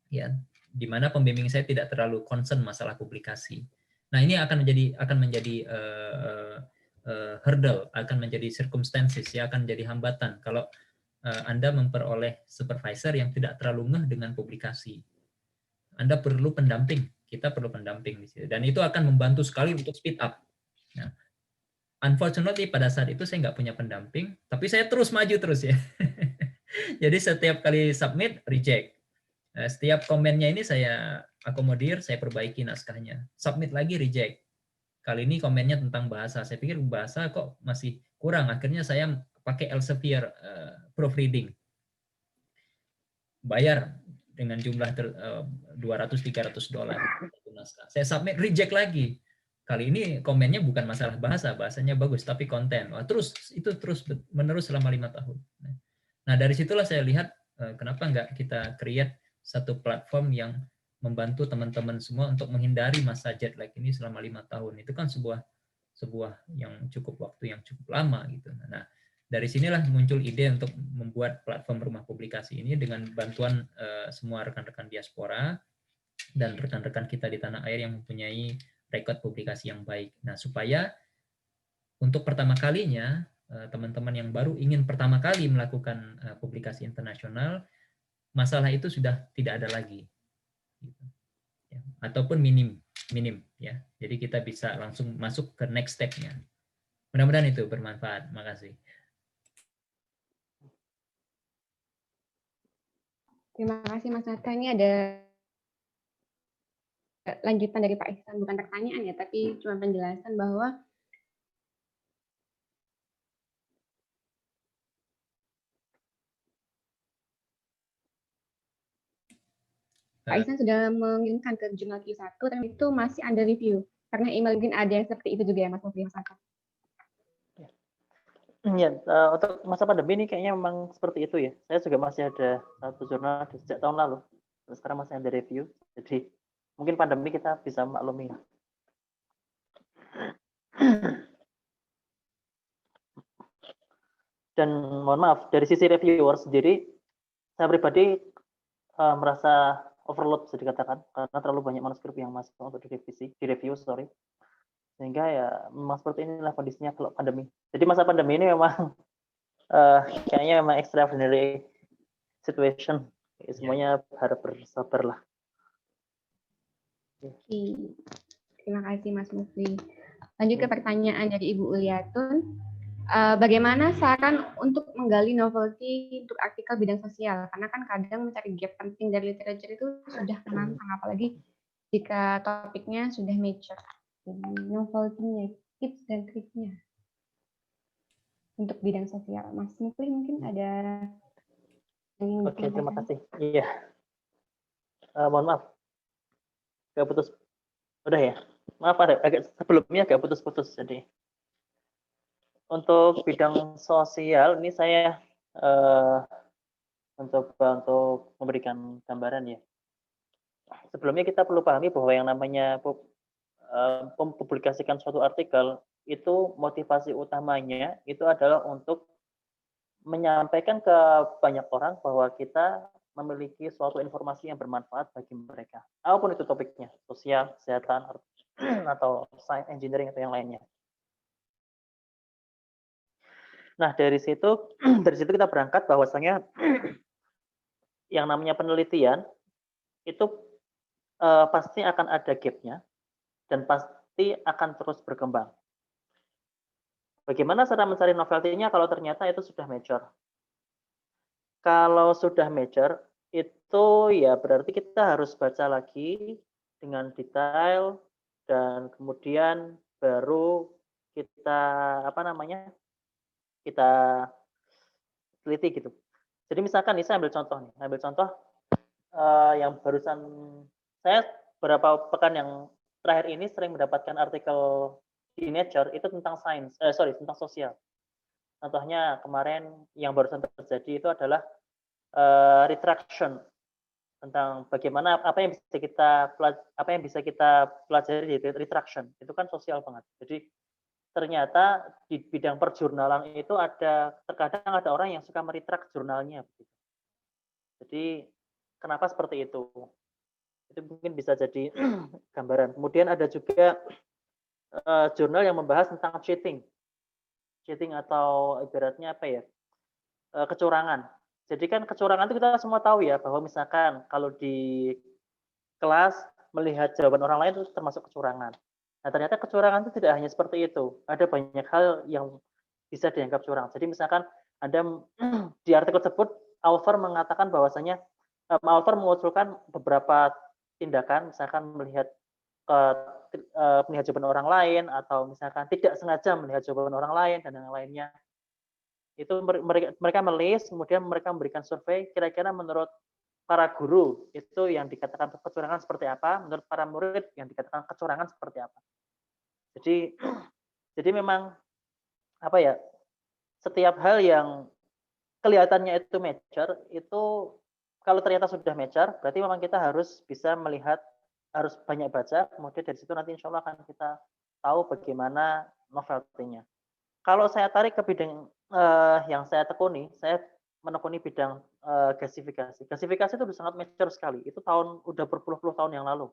Ya, di mana pembimbing saya tidak terlalu concern masalah publikasi. Nah, ini akan menjadi hurdle, akan menjadi circumstances, ya, akan menjadi hambatan kalau Anda memperoleh supervisor yang tidak terlalu ngeh dengan publikasi. Anda perlu pendamping, kita perlu pendamping di situ, dan itu akan membantu sekali untuk speed up. Nah, unfortunately pada saat itu saya nggak punya pendamping, tapi saya terus maju terus ya. Jadi setiap kali submit reject. Setiap komennya ini saya akomodir, saya perbaiki naskahnya. Submit lagi reject. Kali ini komennya tentang bahasa. Saya pikir bahasa kok masih kurang. Akhirnya saya pakai Elsevier proofreading. Bayar dengan jumlah $200-300 naskah. Saya submit reject lagi. Kali ini komennya bukan masalah bahasa, bahasanya bagus, tapi konten. Wah, terus menerus selama 5 tahun. Nah, dari situlah saya lihat kenapa nggak kita create satu platform yang membantu teman-teman semua untuk menghindari masa jet lag ini selama 5 tahun. Itu kan sebuah yang cukup waktu yang cukup lama gitu. Nah, dari sinilah muncul ide untuk membuat platform rumah publikasi ini dengan bantuan semua rekan-rekan diaspora dan rekan-rekan kita di tanah air yang mempunyai rekod publikasi yang baik. Nah, supaya untuk pertama kalinya teman-teman yang baru ingin pertama kali melakukan publikasi internasional, masalah itu sudah tidak ada lagi, ataupun minim ya. Jadi kita bisa langsung masuk ke next step-nya. Mudah-mudahan itu bermanfaat. Makasih. Terima kasih Mas Nata. Ini ada lanjutan dari Pak Ihsan, bukan pertanyaan ya, tapi cuma penjelasan bahwa Pak Ihsan sudah mengirimkan ke jurnal Q1, tapi itu masih under review. Karena email mungkin ada yang seperti itu juga ya Mas Mufli. Ya, untuk masa pandemi ini kayaknya memang seperti itu ya. Saya juga masih ada satu jurnal sejak tahun lalu. Sekarang masih ada review. Jadi mungkin pandemi kita bisa maklumi. Dan mohon maaf, dari sisi reviewer sendiri, saya pribadi merasa overload bisa dikatakan karena terlalu banyak manuskrip yang masuk untuk direview, sehingga ya memang seperti inilah kondisinya kalau pandemi. Jadi masa pandemi ini memang kayaknya memang extraordinary situation. Semuanya harap bersabar lah. Terima kasih Mas Mufli. Lanjut ke pertanyaan dari Ibu Uliatun. Bagaimana saran untuk menggali novelty untuk artikel bidang sosial? Karena kan kadang mencari gap penting dari literature itu sudah menantang, apalagi jika topiknya sudah mature. Novelty-nya, tips dan triknya untuk bidang sosial. Mas Mufli mungkin ada yang ingin Oke, terima disampaikan? kasih. Iya. Mohon maaf. Agak putus. Udah ya? Maaf, agak sebelumnya agak putus-putus. Jadi untuk bidang sosial ini saya mencoba untuk memberikan gambaran ya. Sebelumnya kita perlu pahami bahwa yang namanya mempublikasikan suatu artikel itu motivasi utamanya itu adalah untuk menyampaikan ke banyak orang bahwa kita memiliki suatu informasi yang bermanfaat bagi mereka. Apapun itu topiknya, sosial, kesehatan, atau science, engineering, atau yang lainnya. Nah, dari situ kita berangkat bahwasanya yang namanya penelitian itu pasti akan ada gap-nya dan pasti akan terus berkembang. Bagaimana cara mencari novelty-nya kalau ternyata itu sudah mature? Kalau sudah mature, itu ya berarti kita harus baca lagi dengan detail dan kemudian baru kita kita teliti gitu. Jadi misalkan nih saya ambil contoh yang barusan saya beberapa pekan yang terakhir ini sering mendapatkan artikel di Nature itu tentang tentang sosial. Contohnya kemarin yang barusan terjadi itu adalah retraction, tentang bagaimana apa yang bisa kita pelajari dari retraction. Itu kan sosial banget. Jadi ternyata di bidang perjurnalan itu terkadang ada orang yang suka meretract jurnalnya. Jadi kenapa seperti itu? Itu mungkin bisa jadi gambaran. Kemudian ada juga jurnal yang membahas tentang cheating atau ibaratnya kecurangan. Jadi kan kecurangan itu kita semua tahu ya, bahwa misalkan kalau di kelas melihat jawaban orang lain itu termasuk kecurangan. Nah, ternyata kecurangan itu tidak hanya seperti itu. Ada banyak hal yang bisa dianggap curang. Jadi misalkan Anda di artikel tersebut author mengatakan bahwasanya author mengusulkan beberapa tindakan, misalkan melihat jawaban orang lain, atau misalkan tidak sengaja melihat jawaban orang lain dan yang lainnya. Itu mereka melis, kemudian mereka memberikan survei, kira-kira menurut para guru itu yang dikatakan kecurangan seperti apa, menurut para murid yang dikatakan kecurangan seperti apa. Jadi memang setiap hal yang kelihatannya itu mature, itu kalau ternyata sudah mature, berarti memang kita harus bisa melihat, harus banyak baca, kemudian dari situ nanti insya Allah akan kita tahu bagaimana novelty-nya. Kalau saya tarik ke yang saya tekuni, saya menekuni bidang gasifikasi. Gasifikasi itu udah sangat mature sekali. Itu udah berpuluh-puluh tahun yang lalu.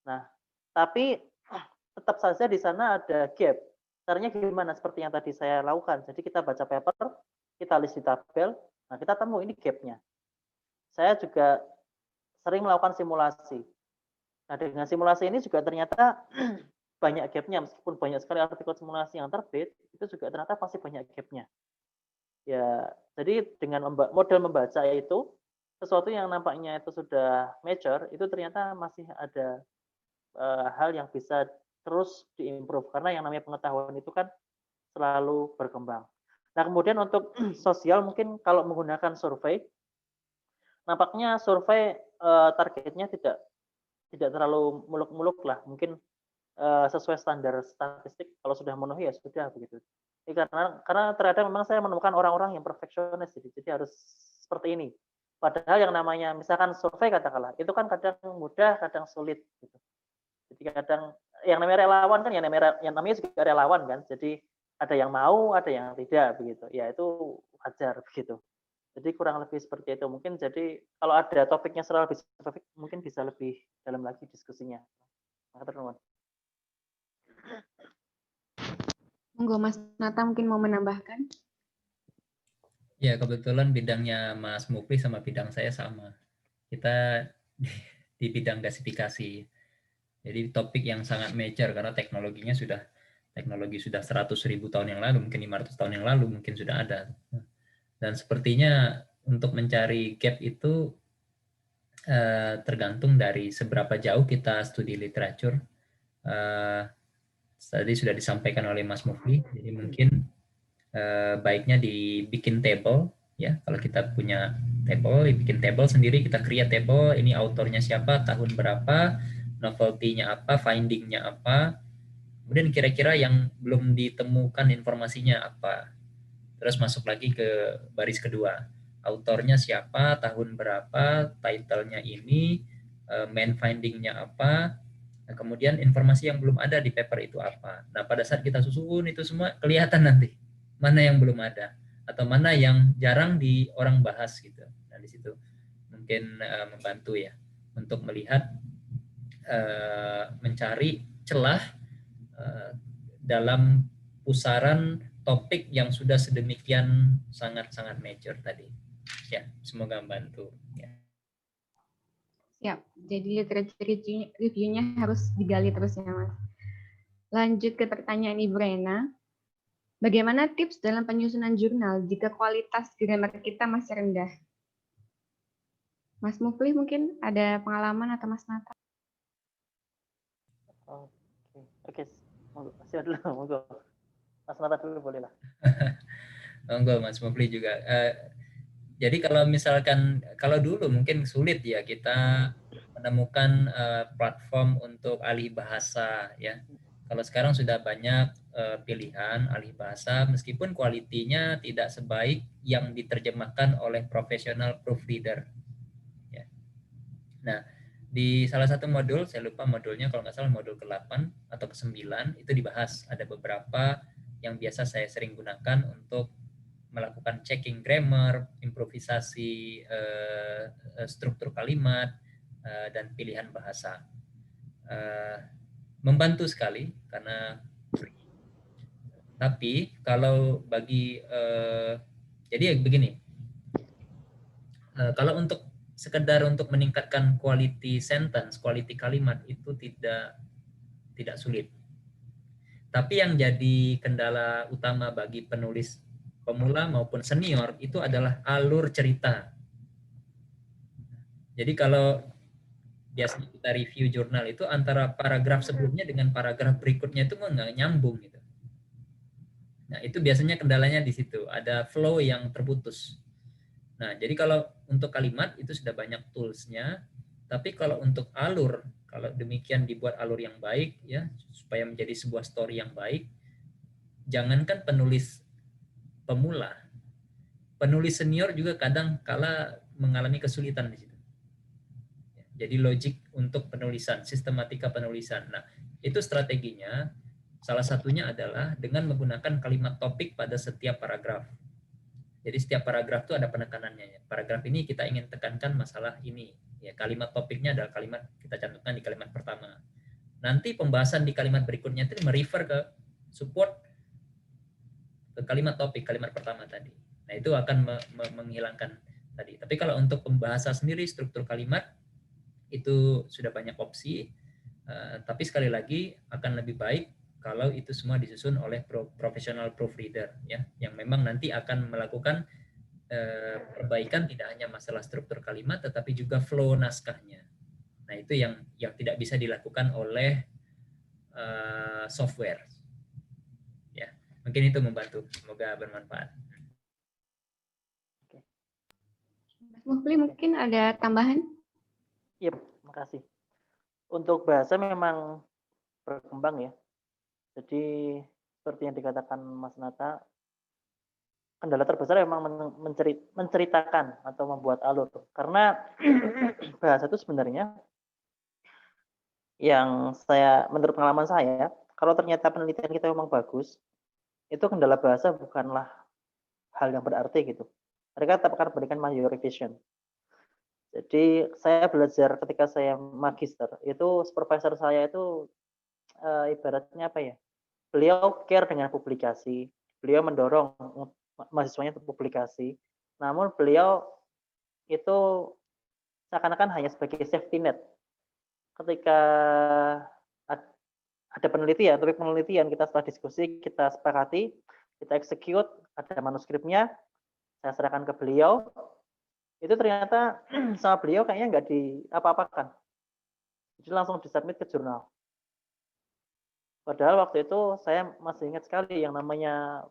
Nah, tapi tetap saja di sana ada gap. Caranya gimana? Seperti yang tadi saya lakukan. Jadi kita baca paper, kita list di tabel, nah kita temu ini gapnya. Saya juga sering melakukan simulasi. Nah, dengan simulasi ini juga ternyata banyak gapnya, meskipun banyak sekali artikel simulasi yang terbit, itu juga ternyata pasti banyak gapnya. Ya, jadi dengan model membaca itu, sesuatu yang nampaknya itu sudah mature, itu ternyata masih ada hal yang bisa terus diimprove, karena yang namanya pengetahuan itu kan selalu berkembang. Nah, kemudian untuk sosial mungkin kalau menggunakan survei, nampaknya survei targetnya tidak terlalu muluk-muluk lah, mungkin sesuai standar statistik, kalau sudah memenuhi ya sudah begitu. Karena terkadang memang saya menemukan orang-orang yang perfeksionis, jadi harus seperti ini. Padahal yang namanya misalkan survei katakanlah, itu kan kadang mudah, kadang sulit gitu. Jadi kadang yang namanya relawan kan, yang namanya juga relawan kan. Jadi ada yang mau, ada yang tidak begitu. Ya itu wajar begitu. Jadi kurang lebih seperti itu. Mungkin jadi kalau ada topiknya secara lebih spesifik, mungkin bisa lebih dalam lagi diskusinya. Monggo Mas Nata mungkin mau menambahkan. Ya, kebetulan bidangnya Mas Mukli sama bidang saya sama. Kita di bidang gasifikasi. Jadi topik yang sangat major karena teknologi sudah 100.000 tahun yang lalu, mungkin 500 tahun yang lalu mungkin sudah ada. Dan sepertinya untuk mencari gap itu tergantung dari seberapa jauh kita studi literatur. Tadi sudah disampaikan oleh Mas Mufli, jadi mungkin baiknya dibikin table, ya. Kalau kita punya table, bikin table sendiri, kita create table, ini autornya siapa, tahun berapa, novelty-nya apa, finding-nya apa, kemudian kira-kira yang belum ditemukan informasinya apa. Terus masuk lagi ke baris kedua, autornya siapa, tahun berapa, title-nya ini, main finding-nya apa, nah, kemudian informasi yang belum ada di paper itu apa. Nah, pada saat kita susun itu semua kelihatan nanti mana yang belum ada atau mana yang jarang di orang bahas gitu. Nah, di situ mungkin membantu ya untuk melihat mencari celah dalam pusaran topik yang sudah sedemikian sangat-sangat major tadi. Ya, semoga membantu. Ya. Siap. Jadi literature review-nya harus digali terus ya, Mas. Lanjut ke pertanyaan Ibu Rena. Bagaimana tips dalam penyusunan jurnal jika kualitas grammar kita masih rendah? Mas Mufli mungkin ada pengalaman atau Mas Nata? Oke. Masih dulu, monggo. Mas Nata dulu boleh lah. Monggo Mas Mufli juga. Jadi kalau dulu mungkin sulit ya kita menemukan platform untuk alih bahasa ya. Kalau sekarang sudah banyak pilihan alih bahasa, meskipun kualitinya tidak sebaik yang diterjemahkan oleh profesional proofreader. Ya. Nah, di salah satu modul, saya lupa modulnya, kalau nggak salah modul ke-8 atau ke-9, itu dibahas. Ada beberapa yang biasa saya sering gunakan untuk melakukan checking grammar, improvisasi struktur kalimat, dan pilihan bahasa. Membantu sekali karena free. Tapi kalau jadi begini, kalau untuk sekedar untuk meningkatkan quality sentence, quality kalimat itu tidak sulit. Tapi yang jadi kendala utama bagi penulis pemula maupun senior itu adalah alur cerita. Jadi kalau biasanya kita review jurnal itu antara paragraf sebelumnya dengan paragraf berikutnya itu nggak nyambung gitu. Nah, itu biasanya kendalanya di situ, ada flow yang terputus. Nah, jadi kalau untuk kalimat itu sudah banyak tools-nya, tapi kalau untuk alur, kalau demikian dibuat alur yang baik ya, supaya menjadi sebuah story yang baik, jangankan penulis pemula, penulis senior juga kadang kala mengalami kesulitan di situ. Jadi logik untuk penulisan, sistematika penulisan. Nah, itu strateginya Salah satunya adalah dengan menggunakan kalimat topik pada setiap paragraf. Jadi setiap paragraf itu ada penekanannya. Paragraf ini kita ingin tekankan masalah ini. Ya, kalimat topiknya adalah kalimat kita cantumkan di kalimat pertama. Nanti pembahasan di kalimat berikutnya itu merefer ke support ke kalimat topik, kalimat pertama tadi. Nah, itu akan menghilangkan tadi. Tapi kalau untuk pembahasan sendiri, struktur kalimat, itu sudah banyak opsi. Tapi sekali lagi akan lebih baik kalau itu semua disusun oleh profesional proofreader, ya, yang memang nanti akan melakukan perbaikan tidak hanya masalah struktur kalimat, tetapi juga flow naskahnya. Nah, itu yang tidak bisa dilakukan oleh software. Ya, mungkin itu membantu. Semoga bermanfaat. Mas Mufli mungkin ada tambahan? Iya, makasih. Untuk bahasa memang berkembang ya. Jadi seperti yang dikatakan Mas Nata, kendala terbesar memang menceritakan atau membuat alur. Karena bahasa itu sebenarnya yang menurut pengalaman saya, kalau ternyata penelitian kita memang bagus, itu kendala bahasa bukanlah hal yang berarti gitu. Mereka tetap akan berikan major revision. Jadi saya belajar ketika saya magister, itu supervisor saya itu ibaratnya apa ya? Beliau care dengan publikasi, beliau mendorong mahasiswanya untuk publikasi, namun beliau itu seakan-akan hanya sebagai safety net. Ketika ada penelitian, topik penelitian, kita setelah diskusi, kita sepakati, kita execute, ada manuskripnya, saya serahkan ke beliau, itu ternyata sama beliau kayaknya nggak diapa-apakan. Jadi langsung disubmit ke jurnal. Padahal waktu itu saya masih ingat sekali yang namanya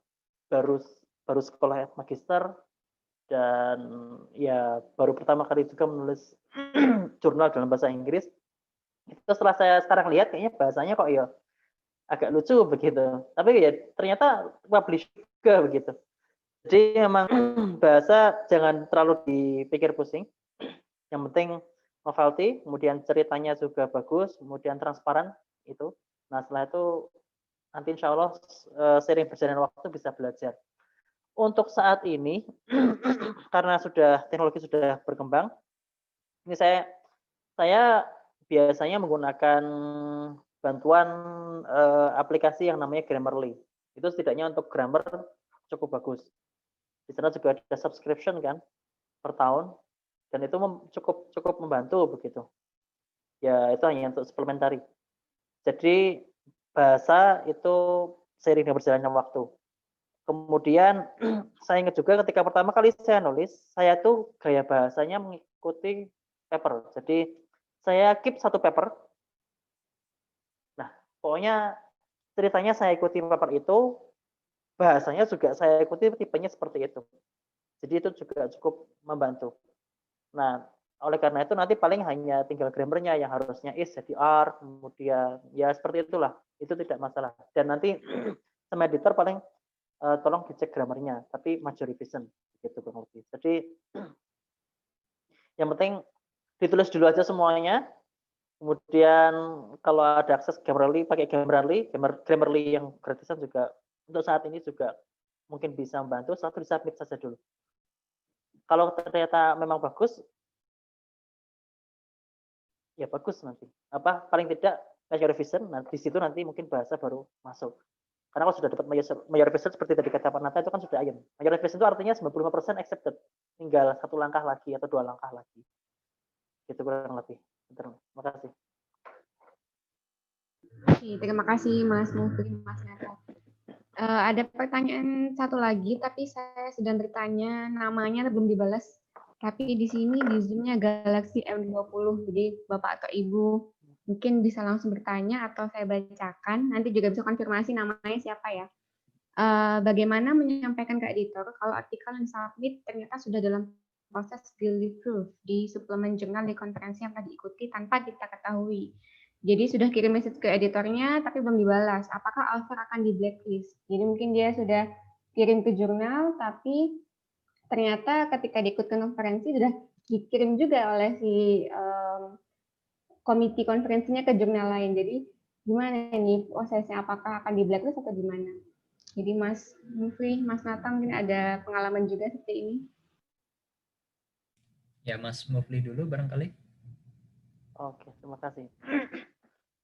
baru sekolah magister dan ya baru pertama kali juga menulis jurnal dalam bahasa Inggris. Itu setelah saya sekarang lihat kayaknya bahasanya kok ya agak lucu begitu. Tapi ya ternyata publish juga begitu. Jadi memang bahasa jangan terlalu dipikir pusing. Yang penting novelty, kemudian ceritanya juga bagus, kemudian transparan itu. Nah setelah itu nanti insya Allah seiring berjalannya waktu bisa belajar. Untuk saat ini karena teknologi sudah berkembang, ini saya biasanya menggunakan bantuan aplikasi yang namanya Grammarly. Itu setidaknya untuk grammar cukup bagus. Di sana juga ada subscription kan per tahun dan itu cukup membantu begitu. Ya itu hanya untuk suplementari. Jadi bahasa itu seiring dengan berjalannya waktu. Kemudian saya ingat juga ketika pertama kali saya nulis, saya tuh gaya bahasanya mengikuti paper. Jadi saya keep satu paper. Nah, pokoknya ceritanya saya ikuti paper itu, bahasanya juga saya ikuti tipenya seperti itu. Jadi itu juga cukup membantu. Nah, oleh karena itu nanti paling hanya tinggal grammarnya yang harusnya is jadi are, kemudian ya seperti itulah. Itu tidak masalah. Dan nanti sama editor paling tolong dicek grammarnya, tapi major revision gitu Bang Oki. Jadi yang penting ditulis dulu aja semuanya. Kemudian kalau ada akses Grammarly, pakai Grammarly yang gratisan juga untuk saat ini juga mungkin bisa membantu. Satu disubmit saja dulu. Kalau ternyata memang bagus, ya bagus nanti. Paling tidak major revision, nah di situ nanti mungkin bahasa baru masuk. Karena kalau sudah dapat major revision seperti tadi kata Pak Nata itu kan sudah ayam. Major revision itu artinya 95% accepted. Tinggal satu langkah lagi atau dua langkah lagi. Gitu kurang lebih. Terima kasih. Terima kasih Mas Mufli, Mas Nata. Ada pertanyaan satu lagi, tapi saya sedang bertanya, namanya belum dibalas. Tapi di sini di Zoom-nya Galaxy M20, jadi Bapak atau Ibu mungkin bisa langsung bertanya atau saya bacakan. Nanti juga bisa konfirmasi namanya siapa ya. Bagaimana menyampaikan ke editor kalau artikel yang submit ternyata sudah dalam proses guilty proof di suplemen jurnal di konferensi yang tadi diikuti tanpa kita ketahui. Jadi sudah kirim message ke editornya tapi belum dibalas. Apakah author akan di blacklist? Jadi mungkin dia sudah kirim ke jurnal tapi ternyata ketika diikut konferensi sudah dikirim juga oleh si komite konferensinya ke jurnal lain. Jadi gimana nih prosesnya? Apakah akan di blacklist atau gimana? Jadi Mas Mufli, Mas Nata mungkin ada pengalaman juga seperti ini? Ya, Mas Mufli dulu barangkali. Oke, terima kasih.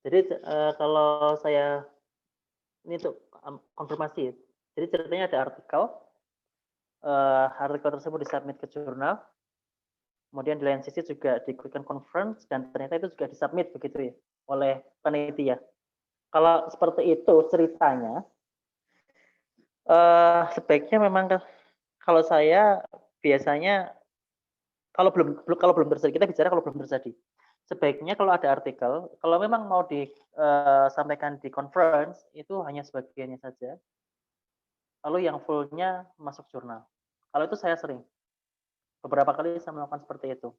Jadi kalau saya ini untuk konfirmasi, jadi ceritanya ada artikel tersebut disubmit ke jurnal, kemudian di lain sisi juga diikutkan conference dan ternyata itu juga disubmit begitu ya oleh panitia. Kalau seperti itu ceritanya, sebaiknya memang kalau saya biasanya kalau belum terjadi, kita bicara kalau belum terjadi. Sebaiknya kalau ada artikel, kalau memang mau disampaikan di conference itu hanya sebagiannya saja, lalu yang fullnya masuk jurnal. Kalau itu saya sering, beberapa kali saya melakukan seperti itu.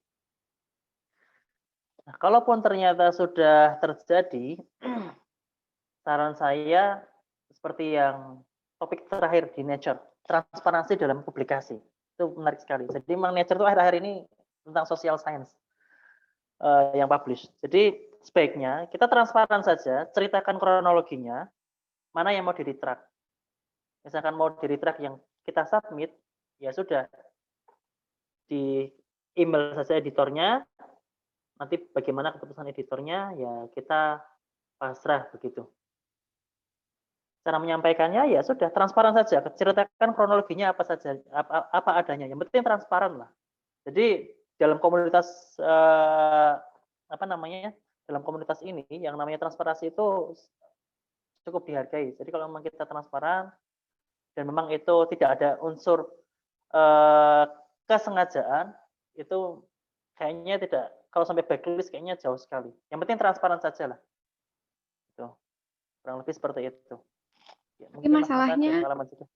Nah, kalaupun ternyata sudah terjadi, saran saya seperti yang topik terakhir di Nature, transparansi dalam publikasi. Itu menarik sekali. Jadi memang Nature itu akhir-akhir ini tentang social science yang publish. Jadi sebaiknya kita transparan saja, ceritakan kronologinya, mana yang mau di-retract. Misalkan mau di-retract yang kita submit, ya sudah, di email saja editornya, nanti bagaimana keputusan editornya, ya kita pasrah begitu. Cara menyampaikannya ya sudah transparan saja, ceritakan kronologinya apa saja, apa adanya. Yang penting transparan lah. Jadi dalam komunitas dalam komunitas ini yang namanya transparansi itu cukup dihargai. Jadi kalau memang kita transparan dan memang itu tidak ada unsur kesengajaan, itu kayaknya tidak. Kalau sampai backlist kayaknya jauh sekali. Yang penting transparan saja lah. Itu kurang lebih seperti itu. Ya, Tapi masalahnya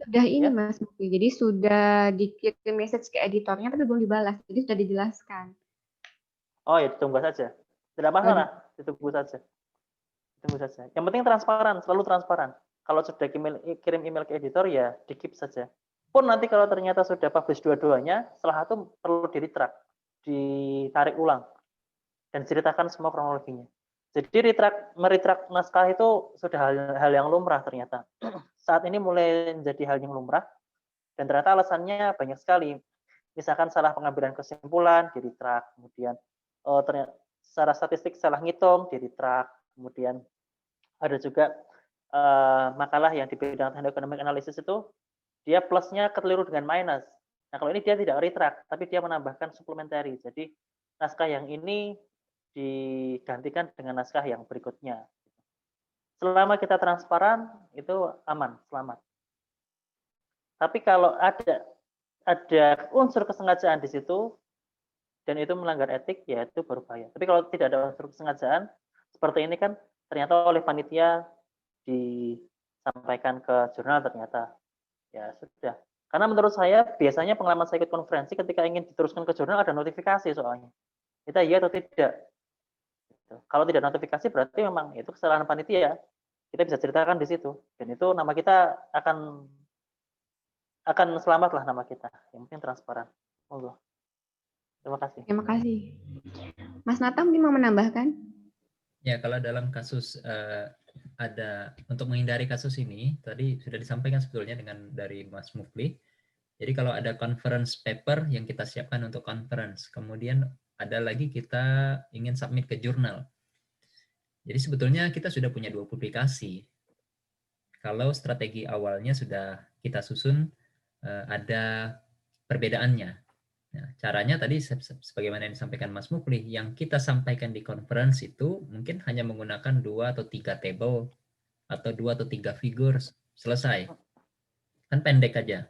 sudah ini ya? Mas Mufli, jadi sudah dikirim message ke editornya tapi belum dibalas, jadi sudah dijelaskan. Oh ya, ditunggu saja. Tidak masalah, ditunggu saja. Ditunggu saja. Yang penting transparan, selalu transparan. Kalau sudah kirim email ke editor ya di-keep saja. Pun nanti kalau ternyata sudah publish dua-duanya, setelah itu perlu di-retract, ditarik ulang dan ceritakan semua kronologinya. Jadi meretract naskah itu sudah hal yang lumrah ternyata. Saat ini mulai menjadi hal yang lumrah dan ternyata alasannya banyak sekali. Misalkan salah pengambilan kesimpulan, di-retract, kemudian ternyata secara statistik salah ngitung, di-retract, kemudian ada juga makalah yang di bidang teknik economic analysis itu dia plusnya keliru dengan minus. Nah kalau ini dia tidak retract, tapi dia menambahkan supplementary. Jadi naskah yang ini digantikan dengan naskah yang berikutnya. Selama kita transparan, itu aman, selamat. Tapi kalau ada unsur kesengajaan di situ, dan itu melanggar etik, ya itu berbahaya. Tapi kalau tidak ada unsur kesengajaan, seperti ini kan ternyata oleh panitia disampaikan ke jurnal ternyata. Ya sudah. Karena menurut saya, biasanya pengalaman saya ikut konferensi ketika ingin diteruskan ke jurnal ada notifikasi soalnya. Kita iya atau tidak. Kalau tidak notifikasi berarti memang itu kesalahan panitia. Kita bisa ceritakan di situ. Dan itu nama kita akan selamat lah nama kita. Yang penting transparan. Monggo. Terima kasih. Terima kasih. Mas Nata mungkin mau menambahkan? Ya, kalau dalam kasus ada untuk menghindari kasus ini, tadi sudah disampaikan sebetulnya dari Mas Mufli. Jadi kalau ada conference paper yang kita siapkan untuk conference, kemudian ada lagi kita ingin submit ke jurnal. Jadi sebetulnya kita sudah punya 2 publikasi. Kalau strategi awalnya sudah kita susun, ada perbedaannya. Nah, caranya tadi sebagaimana yang disampaikan Mas Mufli, yang kita sampaikan di conference itu mungkin hanya menggunakan 2 atau 3 table atau 2 atau 3 figures, selesai. Kan pendek aja.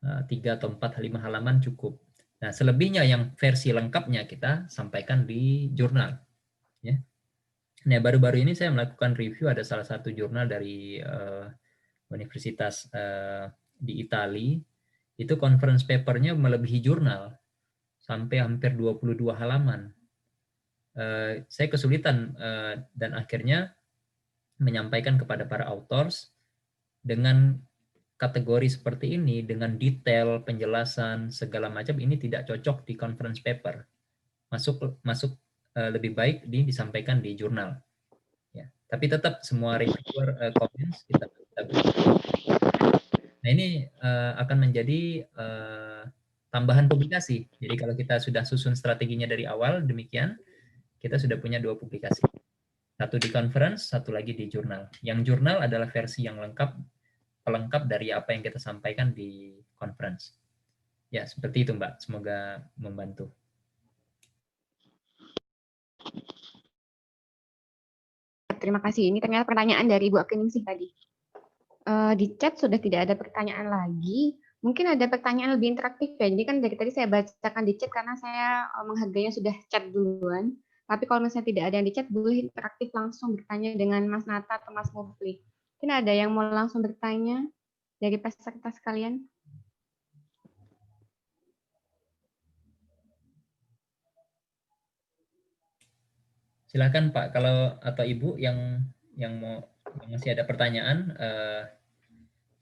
3 atau 4, 5 halaman cukup. Nah, selebihnya yang versi lengkapnya kita sampaikan di jurnal. Ya. Nah, baru-baru ini saya melakukan review ada salah satu jurnal dari universitas di Italia, itu conference papernya melebihi jurnal, sampai hampir 22 halaman. Saya kesulitan dan akhirnya menyampaikan kepada para authors dengan kategori seperti ini, dengan detail, penjelasan, segala macam, ini tidak cocok di conference paper. Masuk lebih baik disampaikan di jurnal. Ya. Tapi tetap semua reviewer comments kita berikan. Nah, ini akan menjadi tambahan publikasi. Jadi kalau kita sudah susun strateginya dari awal demikian, kita sudah punya 2 publikasi. Satu di conference, satu lagi di jurnal. Yang jurnal adalah versi yang lengkap, pelengkap dari apa yang kita sampaikan di conference. Ya, seperti itu Mbak. Semoga membantu. Terima kasih. Ini ternyata pertanyaan dari Bu Akiningsih tadi. Di chat sudah tidak ada pertanyaan lagi. Mungkin ada pertanyaan lebih interaktif ya. Jadi kan dari tadi saya bacakan di chat karena saya menghargainya sudah chat duluan. Tapi kalau misalnya tidak ada yang di chat, boleh interaktif langsung bertanya dengan Mas Nata atau Mas Mufli. Mungkin ada yang mau langsung bertanya dari peserta sekalian? Silakan Pak, kalau atau Ibu yang mau yang masih ada pertanyaan,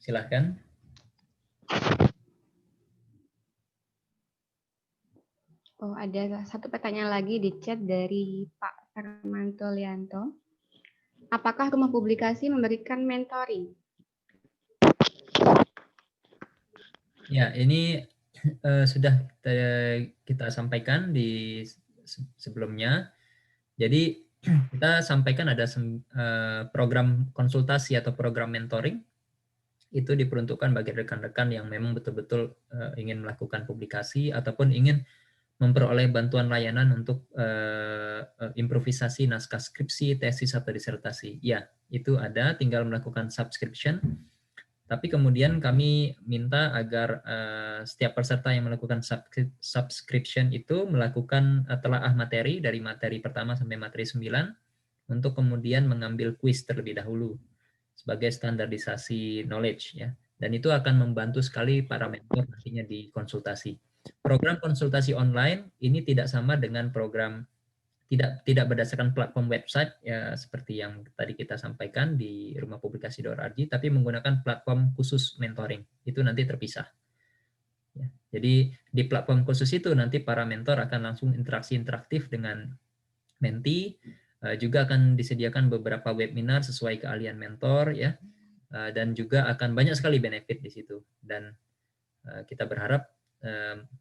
silakan. Oh, ada satu pertanyaan lagi di chat dari Pak Hermanto Lianto. Apakah rumah publikasi memberikan mentoring? Ya, ini sudah kita sampaikan di sebelumnya. Jadi kita sampaikan ada program konsultasi atau program mentoring itu diperuntukkan bagi rekan-rekan yang memang betul-betul ingin melakukan publikasi ataupun ingin memperoleh bantuan layanan untuk improvisasi naskah skripsi, tesis atau disertasi. Ya, itu ada, tinggal melakukan subscription. Tapi kemudian kami minta agar setiap peserta yang melakukan subscription itu melakukan telaah materi dari materi pertama sampai materi 9 untuk kemudian mengambil kuis terlebih dahulu sebagai standarisasi knowledge ya. Dan itu akan membantu sekali para mentor nantinya di konsultasi. Program konsultasi online ini tidak sama dengan program tidak berdasarkan platform website ya seperti yang tadi kita sampaikan di rumahpublikasi.org, tapi menggunakan platform khusus mentoring. Itu nanti terpisah. Ya, jadi di platform khusus itu nanti para mentor akan langsung interaksi interaktif dengan mentee, juga akan disediakan beberapa webinar sesuai keahlian mentor ya, dan juga akan banyak sekali benefit di situ dan kita berharap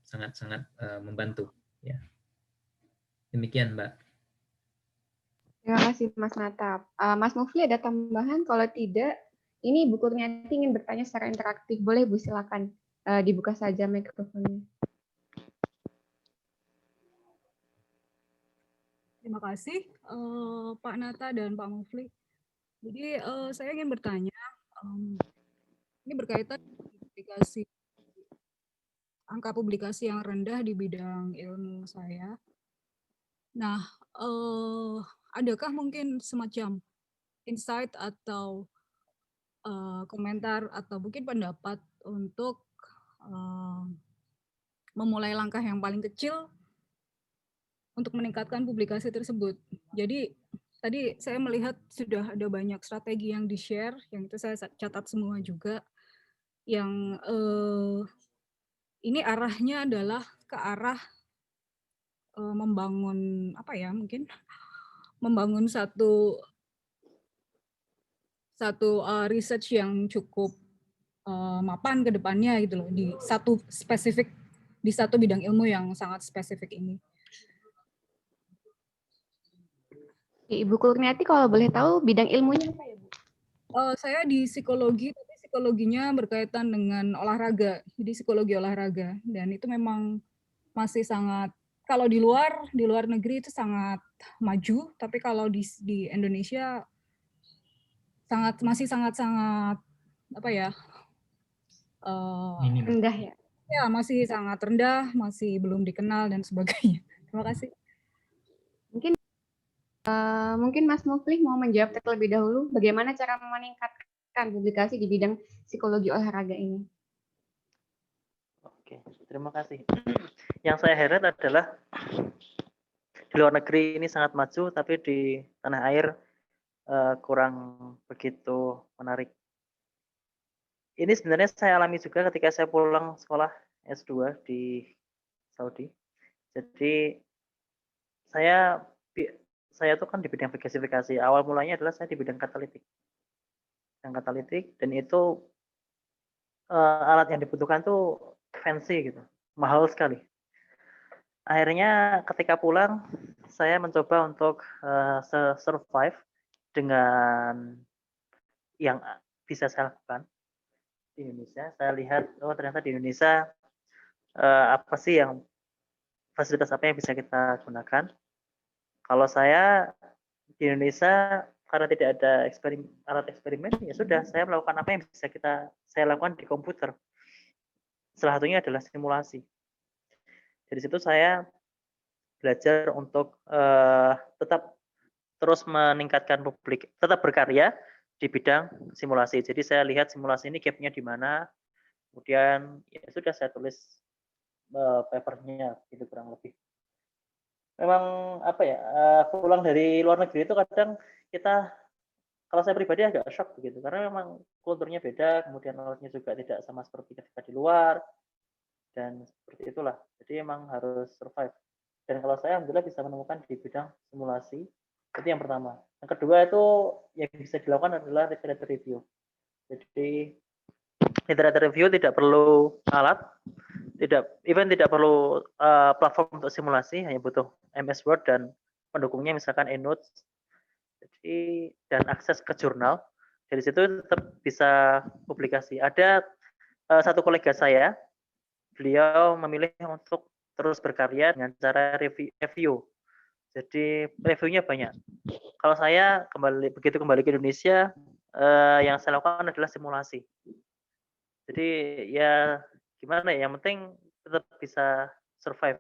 sangat-sangat membantu ya. Demikian Mbak. Terima kasih Mas Nata. Mas Mufli ada tambahan? Kalau tidak, ini Bu Kurniati ingin bertanya secara interaktif. Boleh Bu, silakan dibuka saja mikrofonnya. Terima kasih Pak Nata dan Pak Mufli. Jadi saya ingin bertanya, ini berkaitan dengan publikasi, angka publikasi yang rendah di bidang ilmu saya. Nah, adakah mungkin semacam insight atau komentar atau mungkin pendapat untuk memulai langkah yang paling kecil untuk meningkatkan publikasi tersebut? Jadi tadi saya melihat sudah ada banyak strategi yang di-share, yang itu saya catat semua juga, yang ini arahnya adalah ke arah membangun apa ya, mungkin membangun satu research yang cukup mapan ke depannya gitu loh, di satu bidang ilmu yang sangat spesifik ini. Ibu Kurniati kalau boleh tahu bidang ilmunya apa ya Bu? Saya di psikologi, tapi psikologinya berkaitan dengan olahraga, jadi psikologi olahraga, dan itu memang masih sangat, kalau di luar negeri itu sangat maju, tapi kalau di Indonesia masih sangat apa ya, rendah ya? Ya, masih sangat rendah, masih belum dikenal dan sebagainya. Terima kasih. Mungkin Mas Mufli mau menjawab terlebih dahulu bagaimana cara meningkatkan publikasi di bidang psikologi olahraga ini. Oke, terima kasih. Yang saya heran adalah di luar negeri ini sangat maju, tapi di tanah air kurang begitu menarik. Ini sebenarnya saya alami juga ketika saya pulang sekolah S2 di Saudi. Jadi saya saya tuh kan di bidang gasifikasi. Awal mulanya adalah saya di bidang katalitik. Dan itu alat yang dibutuhkan tuh fancy gitu, mahal sekali. Akhirnya ketika pulang, saya mencoba untuk survive dengan yang bisa saya lakukan di Indonesia. Saya lihat, oh ternyata di Indonesia apa sih yang fasilitas apa yang bisa kita gunakan. Kalau saya di Indonesia karena tidak ada alat eksperimen, ya sudah saya melakukan apa yang bisa saya lakukan di komputer. Salah satunya adalah simulasi. Dari situ saya belajar untuk tetap terus meningkatkan tetap berkarya di bidang simulasi. Jadi saya lihat simulasi ini gap-nya di mana, kemudian ya sudah saya tulis papernya gitu kurang lebih. Memang apa ya, pulang dari luar negeri itu kadang kita, kalau saya pribadi agak shock begitu, karena memang kulturnya beda, kemudian alatnya juga tidak sama seperti ketika di luar, dan seperti itulah. Jadi emang harus survive. Dan kalau saya alhamdulillah bisa menemukan di bidang simulasi, itu yang pertama. Yang kedua itu yang bisa dilakukan adalah literature review. Jadi literature review tidak perlu alat, tidak perlu platform untuk simulasi, hanya butuh MS Word dan pendukungnya misalkan EndNote. Jadi dan akses ke jurnal. Dari situ tetap bisa publikasi. Ada satu kolega saya, beliau memilih untuk terus berkarya dengan cara review. Jadi reviewnya banyak. Kalau saya begitu kembali ke Indonesia, yang saya lakukan adalah simulasi. Jadi ya gimana ya, yang penting tetap bisa survive.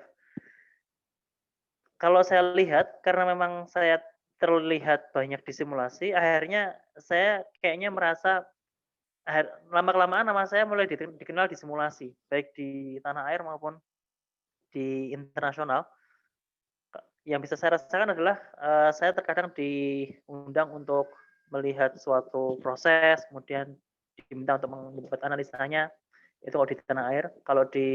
Kalau saya lihat, karena memang saya terlihat banyak di simulasi, akhirnya saya kayaknya merasa lama-kelamaan nama saya mulai dikenal di simulasi, baik di tanah air maupun di internasional. Yang bisa saya rasakan adalah saya terkadang diundang untuk melihat suatu proses, kemudian diminta untuk membuat analisanya, itu kalau di tanah air. Kalau di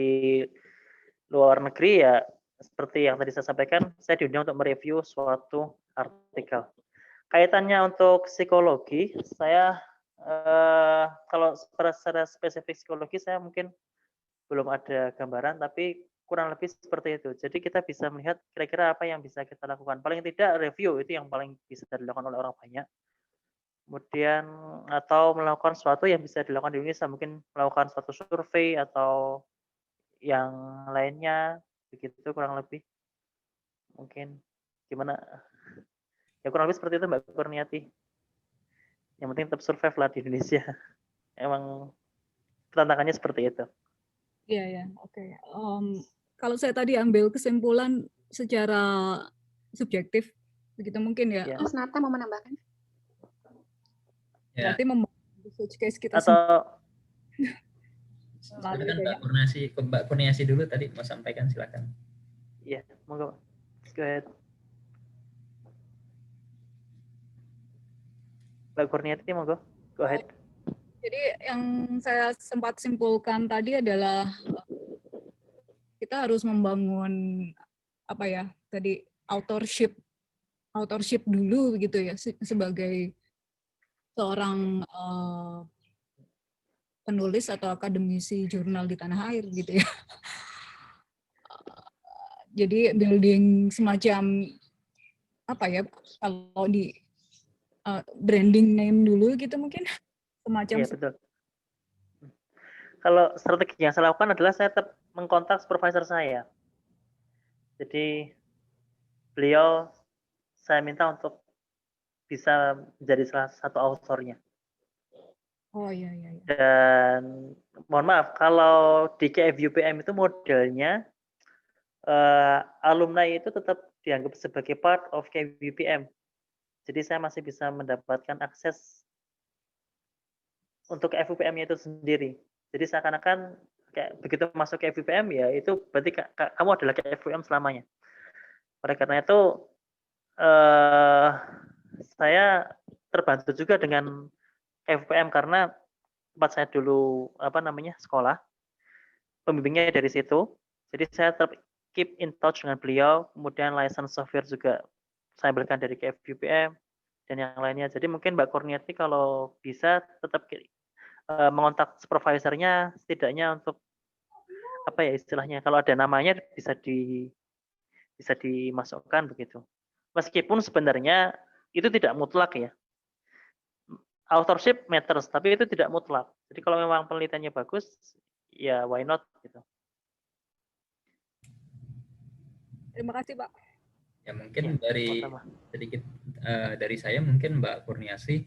luar negeri ya seperti yang tadi saya sampaikan, saya diundang untuk mereview suatu artikel. Kaitannya untuk psikologi, saya kalau secara spesifik psikologi saya mungkin belum ada gambaran, tapi kurang lebih seperti itu. Jadi kita bisa melihat kira-kira apa yang bisa kita lakukan. Paling tidak review itu yang paling bisa dilakukan oleh orang banyak. Kemudian atau melakukan sesuatu yang bisa dilakukan di Indonesia, mungkin melakukan suatu survei atau yang lainnya, begitu kurang lebih. Mungkin gimana? Ya kurang lebih seperti itu Mbak Kurniati. Yang penting tetap survive lah di Indonesia. Emang tantangannya seperti itu. Iya, ya, oke. Kalau saya tadi ambil kesimpulan secara subjektif, begitu mungkin ya. Ya. Mas Nata mau menambahkan? Ya. Berarti membangun research case kita Atau silakan Mbak Kurniasi dulu tadi mau sampaikan, silakan. Iya, monggo. Go ahead. Mbak Kurniati monggo. Go ahead. Jadi yang saya sempat simpulkan tadi adalah kita harus membangun apa ya tadi authorship dulu gitu ya sebagai seorang penulis atau akademisi jurnal di tanah air gitu ya. Jadi building semacam apa ya kalau di branding name dulu gitu mungkin semacam. Iya betul. Kalau strategi yang saya lakukan adalah saya tetap mengkontak supervisor saya. Jadi beliau saya minta untuk bisa menjadi salah satu autornya. Oh iya. Dan mohon maaf kalau di KFUPM itu modelnya alumni itu tetap dianggap sebagai part of KFUPM. Jadi saya masih bisa mendapatkan akses untuk FUPM-nya itu sendiri. Jadi seakan-akan kayak begitu masuk ke FUPM ya itu berarti kamu adalah ke FUPM selamanya. Oleh karena itu saya terbantu juga dengan FUPM karena tempat saya dulu sekolah, pembimbingnya dari situ. Jadi saya tetap keep in touch dengan beliau, kemudian license software juga saya ambilkan dari KFUPM dan yang lainnya. Jadi mungkin Mbak Kurniati kalau bisa tetap mengontak supervisornya setidaknya untuk apa ya istilahnya, kalau ada namanya bisa dimasukkan begitu. Meskipun sebenarnya itu tidak mutlak ya. Authorship matters, tapi itu tidak mutlak. Jadi kalau memang penelitiannya bagus, ya why not gitu. Terima kasih, Pak. Ya mungkin Ya, dari sama-sama. sedikit dari saya mungkin Mbak Kurniasi,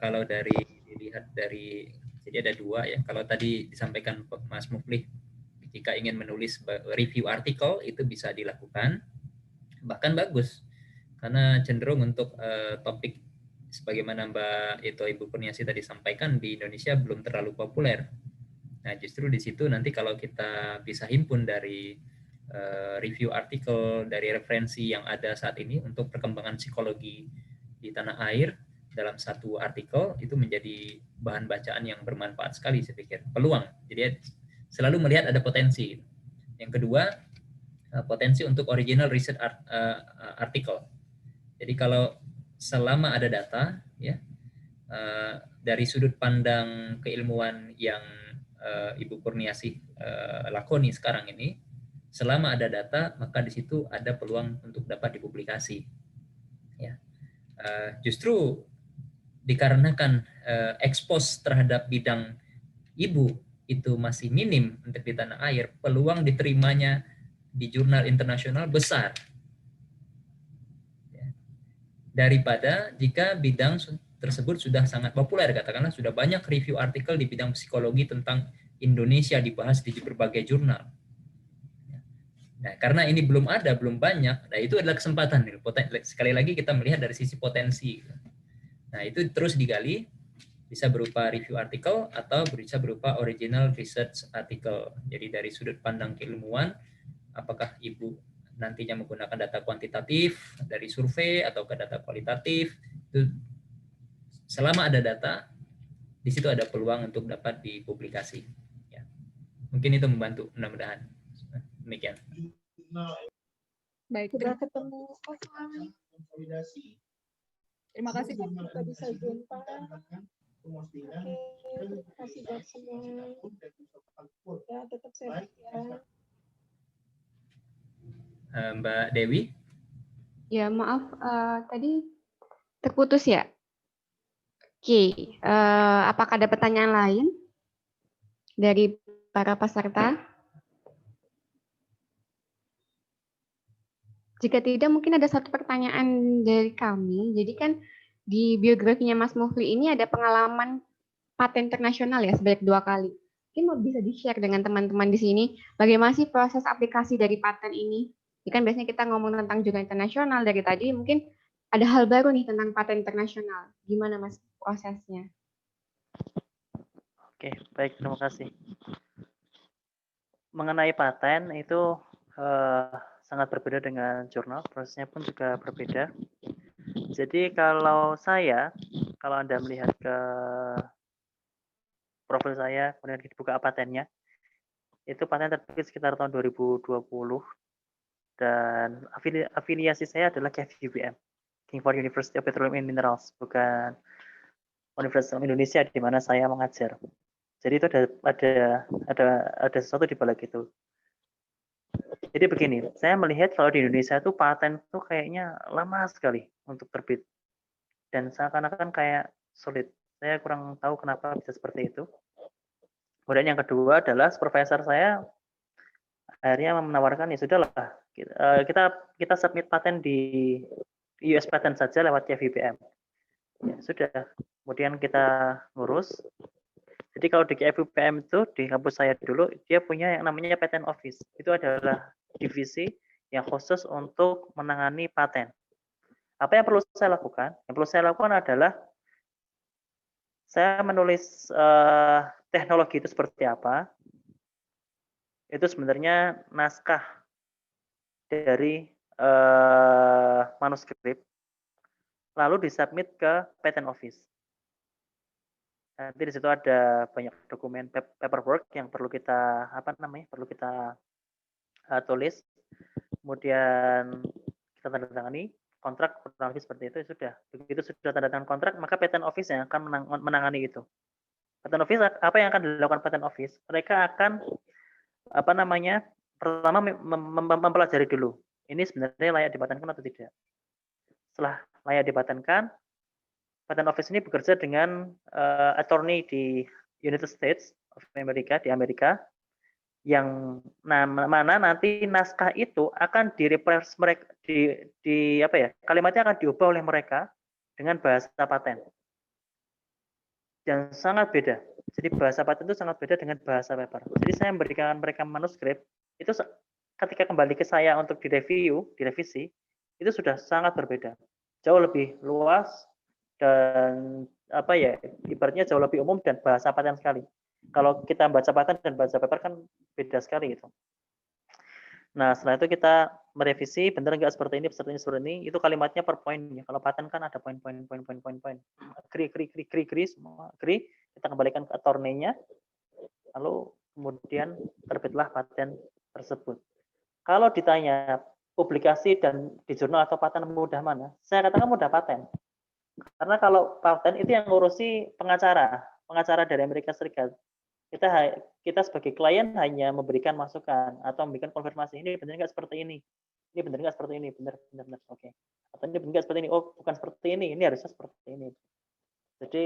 kalau dilihat dari, jadi ada dua ya. Kalau tadi disampaikan Mas Muflih, jika ingin menulis review artikel itu bisa dilakukan, bahkan bagus, karena cenderung untuk topik sebagaimana Mbak Ibu Kurniasi tadi sampaikan di Indonesia belum terlalu populer. Nah justru di situ nanti kalau kita bisa himpun dari review artikel, dari referensi yang ada saat ini untuk perkembangan psikologi di tanah air dalam satu artikel, itu menjadi bahan bacaan yang bermanfaat sekali saya pikir. Peluang, jadi selalu melihat ada potensi. Yang kedua, potensi untuk original research article. Jadi kalau selama ada data ya dari sudut pandang keilmuan yang Ibu Kurniasi lakoni sekarang ini, selama ada data maka di situ ada peluang untuk dapat dipublikasi. Ya, justru dikarenakan ekspos terhadap bidang ibu itu masih minim untuk di tanah air, peluang diterimanya di jurnal internasional besar. Daripada jika bidang tersebut sudah sangat populer, katakanlah sudah banyak review artikel di bidang psikologi tentang Indonesia dibahas di berbagai jurnal. Nah, karena ini belum ada, belum banyak, nah itu adalah kesempatan. Sekali lagi kita melihat dari sisi potensi. Nah, itu terus digali, bisa berupa review artikel atau bisa berupa original research article. Jadi dari sudut pandang keilmuan, apakah Ibu nantinya menggunakan data kuantitatif dari survei atau ke data kualitatif, itu selama ada data di situ ada peluang untuk dapat dipublikasi ya. Mungkin itu membantu, mudah-mudahan demikian. Baik, Sudah ketemu terima kasih Pak. kita bisa jumpa. Oke, terima kasih buat semua. Ya, tetap sehat ya. Mbak Dewi? Ya, maaf, tadi terputus ya? Oke, apakah ada pertanyaan lain dari para peserta? Jika tidak, mungkin ada satu pertanyaan dari kami. Jadi kan di biografinya Mas Mufli ini ada pengalaman paten internasional ya sebanyak 2 kali. Mungkin mau bisa di-share dengan teman-teman di sini, bagaimana sih proses aplikasi dari paten ini? Ini kan biasanya kita ngomong tentang jurnal internasional dari tadi, mungkin ada hal baru nih tentang paten internasional. Gimana Mas prosesnya? Oke, baik, terima kasih. Mengenai paten itu sangat berbeda dengan jurnal, prosesnya pun juga berbeda. Jadi kalau Anda melihat ke profil saya, kemudian dibuka patennya, itu paten terbit sekitar tahun 2020, dan afiliasi saya adalah KFUPM, King Fahd University of Petroleum and Minerals, bukan Universitas Indonesia di mana saya mengajar. Jadi itu ada sesuatu di balik itu. Jadi begini, saya melihat kalau di Indonesia itu paten itu kayaknya lama sekali untuk terbit. Dan seakan-akan kayak sulit. Saya kurang tahu kenapa bisa seperti itu. Kemudian yang kedua adalah supervisor saya akhirnya menawarkan, ya sudahlah, kita submit paten di US Patent saja lewat KFUPM. Ya sudah. Kemudian kita ngurus. Jadi kalau di KFUPM itu, di kampus saya dulu, dia punya yang namanya Patent Office. Itu adalah divisi yang khusus untuk menangani paten. Apa yang perlu saya lakukan? Yang perlu saya lakukan adalah saya menulis teknologi itu seperti apa. Itu sebenarnya naskah dari manuskrip, lalu disubmit ke Patent Office. Nanti di situ ada banyak dokumen paperwork yang perlu kita tulis, kemudian kita tanda tangani. kontrak kurang lebih seperti itu sudah. Begitu sudah tanda tangan kontrak, maka patent office yang akan menangani itu. Patent office, apa yang akan dilakukan patent office? Mereka akan pertama mempelajari dulu. Ini sebenarnya layak dipatenkan atau tidak. Setelah layak dipatenkan, patent office ini bekerja dengan attorney di United States of America, di Amerika, yang mana nanti naskah itu akan direpress mereka kalimatnya akan diubah oleh mereka dengan bahasa paten. Dan sangat beda. Jadi bahasa paten itu sangat beda dengan bahasa paper. Jadi saya memberikan mereka manuskrip, itu ketika kembali ke saya untuk direvisi, itu sudah sangat berbeda. Jauh lebih luas dan ibaratnya jauh lebih umum dan bahasa paten sekali. Kalau kita baca paten dan baca paper kan beda sekali gitu. Nah, setelah itu kita merevisi, benar nggak seperti ini, itu kalimatnya per poin ya. Kalau paten kan ada poin. Agree, semua agree, kita kembalikan ke attorney-nya, lalu kemudian terbitlah paten tersebut. Kalau ditanya publikasi dan di jurnal atau paten mudah mana? Saya katakan mudah paten. Karena kalau paten itu yang ngurusi pengacara dari Amerika Serikat. Kita sebagai klien hanya memberikan masukan atau memberikan konfirmasi, ini benar nggak seperti ini, ini benar nggak seperti ini, benar, oke. Atau ini benar nggak seperti ini, oh bukan seperti ini harusnya seperti ini. Jadi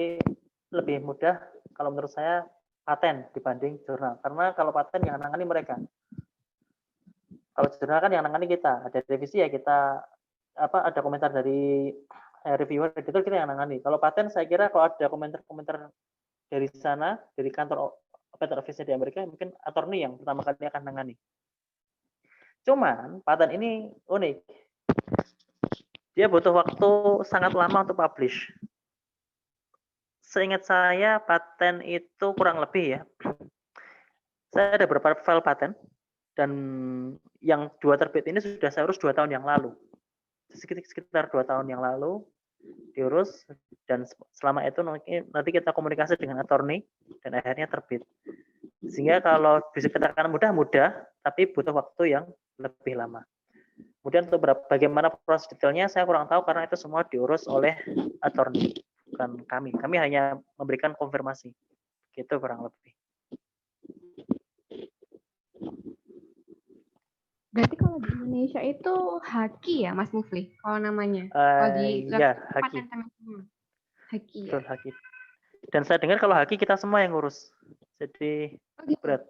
lebih mudah kalau menurut saya paten dibanding jurnal, karena kalau paten yang menangani mereka. Kalau jurnal kan yang menangani kita, ada revisi ya kita ada komentar dari reviewer itu kita yang menangani. Kalau paten saya kira kalau ada komentar dari sana, dari kantor patent office di Amerika, mungkin attorney yang pertama kali akan menangani. Cuman paten ini unik. Dia butuh waktu sangat lama untuk publish. Seingat saya paten itu kurang lebih ya. Saya ada beberapa file paten dan yang 2 terbit ini sudah saya urus 2 tahun yang lalu. Sekitar 2 tahun yang lalu diurus dan selama itu nanti kita komunikasi dengan attorney dan akhirnya terbit. Sehingga kalau bisa dikatakan mudah, tapi butuh waktu yang lebih lama. Kemudian untuk bagaimana proses detailnya saya kurang tahu karena itu semua diurus oleh attorney, bukan kami. Kami hanya memberikan konfirmasi. Gitu kurang lebih. Berarti kalau di Indonesia itu Haki ya, Mas Mufli, kalau namanya? Ya, Haki. Haki ya. Betul, Haki. Dan saya dengar kalau Haki kita semua yang ngurus. Jadi berat.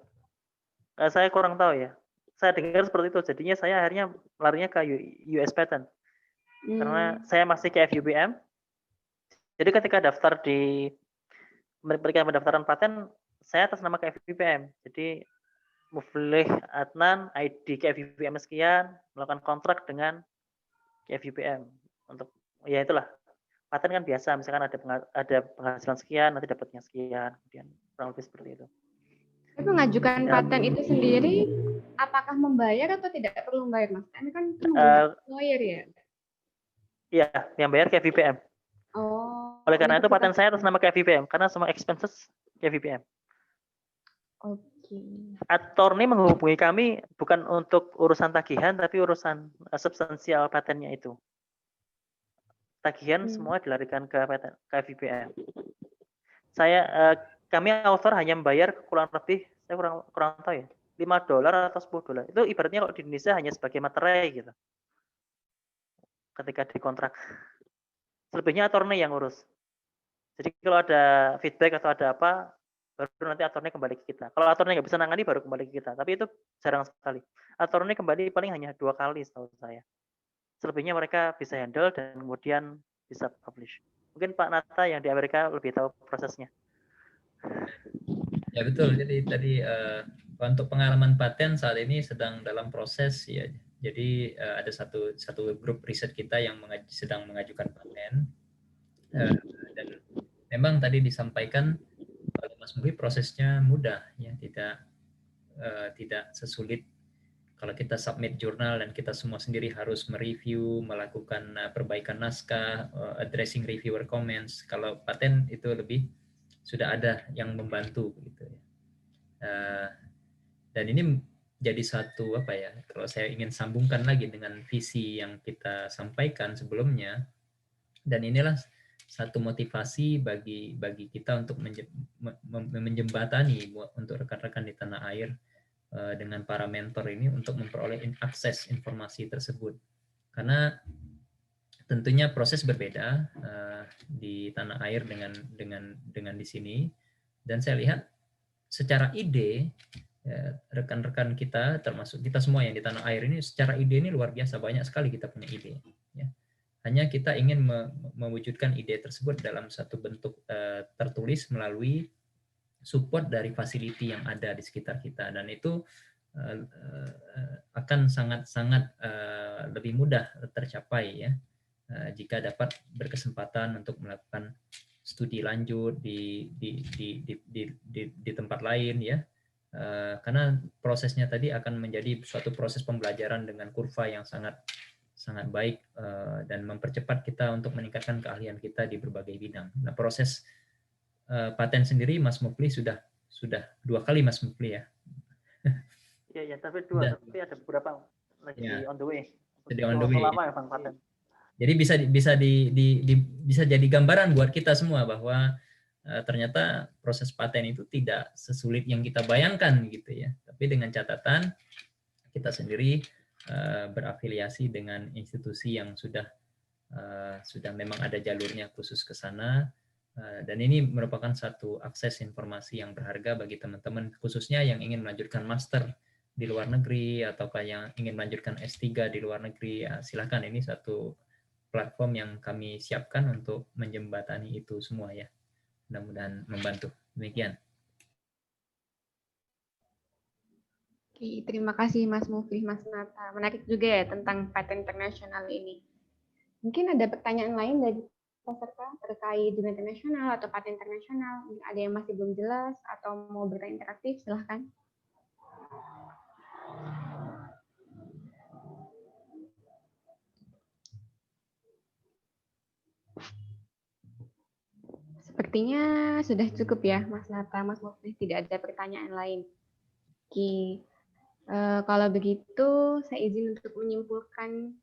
Saya kurang tahu ya. Saya dengar seperti itu. Jadinya saya akhirnya larinya ke US Patent. Karena saya masih ke FUBM. Jadi ketika daftar di memberikan pendaftaran paten, saya atas nama ke FUBM. Jadi Muflih Adnan, ID ke FUBM sekian, melakukan kontrak dengan FUBM. Untuk ya itulah. Paten kan biasa, misalkan ada penghasilan sekian, nanti dapatnya sekian, kemudian kurang lebih seperti itu. Tapi mengajukan paten itu sendiri, apakah membayar atau tidak perlu membayar, Mas? Ini kan lawyer ya? Iya, yang bayar ke FUBM. Oh. Oleh karena itu paten saya atas nama ke FUBM, karena semua expenses ke FUBM. Oke. Attorney menghubungi kami bukan untuk urusan tagihan, tapi urusan substansial patennya itu. Tagihan semua dilarikan ke FUBM. Kami author hanya membayar kurang lebih, saya kurang tahu ya, $5 atau $10. Itu ibaratnya kalau di Indonesia hanya sebagai materai gitu. Ketika dikontrak. Selebihnya attorney yang urus. Jadi kalau ada feedback atau ada apa, baru nanti attorney kembali ke kita. Kalau attorney nggak bisa nangani, baru kembali ke kita. Tapi itu jarang sekali. Attorney kembali paling hanya 2 kali setahu saya. Selebihnya mereka bisa handle dan kemudian bisa publish. Mungkin Pak Nata yang di Amerika lebih tahu prosesnya. Ya betul. Jadi tadi untuk pengalaman paten saat ini sedang dalam proses ya. Jadi ada satu grup riset kita yang sedang mengajukan paten dan memang tadi disampaikan oleh Mas Muhi prosesnya mudah ya, tidak sesulit kalau kita submit jurnal dan kita semua sendiri harus mereview, melakukan perbaikan naskah, addressing reviewer comments. Kalau paten itu lebih sudah ada yang membantu gitu ya. Dan ini jadi satu apa ya, kalau saya ingin sambungkan lagi dengan visi yang kita sampaikan sebelumnya, dan inilah satu motivasi bagi kita untuk menjembatani untuk rekan-rekan di tanah air dengan para mentor ini untuk memperoleh akses informasi tersebut. Karena tentunya proses berbeda di tanah air dengan di sini, dan saya lihat secara ide rekan-rekan kita, termasuk kita semua yang di tanah air ini, secara ide ini luar biasa, banyak sekali kita punya ide. Ya. Hanya kita ingin mewujudkan ide tersebut dalam satu bentuk tertulis melalui support dari facility yang ada di sekitar kita, dan itu akan sangat-sangat lebih mudah tercapai ya jika dapat berkesempatan untuk melakukan studi lanjut di tempat lain ya, karena prosesnya tadi akan menjadi suatu proses pembelajaran dengan kurva yang sangat baik dan mempercepat kita untuk meningkatkan keahlian kita di berbagai bidang. Nah, proses paten sendiri Mas Mufli sudah 2 kali Mas Mufli ya. Iya, tapi 2, tapi ada beberapa lagi on the way. Jadi on the way. Lama ya Bang paten. Jadi bisa jadi gambaran buat kita semua bahwa ternyata proses paten itu tidak sesulit yang kita bayangkan gitu ya. Tapi dengan catatan kita sendiri berafiliasi dengan institusi yang sudah memang ada jalurnya khusus ke sana, dan ini merupakan satu akses informasi yang berharga bagi teman-teman khususnya yang ingin melanjutkan master di luar negeri ataukah yang ingin melanjutkan S3 di luar negeri. Ya, silakan, ini satu platform yang kami siapkan untuk menjembatani itu semua ya. Mudah-mudahan membantu. Demikian. Oke, terima kasih Mas Mufli, Mas Nata. Menarik juga ya tentang paten internasional ini. Mungkin ada pertanyaan lain dari peserta terkait dunia internasional atau paten internasional. Ada yang masih belum jelas atau mau bertanya interaktif, silahkan. Sepertinya sudah cukup ya, Mas Nata, Mas Mufli, tidak ada pertanyaan lain. Oke, kalau begitu saya izin untuk menyimpulkan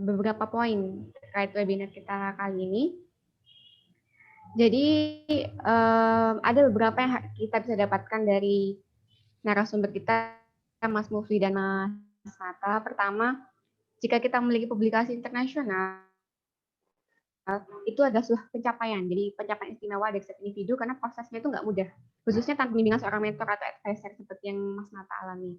beberapa poin terkait webinar kita kali ini. Jadi ada beberapa yang kita bisa dapatkan dari narasumber kita, Mas Mufli dan Mas Nata. Pertama, jika kita memiliki publikasi internasional, itu adalah sebuah pencapaian. Jadi pencapaian istimewa dari setiap individu karena prosesnya itu nggak mudah, khususnya tanpa bimbingan seorang mentor atau advisor seperti yang Mas Nata alami.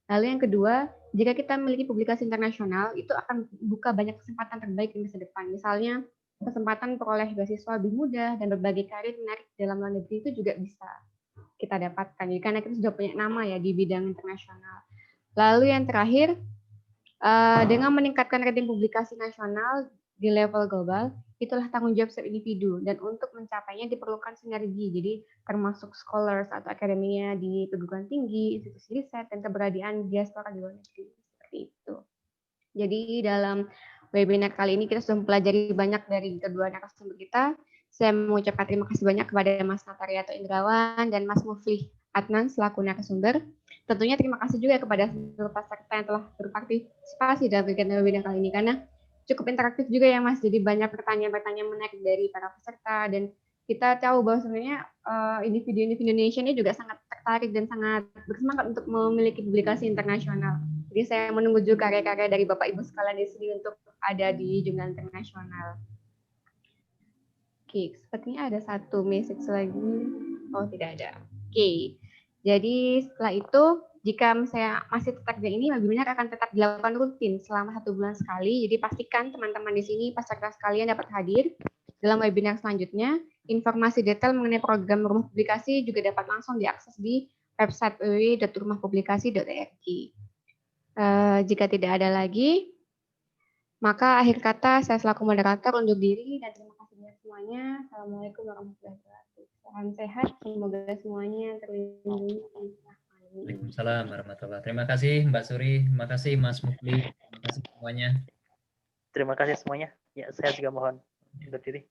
Lalu yang kedua, jika kita memiliki publikasi internasional, itu akan buka banyak kesempatan terbaik di masa depan. Misalnya, kesempatan peroleh beasiswa lebih mudah dan berbagai karir menarik dalam luar negeri itu juga bisa kita dapatkan. Jadi karena kita sudah punya nama ya di bidang internasional. Lalu yang terakhir, dengan meningkatkan rating publikasi nasional di level global, itulah tanggung jawab setiap individu, dan untuk mencapainya diperlukan sinergi, jadi termasuk scholars atau akademia di perguruan tinggi, institusi riset, dan keberadaan diaspora di luar negeri, seperti itu. Jadi dalam webinar kali ini kita sudah mempelajari banyak dari kedua narasumber kita. Saya mengucapkan terima kasih banyak kepada Mas Natarianto Indrawan dan Mas Mufli Adnan selaku narasumber. Tentunya terima kasih juga kepada seluruh peserta yang telah berpartisipasi dalam kegiatan webinar kali ini, karena cukup interaktif juga ya Mas, jadi banyak pertanyaan-pertanyaan menarik dari para peserta, dan kita tahu bahwa sebenarnya individu-individu Indonesia ini juga sangat tertarik dan sangat bersemangat untuk memiliki publikasi internasional. Jadi saya menunggu juga karya-karya dari Bapak Ibu sekalian di sini untuk ada di jurnal internasional. Oke, sepertinya ada satu message lagi. Oh, tidak ada. Oke, jadi setelah itu, jika saya masih tetap di ini, webinar akan tetap dilakukan rutin selama 1 bulan sekali. Jadi pastikan teman-teman di sini, peserta sekalian dapat hadir dalam webinar selanjutnya. Informasi detail mengenai program rumah publikasi juga dapat langsung diakses di website www.rumahpublikasi.org. Jika tidak ada lagi, maka akhir kata saya selaku moderator undur diri dan terima kasih banyak semuanya. Assalamualaikum warahmatullahi wabarakatuh. Salam sehat, semoga semuanya terlindungi. Waalaikumsalam warahmatullahi wabarakatuh. Terima kasih Mbak Suri, terima kasih Mas Mufli, terima kasih semuanya. Terima kasih semuanya. Ya, saya juga mohon undur diri.